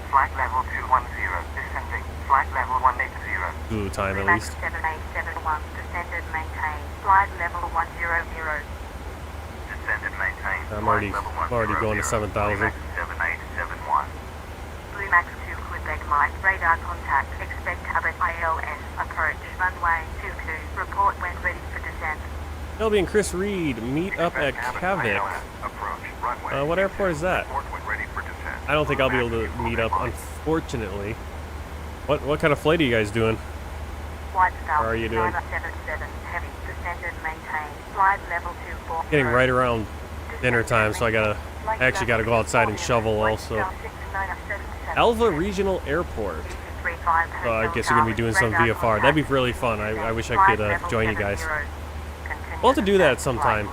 D: Flight level 210. Descending. Flight level 180.
A: Blue time at least.
C: 7871. Descend and maintain. Flight level 100.
D: Descend and maintain.
A: I'm already going to 7,000.
D: 7871.
C: Quebec Mike. Radar contact. Expect Abbott ILS. Approach. Runway 22. Report when ready for descent.
A: Shelby and Chris Reed meet up at Kavik.
D: Approach. Runway.
A: What airport is that?
D: Report when ready for descent.
A: I don't think I'll be able to meet up, unfortunately. What kind of flight are you guys doing?
C: White Star.
A: How are you doing?
C: 977. Heavy. Descended. Maintain. Flight level 24.
A: Getting right around dinner time, so I actually gotta go outside and shovel also. Alva Regional Airport. So I guess you're gonna be doing some VFR. That'd be really fun. I wish I could join you guys. We'll have to do that sometime.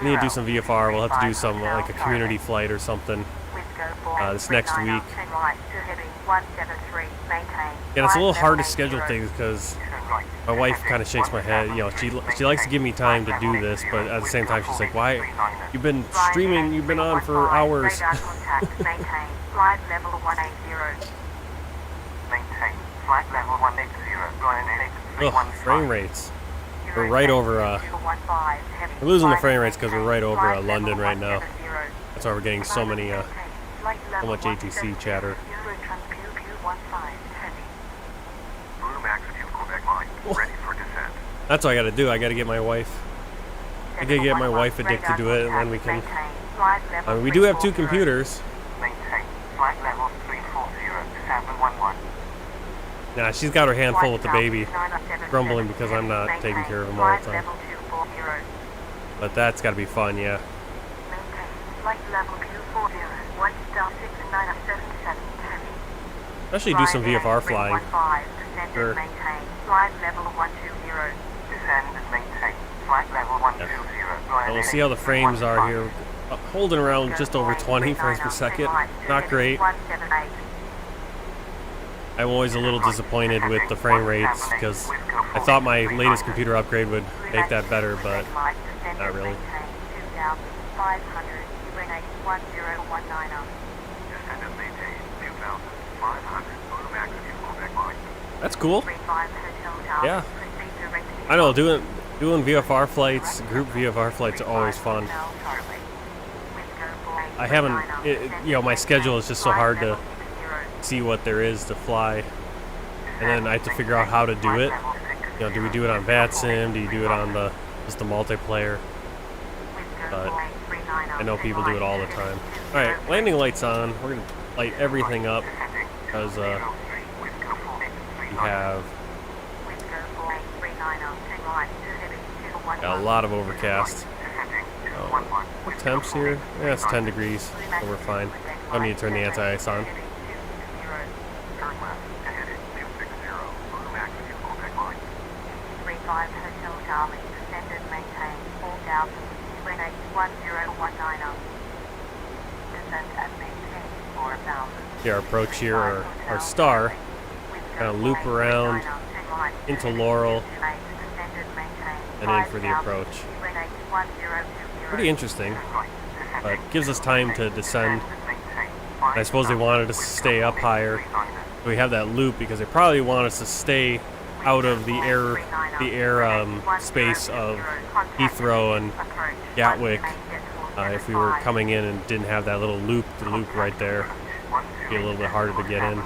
A: We need to do some VFR. We'll have to do some like a community flight or something this next week. Yeah, it's a little hard to schedule things because my wife kind of shakes my head. You know, she likes to give me time to do this, but at the same time she's like, "Why? You've been streaming. You've been on for hours."
C: Flight level 180.
D: Maintain. Flight level 180.
A: Ugh, frame rates. We're right over. We're losing the frame rates because we're right over London right now. That's why we're getting so much ATC chatter.
D: Bluemax to Quebec Mike. Ready for descent.
A: That's what I got to do. I got to get my wife. I got to get my wife addicted to it, and then we can. I mean, we do have two computers.
D: Maintain. Flight level 340-711.
A: Nah, she's got her hand full with the baby, grumbling because I'm not taking care of him all the time. But that's got to be fun, yeah. Especially do some VFR flying. Sure. And we'll see how the frames are here. Holding around just over 20 frames per second. Not great. I'm always a little disappointed with the frame rates because I thought my latest computer upgrade would make that better, but not really. That's cool. Yeah. I know, doing VFR flights, group VFR flights are always fun. I haven't, you know, my schedule is just so hard to see what there is to fly, and then I have to figure out how to do it. You know, do we do it on VATSIM? Do you do it on just the multiplayer? But I know people do it all the time. All right, landing lights on. We're gonna light everything up because we have got a lot of overcast. What temps here? Yeah, it's 10 degrees, so we're fine. I need to turn the anti-ice on. Yeah, our approach here, our star, kind of loop around into Laurel and in for the approach. Pretty interesting, but gives us time to descend. And I suppose they wanted us to stay up higher. So we have that loop because they probably want us to stay out of the air space of Heathrow and Gatwick. If we were coming in and didn't have that little loop right there, it'd be a little bit harder to get in.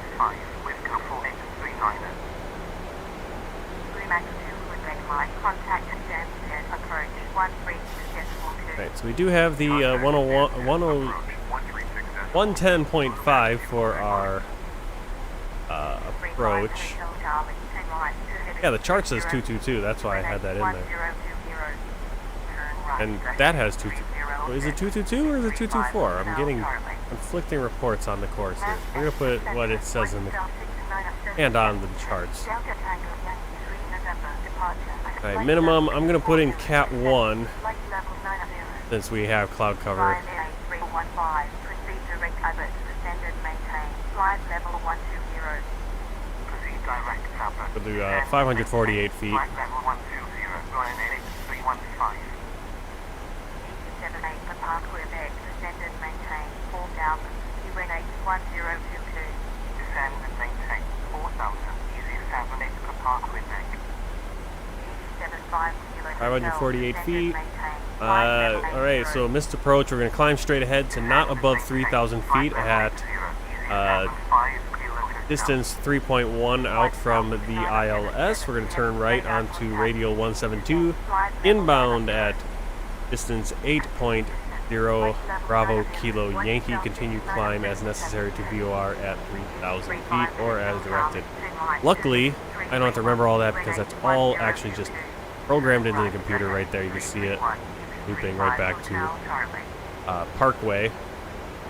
A: Right, so we do have the 110.5 for our approach. Yeah, the chart says 222, that's why I had that in there. And that has 222. Is it 222 or is it 224? I'm getting conflicting reports on the course here. We're going to put what it says in the and on the charts. Alright, minimum, I'm going to put in Cat 1 since we have cloud cover. We'll do 548 feet.
D: Descend and maintain 4,000. Easy 78 for Parkway Neck.
A: 548 feet. Alright, so missed approach. We're going to climb straight ahead to not above 3,000 feet at distance 3.1 out from the ILS. We're going to turn right onto radial 172, inbound at distance 8.0 Bravo Kilo Yankee. Continue climb as necessary to VOR at 3,000 feet or as directed. Luckily, I don't have to remember all that because that's all actually just programmed into the computer right there. You can see it looping right back to Parkway.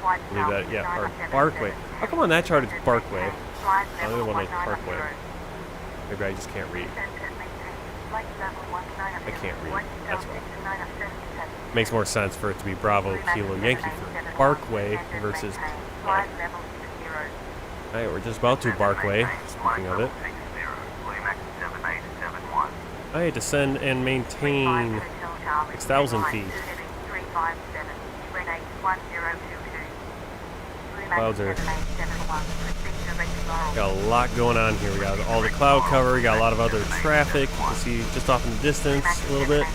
A: I believe that, yeah, or Parkway. How come on that chart it's Parkway? The other one is Parkway. Maybe I just can't read. I can't read. That's why. Makes more sense for it to be Bravo Kilo Yankee for Parkway versus Parkway. Alright, we're just about to Parkway, speaking of it. Alright, descend and maintain 6,000 feet. Clouds are... Got a lot going on here. We got all the cloud cover, we got a lot of other traffic. You can see just off in the distance a little bit.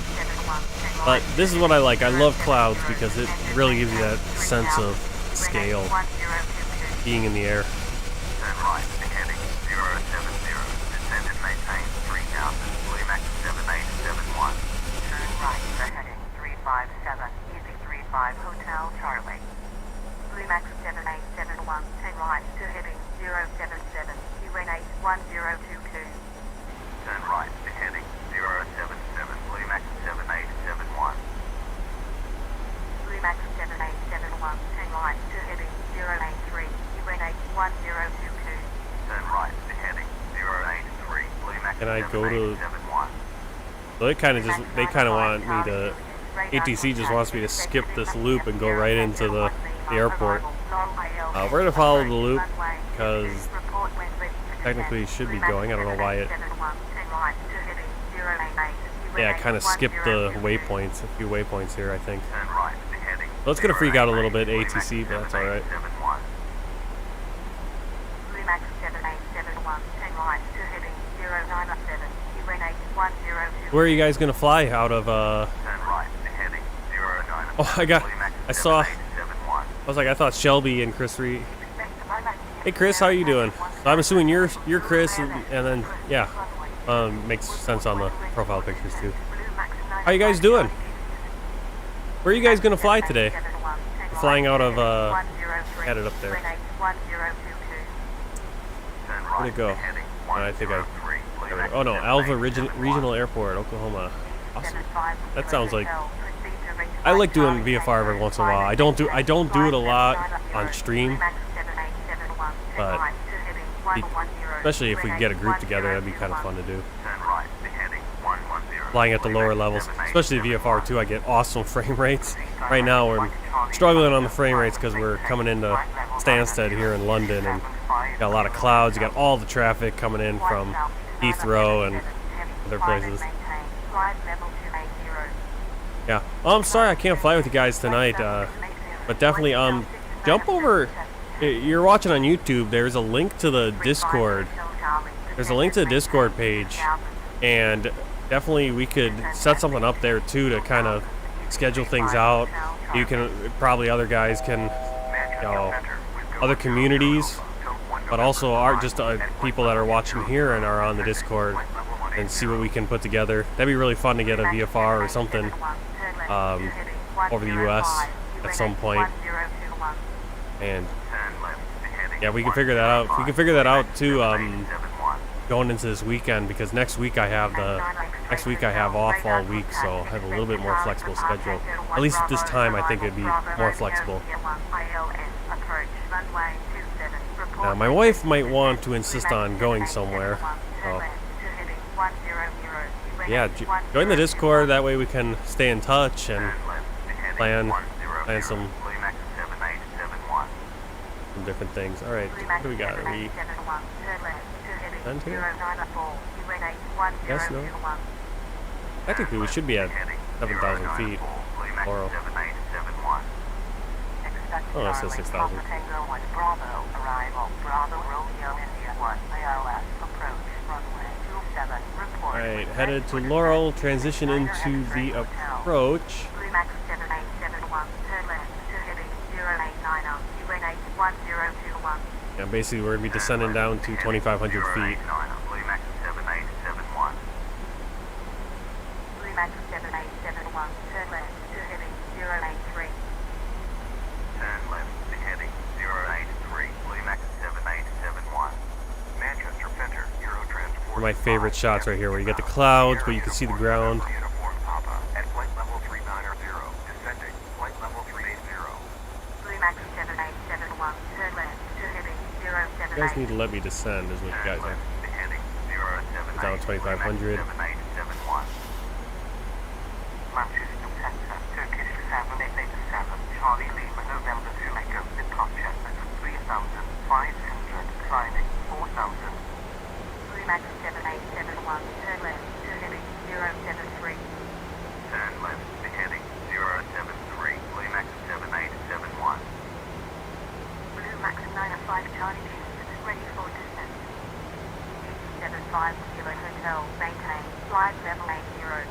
A: But this is what I like. I love clouds because it really gives you that sense of scale being in the air.
D: Turn right, heading 070, descend and maintain 3000, Bluemax 7871. Turn right, heading 357, Easy 35 Hotel Charlie. Bluemax 7871, turn right to heading 077, UN8 1022. Turn right to heading 077, Bluemax 7871. Bluemax 7871, turn right to heading 083, UN8 1022. Turn right to heading 083, Bluemax
A: Can I go to...
D: 7871.
A: So they kind of want me to... ATC just wants me to skip this loop and go right into the airport. We're going to follow the loop because technically it should be going. I don't know why it... Yeah, I kind of skipped the waypoints, a few waypoints here, I think. So it's going to freak out a little bit, ATC, but that's alright. Where are you guys going to fly out of, Oh, I saw... I was like, I thought Shelby and Chris Reed. Hey Chris, how are you doing? So I'm assuming you're Chris, and then yeah, makes sense on the profile pictures too. How you guys doing? Where are you guys gonna fly today? We're flying out of had it up there. Where'd it go? I think I. Oh no, Alva Regional Airport, Oklahoma. Awesome. That sounds like. I like doing VFR every once in a while. I don't do it a lot on stream, but especially if we get a group together, that'd be kind of fun to do. Flying at the lower levels, especially VFR too, I get awesome frame rates. Right now we're struggling on the frame rates because we're coming into Stansted here in London, and got a lot of clouds. You got all the traffic coming in from Heathrow and other places. Yeah. Oh, I'm sorry I can't fly with you guys tonight, but definitely jump over. You're watching on YouTube. There's a link to the Discord. There's a link to the Discord page, and definitely we could set something up there too to kind of schedule things out. You can probably other guys can, you know, other communities, but also just people that are watching here and are on the Discord, and see what we can put together. That'd be really fun to get a VFR or something over the U.S. at some point. And yeah, we can figure that out. We can figure that out too. Going into this weekend, because next week I have off all week, so I have a little bit more flexible schedule. At least at this time, I think it'd be more flexible. Now, my wife might want to insist on going somewhere. So. Yeah, join the Discord. That way we can stay in touch and plan some different things. All right, what do we got? Are we done here? Yes, no? Technically, we should be at 7,000 feet. Or, oh, it says 6,000. Alright, headed to Laurel, transition into the approach. Yeah, basically we're gonna be descending down to 2,500 feet.
D: Bluemax 7871.
C: Bluemax 7871, turn left to heading 083.
D: Turn left to heading 083. Bluemax 7871. Manchester Center, Eurotransport.
A: One of my favorite shots right here, where you get the clouds, but you can see the ground.
D: Uniform Papa at flight level 390. Descending, flight level 380.
C: Bluemax 7871, turn left to heading 078.
A: You guys need to let me descend, is what you guys are.
D: Heading 078.
A: Down 2,500.
D: 7871. Manchester Center, Turkish 7887. Charlie Lima, November 2 Echo. Departure at 3,500. Climbing 4,000.
C: Bluemax 7871, turn left to heading 073.
D: Turn left to heading 073. Bluemax 7871.
C: Bluemax 905 Charlie Houston, ready for descent. 75 Kilo Hotel, maintain, flight level 80.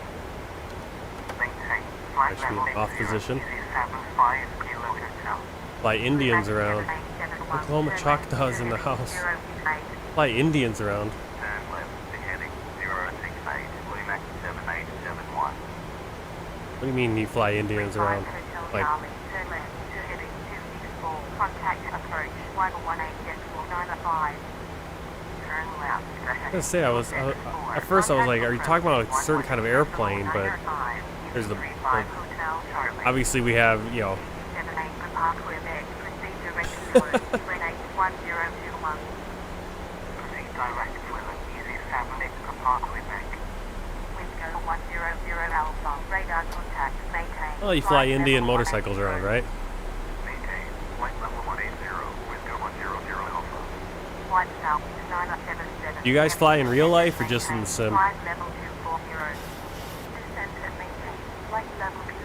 D: Maintain flight
A: That should be
D: level
A: off
D: 80.
A: position.
D: 75 Kilo Hotel.
A: Fly Indians around. Oklahoma Choctaws in the house. Fly Indians around.
D: Turn left to heading 068. Bluemax 7871.
A: What do you mean you fly Indians around? Like,
C: turn left to heading 264. Contact approach 118.95. Turn left to
A: I was gonna say, at first I was like, are you talking about a certain kind of airplane? But there's the obviously we have, you know,
D: Proceed direct with an easy 78 to Park Quebec.
A: well, you fly Indian motorcycles around, right?
D: Maintain flight level 180. Window 100 Alpha.
A: Do you guys fly in real life or just in the sim?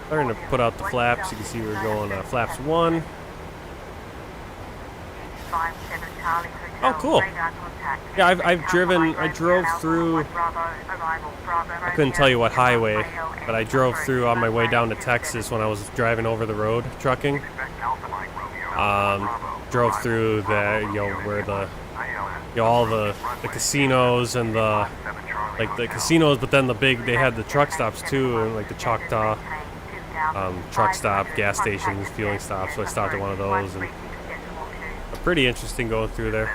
A: Starting to put out the flaps. You can see we're going flaps 1. Oh, cool. Yeah, I drove through, I couldn't tell you what highway, but I drove through on my way down to Texas when I was driving over the road, trucking. Drove through the, you know, where the, you know, all the casinos and the, like the casinos, but then they had the truck stops too, and like the Choctaw truck stop, gas stations, fueling stops, so I stopped at one of those, and pretty interesting going through there.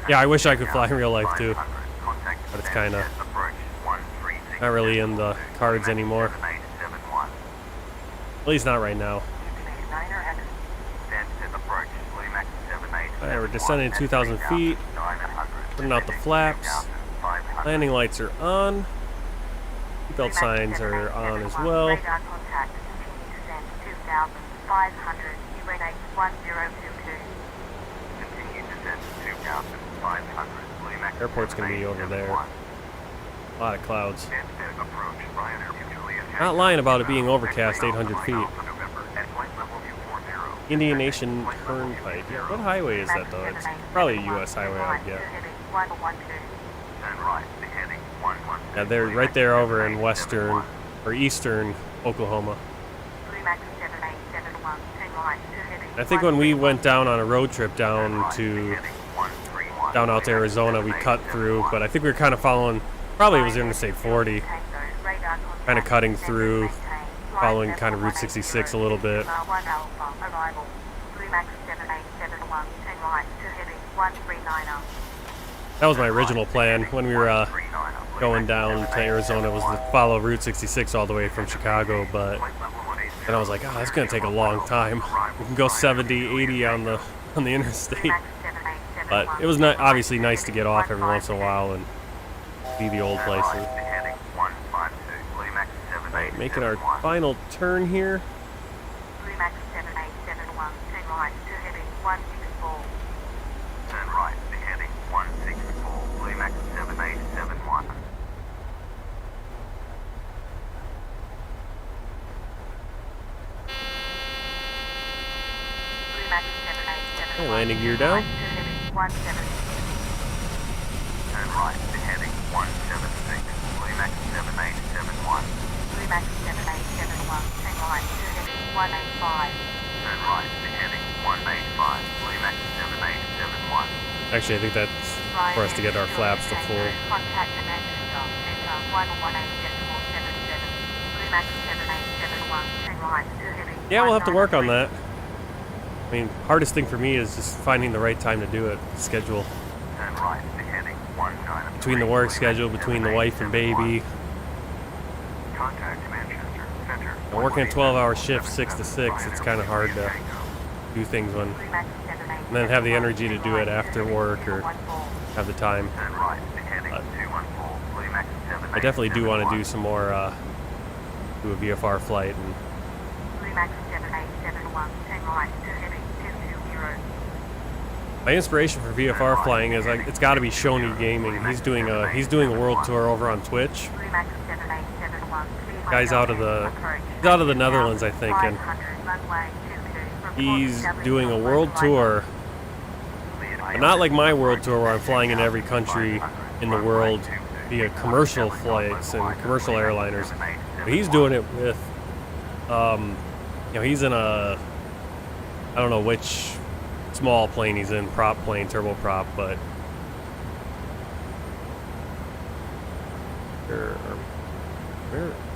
A: Yeah, I wish I could fly in real life too, but it's kind of not really in the cards anymore. At least not right now. Alright, we're descending 2,000 feet, putting out the flaps. Landing lights are on. Seatbelt signs are on as well. Airport's gonna be over there. A lot of clouds. Not lying about it being overcast 800 feet. Indian Nation Turnpike. Yeah, what highway is that though? It's probably a US highway, I would get. Yeah, they're right there over in western or eastern Oklahoma. I think when we went down on a road trip down out to Arizona, we cut through, but I think we were kind of following, probably it was Interstate 40, kind of cutting through, following kind of Route 66 a little bit. That was my original plan when we were going down to Arizona, was to follow Route 66 all the way from Chicago, but then I was like, oh, that's going to take a long time. We can go 70, 80 on the interstate. But it was obviously nice to get off every once in a while and see the old places. Right, making our final turn here.
D: Turn right to heading 164. Bluemax 7871.
A: Oh, landing gear down.
D: Turn right to heading 176. Bluemax 7871.
C: Bluemax 7871, turn right to heading 185.
D: Turn right to heading 185. Bluemax 7871.
A: Actually, I think that's for us to get our flaps to full.
C: Contact emergency stop. Center 118.77. Bluemax 7871. Turn right to heavy.
A: Yeah, we'll have to work on that. I mean, hardest thing for me is just finding the right time to do it. Schedule.
D: Turn right to heading 193.
A: Between the work schedule, between the wife and baby.
D: Contact Manchester Center.
A: And working a 12-hour shift, 6 to 6, it's kind of hard to do things when, and then have the energy to do it after work or have the time.
D: Turn right to heading 214. Bluemax 7871.
A: I definitely do want to do some more, do a VFR flight. And
C: Bluemax 7871. Turn right to heading 220.
A: my inspiration for VFR flying is it's got to be Shoney Gaming. He's doing a world tour over on Twitch.
C: Bluemax 7871.
A: Guy's out of the Netherlands, I think, and he's doing a world tour, but not like my world tour where I'm flying in every country in the world via commercial flights and commercial airliners. But he's doing it with, he's in a, I don't know which small plane he's in, prop plane, turboprop, but where?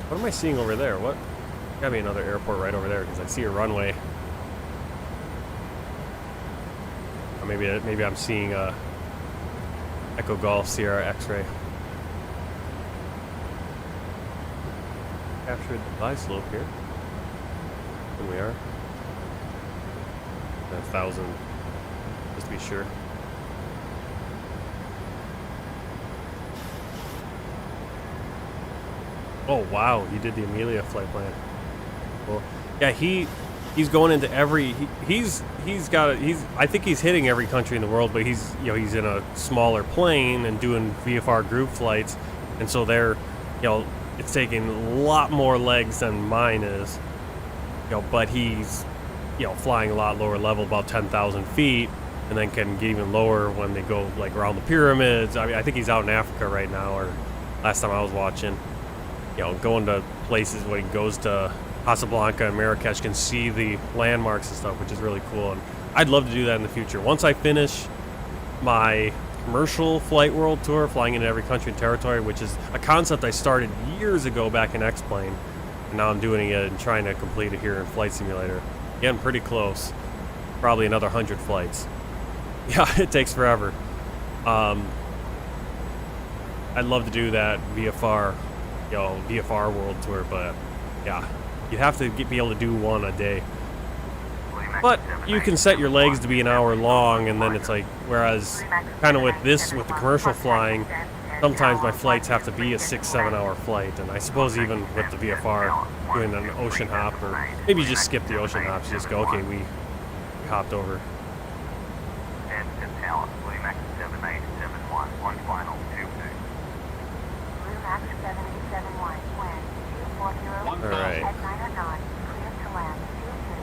A: What am I seeing over there? What? Gotta be another airport right over there because I see a runway. Or maybe I'm seeing Echo Golf Sierra X-ray. Captured the glide slope here. And we are. 1,000, just to be sure. Oh wow, you did the Amelia flight plan. Well, yeah, he's going into every. I think he's hitting every country in the world, but he's in a smaller plane and doing VFR group flights, and so it's taking a lot more legs than mine is. But he's flying a lot lower level, about 10,000 feet, and then can get even lower when they go like around the pyramids. I mean, I think he's out in Africa right now, or last time I was watching. Going to places when he goes to Casablanca and Marrakesh, can see the landmarks and stuff, which is really cool. And I'd love to do that in the future. Once I finish my commercial flight world tour, flying into every country and territory, which is a concept I started years ago back in X-Plane, and now I'm doing it and trying to complete it here in Flight Simulator. Getting pretty close. Probably another 100 flights. Yeah, it takes forever. I'd love to do that VFR world tour, but yeah, you'd have to be able to do one a day. But you can set your legs to be an hour long, and then it's like, whereas kind of with the commercial flying, sometimes my flights have to be a 6-7 hour flight, and I suppose even with the VFR, doing an ocean hop, or maybe you just skip the ocean hops, you just go, okay, we hopped over.
D: Stansted Tower, Bluemax 7871, one final 22.
C: Bluemax 7871. Wind 240.
A: All right.
C: At 909. Clear to land 22.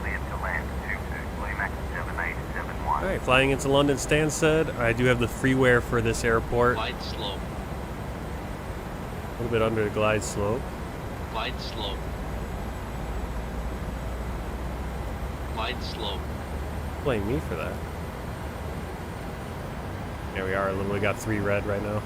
D: Clear to land 22. Bluemax 7871.
A: All right, flying into London Stansted. I do have the freeware for this airport.
G: Glide slope.
A: A little bit under the glide slope.
G: Glide slope. Glide slope.
A: Blame me for that. There we are. Literally got 3 red right now.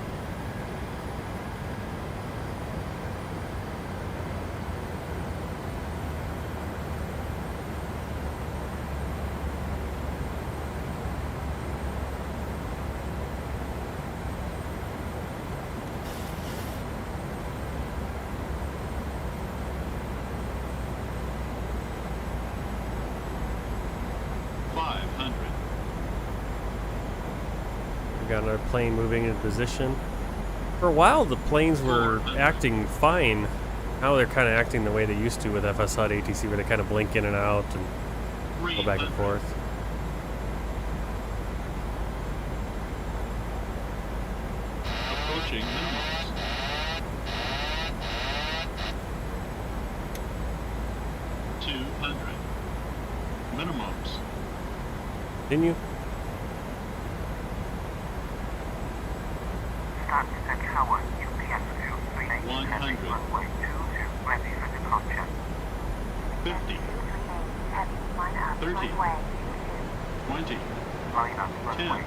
A: Got another plane moving into position. For a while, the planes were acting fine. Now they're kind of acting the way they used to with FS HUD ATC, where they kind of blink in and out and go back and forth.
F: Approaching minimums. Minimums.
A: Continue.
D: Stansted Tower, UPS 238,
F: 100.
D: runway 22, ready for departure.
F: 50. 30. 20.
D: Line up
G: Two.
D: runway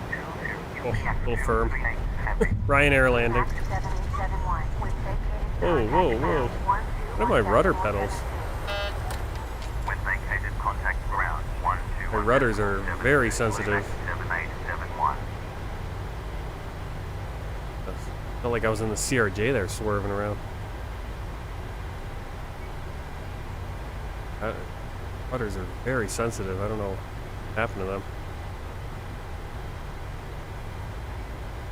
D: 20.
A: Oh, little firm.
D: 3870.
A: Ryanair landing.
C: Max 771. When vacated,
A: Whoa, whoa, whoa. What are my rudder pedals?
D: When vacated, contact ground 12.
A: My rudders are very sensitive.
D: 7871.
A: Felt like I was in the CRJ there, swerving around. Rudders are very sensitive. I don't know what happened to them.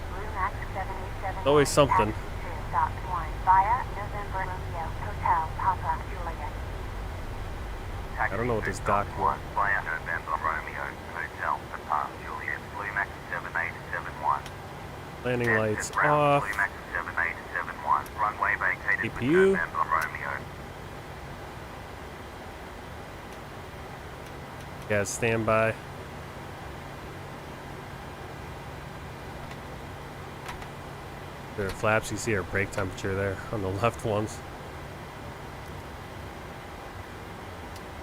C: Bluemax 771.
A: Always something.
C: Taxi 2.1 via November Romeo Hotel Papa Juliet.
A: I don't know what this dock was.
D: Via November Romeo Hotel Papa Juliet. Bluemax 7871.
A: Landing lights
D: Ground,
A: off.
D: Bluemax 7871. Runway vacated with
A: CPU.
D: November Romeo.
A: Gas standby. The flaps, you see our brake temperature there on the left ones.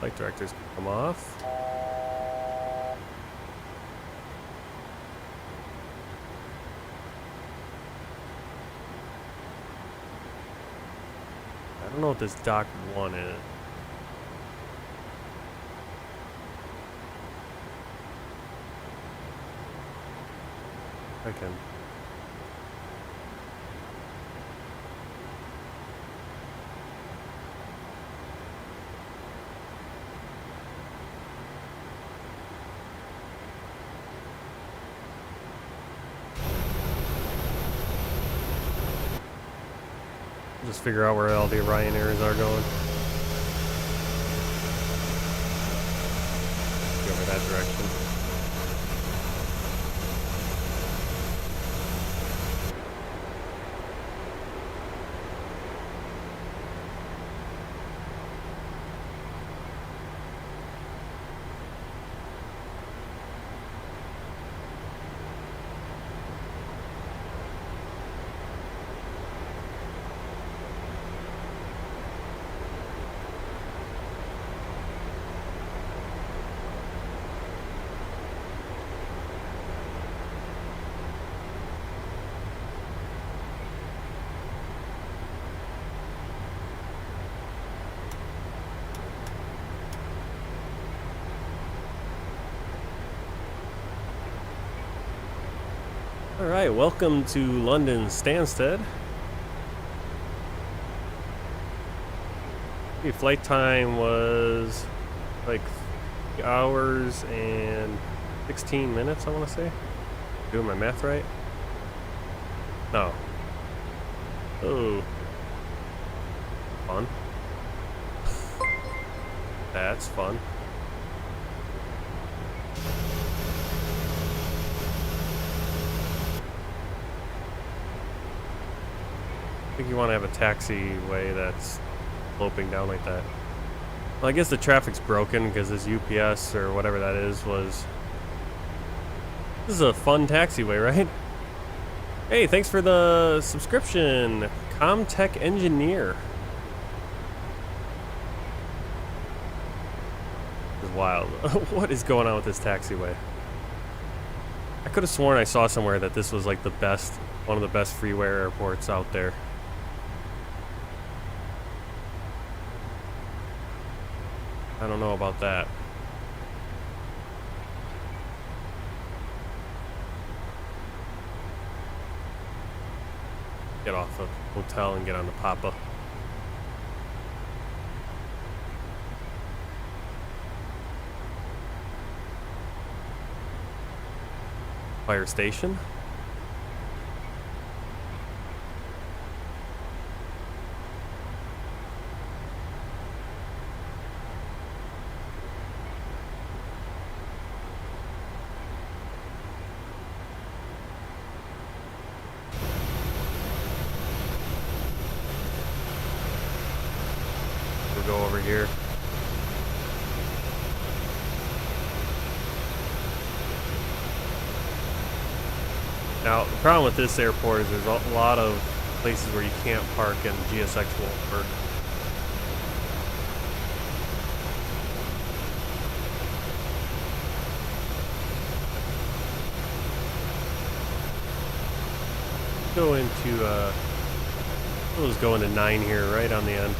A: Light directors come off. I don't know what this dock 1 is. I can. Just figure out where all the Ryanairs are going. Go over that direction. Alright, welcome to London Stansted. The flight time was like 3 hours and 16 minutes, I want to say. Doing my math right? No. Oh. Fun. That's fun. I think you want to have a taxiway that's sloping down like that. Well, I guess the traffic's broken because this UPS or whatever that is was... This is a fun taxiway, right? Hey, thanks for the subscription, Comtech Engineer. This is wild. What is going on with this taxiway? I could have sworn I saw somewhere that this was like the best, one of the best freeware airports out there. I don't know about that. Get off the hotel and get on the Papa. Fire station. Go over here. Now, the problem with this airport is there's a lot of places where you can't park and GSX won't work. go into, we'll just go into 9 here, right on the end.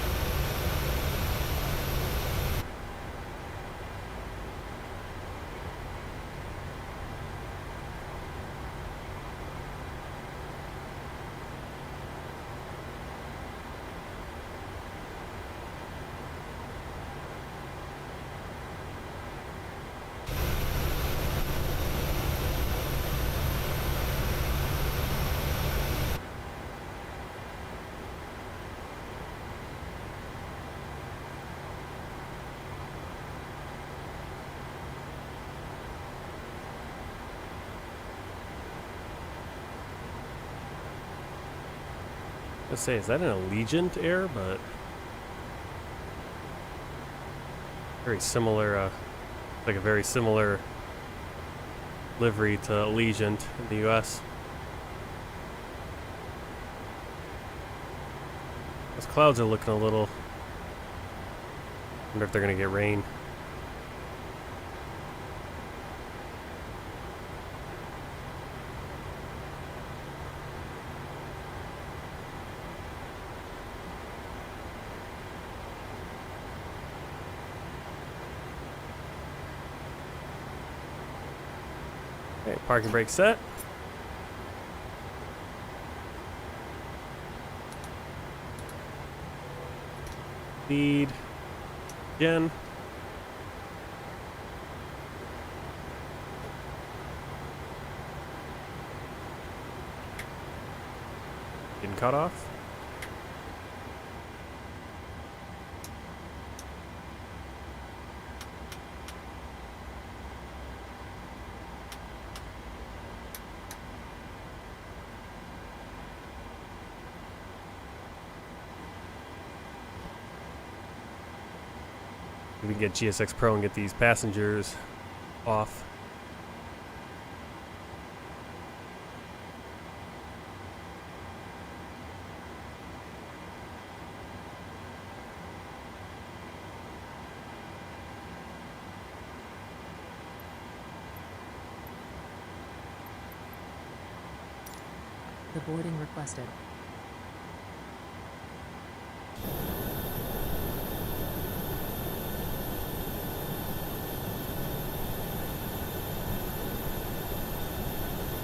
A: Let's say, is that an Allegiant Air? But very similar, like a very similar livery to Allegiant in the U.S. Those clouds are looking a little. Wonder if they're gonna get rain. Okay, parking brake set. Speed. Again. Getting cut off. We can get GSX Pro and get these passengers off.
B: The boarding requested.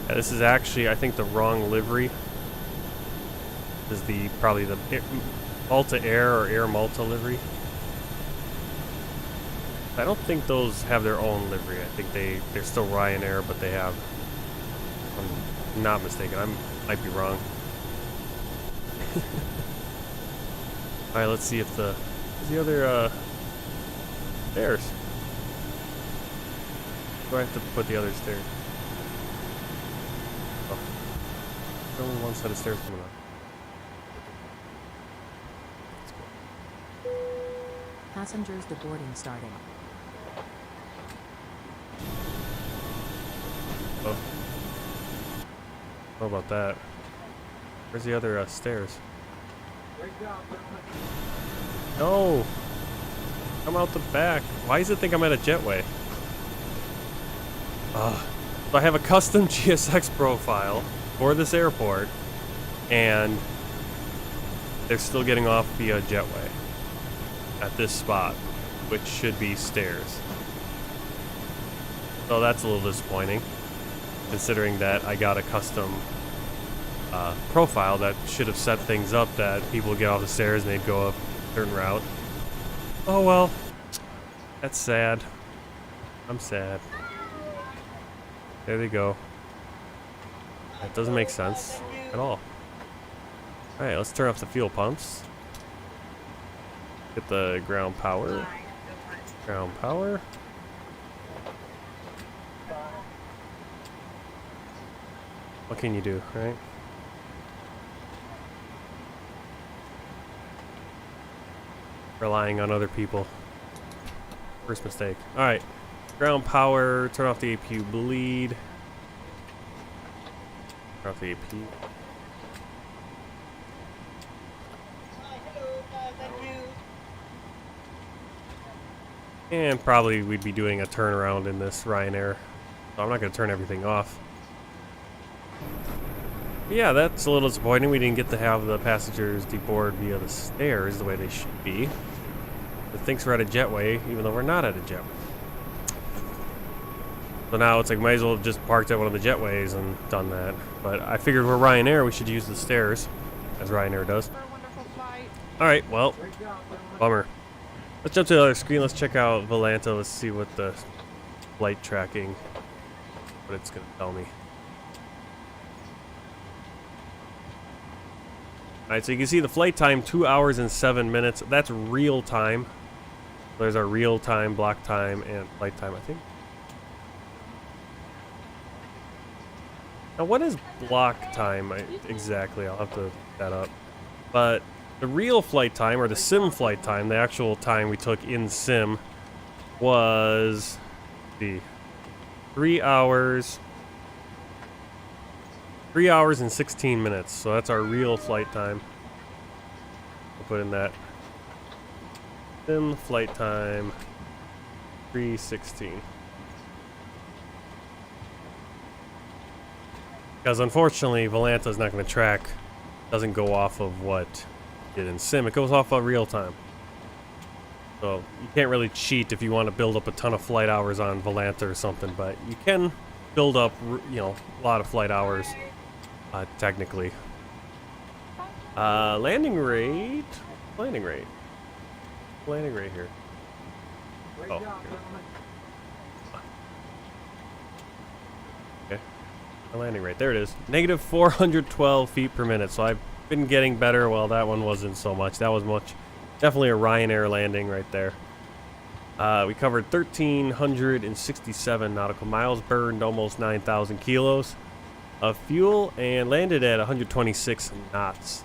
A: Yeah, this is actually, I think, the wrong livery. This is the probably the Malta Air or Air Malta livery. I don't think those have their own livery. I think they're still Ryanair, but they have. I'm not mistaken. I might be wrong. All right, let's see if where's the other stairs. Do I have to put the other stairs? Oh, there's only one set of stairs coming up.
B: Passengers deboarding starting.
A: Oh. How about that? Where's the other stairs? No! Come out the back. Why does it think I'm at a jetway? So I have a custom GSX profile for this airport, and they're still getting off via jetway at this spot, which should be stairs. So that's a little disappointing, considering that I got a custom profile that should have set things up that people would get off the stairs and they'd go up a certain route. Oh well, that's sad. I'm sad. There they go. That doesn't make sense at all. Alright, let's turn off the fuel pumps. Get the ground power. Ground power. What can you do, right? Relying on other people. First mistake. Alright. Ground power. Turn off the APU bleed. Turn off the APU. And probably we'd be doing a turnaround in this Ryanair. So I'm not going to turn everything off. Yeah, that's a little disappointing. We didn't get to have the passengers deboard via the stairs the way they should be. But thinks we're at a jetway, even though we're not at a jetway. So now it's like, might as well have just parked at one of the jetways and done that. But I figured we're Ryanair, we should use the stairs, as Ryanair does. Alright, well, bummer. Let's jump to the other screen. Let's check out Volanta. Let's see what the flight tracking, what it's going to tell me. Alright, so you can see the flight time, 2 hours and 7 minutes. That's real time. There's our real time, block time, and flight time, I think. Now, what is block time exactly? I'll have to look that up. But the real flight time, or the sim flight time, the actual time we took in sim, was the 3 hours and 16 minutes. So that's our real flight time. We'll put in that. Sim flight time 3:16. Because unfortunately, Volanta is not going to track, doesn't go off of what it did in sim. It goes off of real time. So you can't really cheat if you want to build up a ton of flight hours on Volanta or something, but you can build up, you know, a lot of flight hours, technically. Landing rate here. Oh, here. Okay. The landing rate, there it is. Negative 412 feet per minute. So I've been getting better. Well, that one wasn't so much. That was definitely a Ryanair landing right there. We covered 1,367 nautical miles, burned almost 9,000 kilos of fuel, and landed at 126 knots.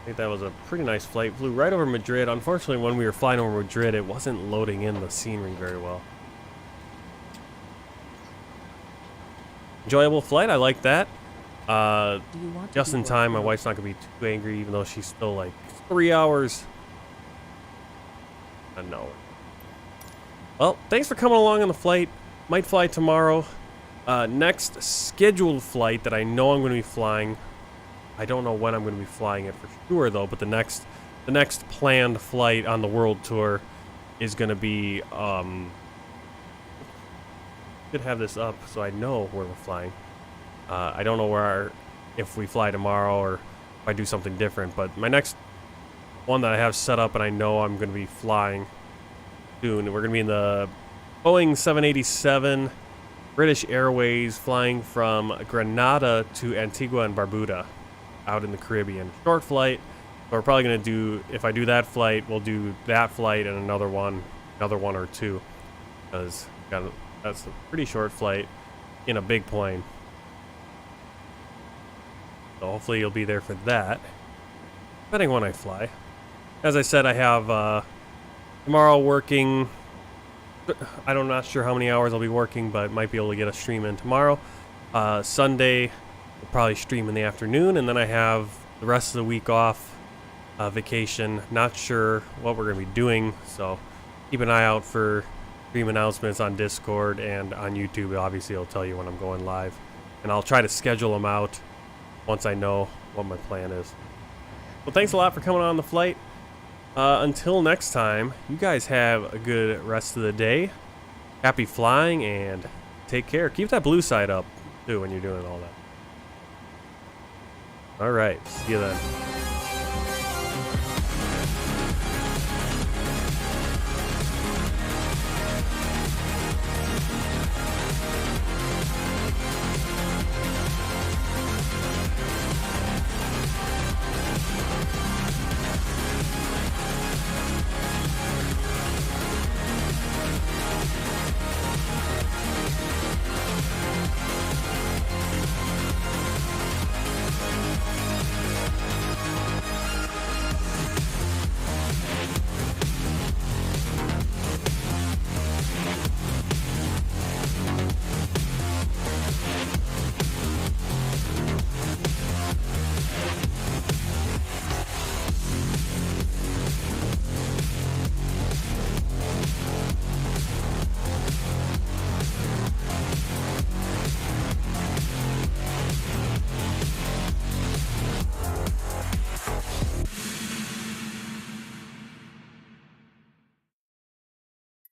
A: I think that was a pretty nice flight. Flew right over Madrid. Unfortunately, when we were flying over Madrid, it wasn't loading in the scenery very well. Enjoyable flight. I like that. Just in time. My wife's not going to be too angry, even though she's still like 3 hours. I know. Well, thanks for coming along on the flight. Might fly tomorrow. Next scheduled flight that I know I'm going to be flying. I don't know when I'm going to be flying it for sure, though. But the next planned flight on the world tour is going to be. Should have this up so I know where we're flying. I don't know if we fly tomorrow or if I do something different. But my next one that I have set up and I know I'm going to be flying soon. We're going to be in the Boeing 787 British Airways, flying from Grenada to Antigua and Barbuda out in the Caribbean. Short flight. So we're probably going to do, if I do that flight, we'll do that flight and another one or two. Because that's a pretty short flight in a big plane. So hopefully you'll be there for that. Depending on when I fly. As I said, I have tomorrow working. I'm not sure how many hours I'll be working, but might be able to get a stream in tomorrow. Sunday, we'll probably stream in the afternoon, and then I have the rest of the week off, vacation. Not sure what we're going to be doing, so keep an eye out for stream announcements on Discord and on YouTube. Obviously, I'll tell you when I'm going live, and I'll try to schedule them out once I know what my plan is. Well, thanks a lot for coming on the flight. Until next time, you guys have a good rest of the day. Happy flying and take care. Keep that blue side up too when you're doing all that. All right, see you then.